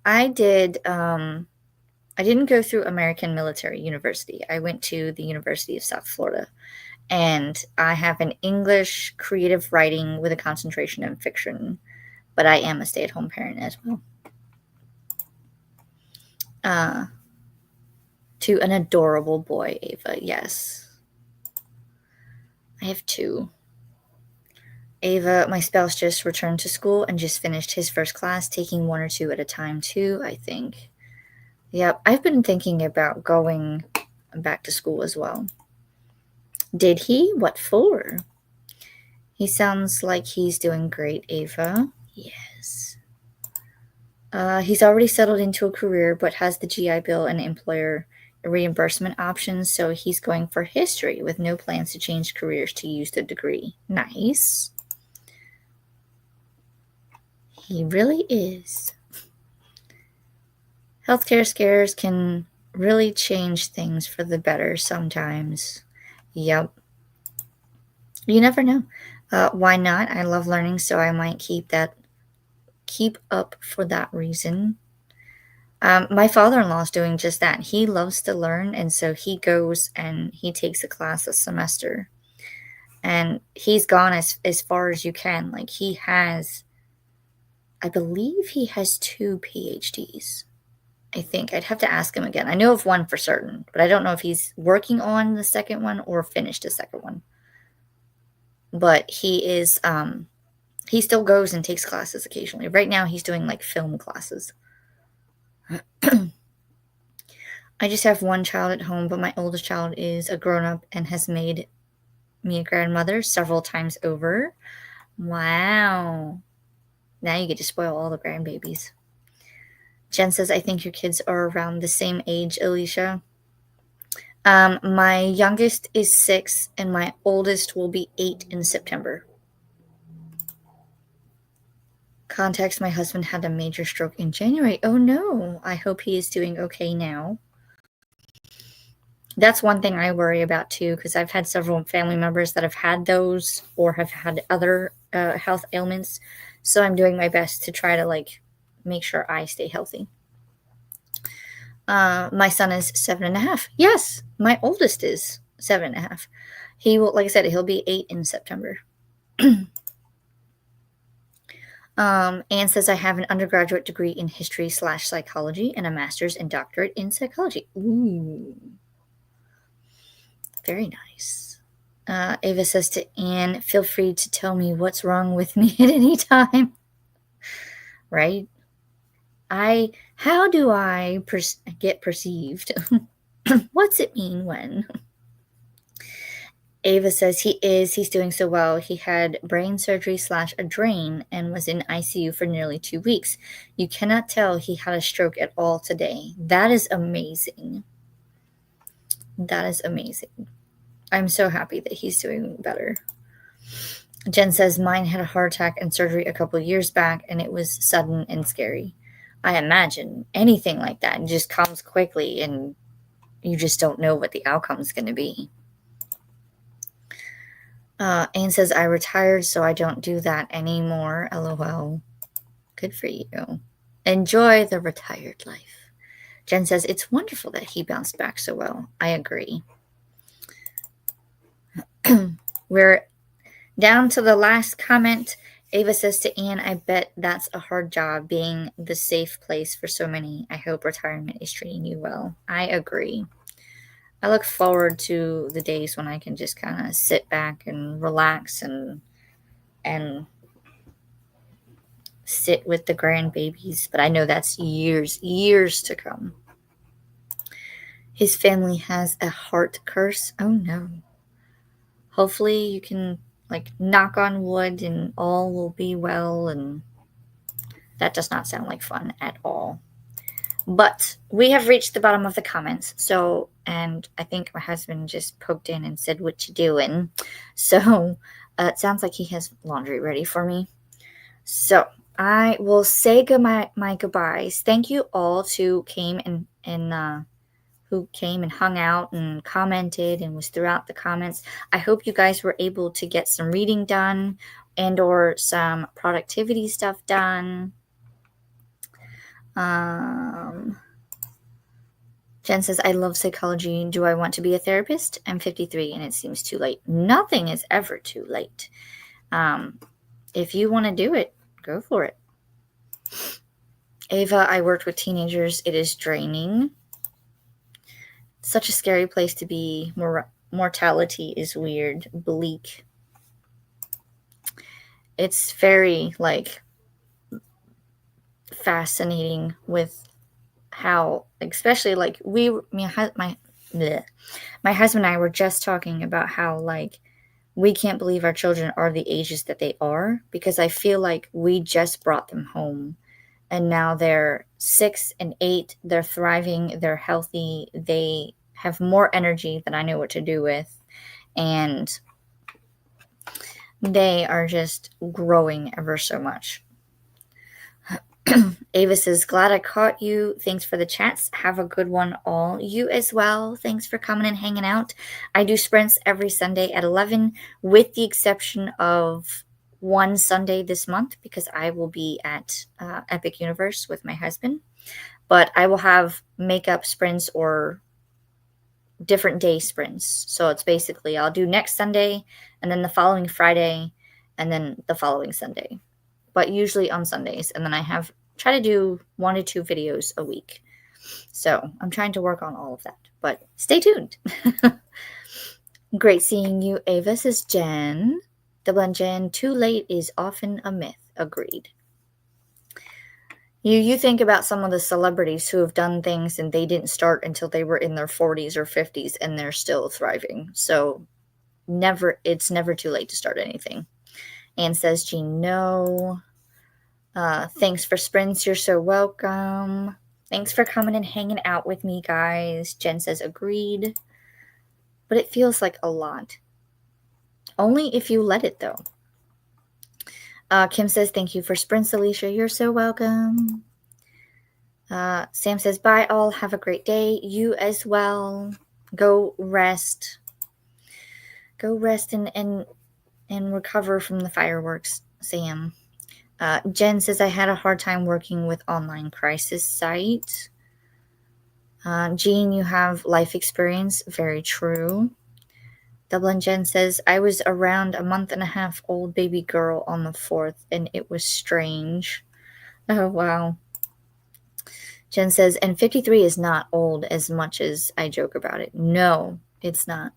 I didn't go through American Military University. I went to the University of South Florida. And I have an English creative writing with a concentration in fiction, but I am a stay-at-home parent as well. To an adorable boy, Ava, yes. I have 2. Ava, my spouse just returned to school and just finished his first class, taking 1 or 2 at a time too, I think. Yep, I've been thinking about going back to school as well. Did he? What for? He sounds like he's doing great, Ava. Yes. He's already settled into a career, but has the GI Bill and employer reimbursement options, so he's going for history with no plans to change careers to use the degree. Nice. He really is. Healthcare scares can really change things for the better sometimes. Yep. You never know. Why not? I love learning, so I might keep up for that reason. My father-in-law is doing just that. He loves to learn, and so he goes and he takes a class a semester. And he's gone as far as you can. Like he has, I believe he has 2 PhDs. I think I'd have to ask him again. I know of one for certain, but I don't know if he's working on the second one or finished the second one. But he still goes and takes classes occasionally. Right now he's doing like film classes. I just have one child at home, but my oldest child is a grown-up and has made me a grandmother several times over. Wow. Now you get to spoil all the grandbabies. Jen says, I think your kids are around the same age, Alicia. My youngest is 6, and my oldest will be 8 in September. Context, my husband had a major stroke in January. Oh no, I hope he is doing okay now. That's one thing I worry about too, because I've had several family members that have had those or have had other health ailments. So I'm doing my best to try to make sure I stay healthy. My son is 7.5. Yes, my oldest is 7.5. He will, like I said, he'll be 8 in September. Anne says, I have an undergraduate degree in history/psychology and a master's and doctorate in psychology. Ooh. Very nice. Ava says to Anne, feel free to tell me what's wrong with me at any time. Right? How do I get perceived? What's it mean when? Ava says he's doing so well. He had brain surgery / a drain and was in ICU for nearly 2 weeks. You cannot tell he had a stroke at all today. That is amazing. That is amazing. I'm so happy that he's doing better. Jen says, mine had a heart attack and surgery a couple years back, and it was sudden and scary. I imagine anything like that just comes quickly, and you just don't know what the outcome is going to be. Anne says, I retired, so I don't do that anymore. LOL. Good for you. Enjoy the retired life. Jen says, it's wonderful that he bounced back so well. I agree. We're down to the last comment. Ava says to Anne, I bet that's a hard job being the safe place for so many. I hope retirement is treating you well. I agree. I look forward to the days when I can just kind of sit back and relax and sit with the grandbabies. But I know that's years to come. His family has a heart curse. Oh no. Hopefully you can knock on wood and all will be well, and that does not sound like fun at all. But we have reached the bottom of the comments, and I think my husband just poked in and said, what you doing? So it sounds like he has laundry ready for me. So I will say my goodbyes. Thank you all who came and who came and hung out and commented and was throughout the comments. I hope you guys were able to get some reading done and or some productivity stuff done. Jen says, I love psychology. Do I want to be a therapist? I'm 53 and it seems too late. Nothing is ever too late. If you want to do it, go for it. Ava, I worked with teenagers. It is draining. Such a scary place to be. Mortality is weird, bleak. It's very fascinating with how, especially my husband and I were just talking about how we can't believe our children are the ages that they are, because I feel like we just brought them home and now they're 6 and 8. They're thriving. They're healthy. They have more energy than I know what to do with. And they are just growing ever so much. Ava says, glad I caught you. Thanks for the chats. Have a good one all. You as well. Thanks for coming and hanging out. I do sprints every Sunday at 11, with the exception of one Sunday this month, because I will be at Epic Universe with my husband. but I will have makeup sprints or different day sprints. So it's basically I'll do next Sunday and then the following Friday and then the following Sunday, but usually on Sundays. And then I try to do 1 to 2 videos a week. So I'm trying to work on all of that, but stay tuned. Great seeing you, Ava, says Jen. Double and Jen, too late is often a myth. Agreed. You think about some of the celebrities who have done things and they didn't start until they were in their 40s or 50s and they're still thriving. So it's never too late to start anything. Anne says, Jean, no. Thanks for sprints. You're so welcome. Thanks for coming and hanging out with me, guys. Jen says, agreed. But it feels like a lot. Only if you let it, though. Kim says, thank you for sprints, Alicia. You're so welcome. Sam says, bye all. Have a great day. You as well. Go rest. Go rest and recover from the fireworks, Sam. Jen says, I had a hard time working with online crisis site. Jean, you have life experience. Very true. Dublin Jen says, I was around a month and a half old baby girl on the 4th, and it was strange. Oh, wow. Jen says, and 53 is not old as much as I joke about it. No, it's not.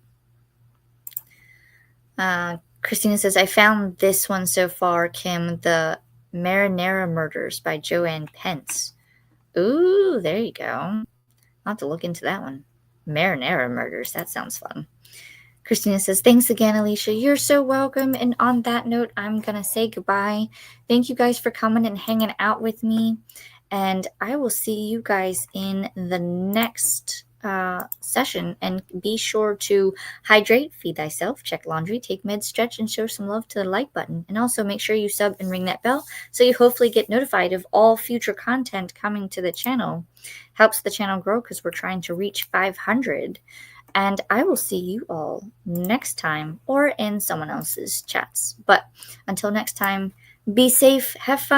Christina says, I found this one so far, Kim, the Marinara Murders by Joanne Pence. Ooh, there you go. I'll have to look into that one. Marinara Murders, that sounds fun. Christina says, thanks again, Alicia. You're so welcome. And on that note, I'm going to say goodbye. Thank you guys for coming and hanging out with me. And I will see you guys in the next session. And be sure to hydrate, feed thyself, check laundry, take meds, stretch, and show some love to the like button. And also make sure you sub and ring that bell so you hopefully get notified of all future content coming to the channel. Helps the channel grow because we're trying to reach 500. And I will see you all next time or in someone else's chats. But until next time, be safe, have fun.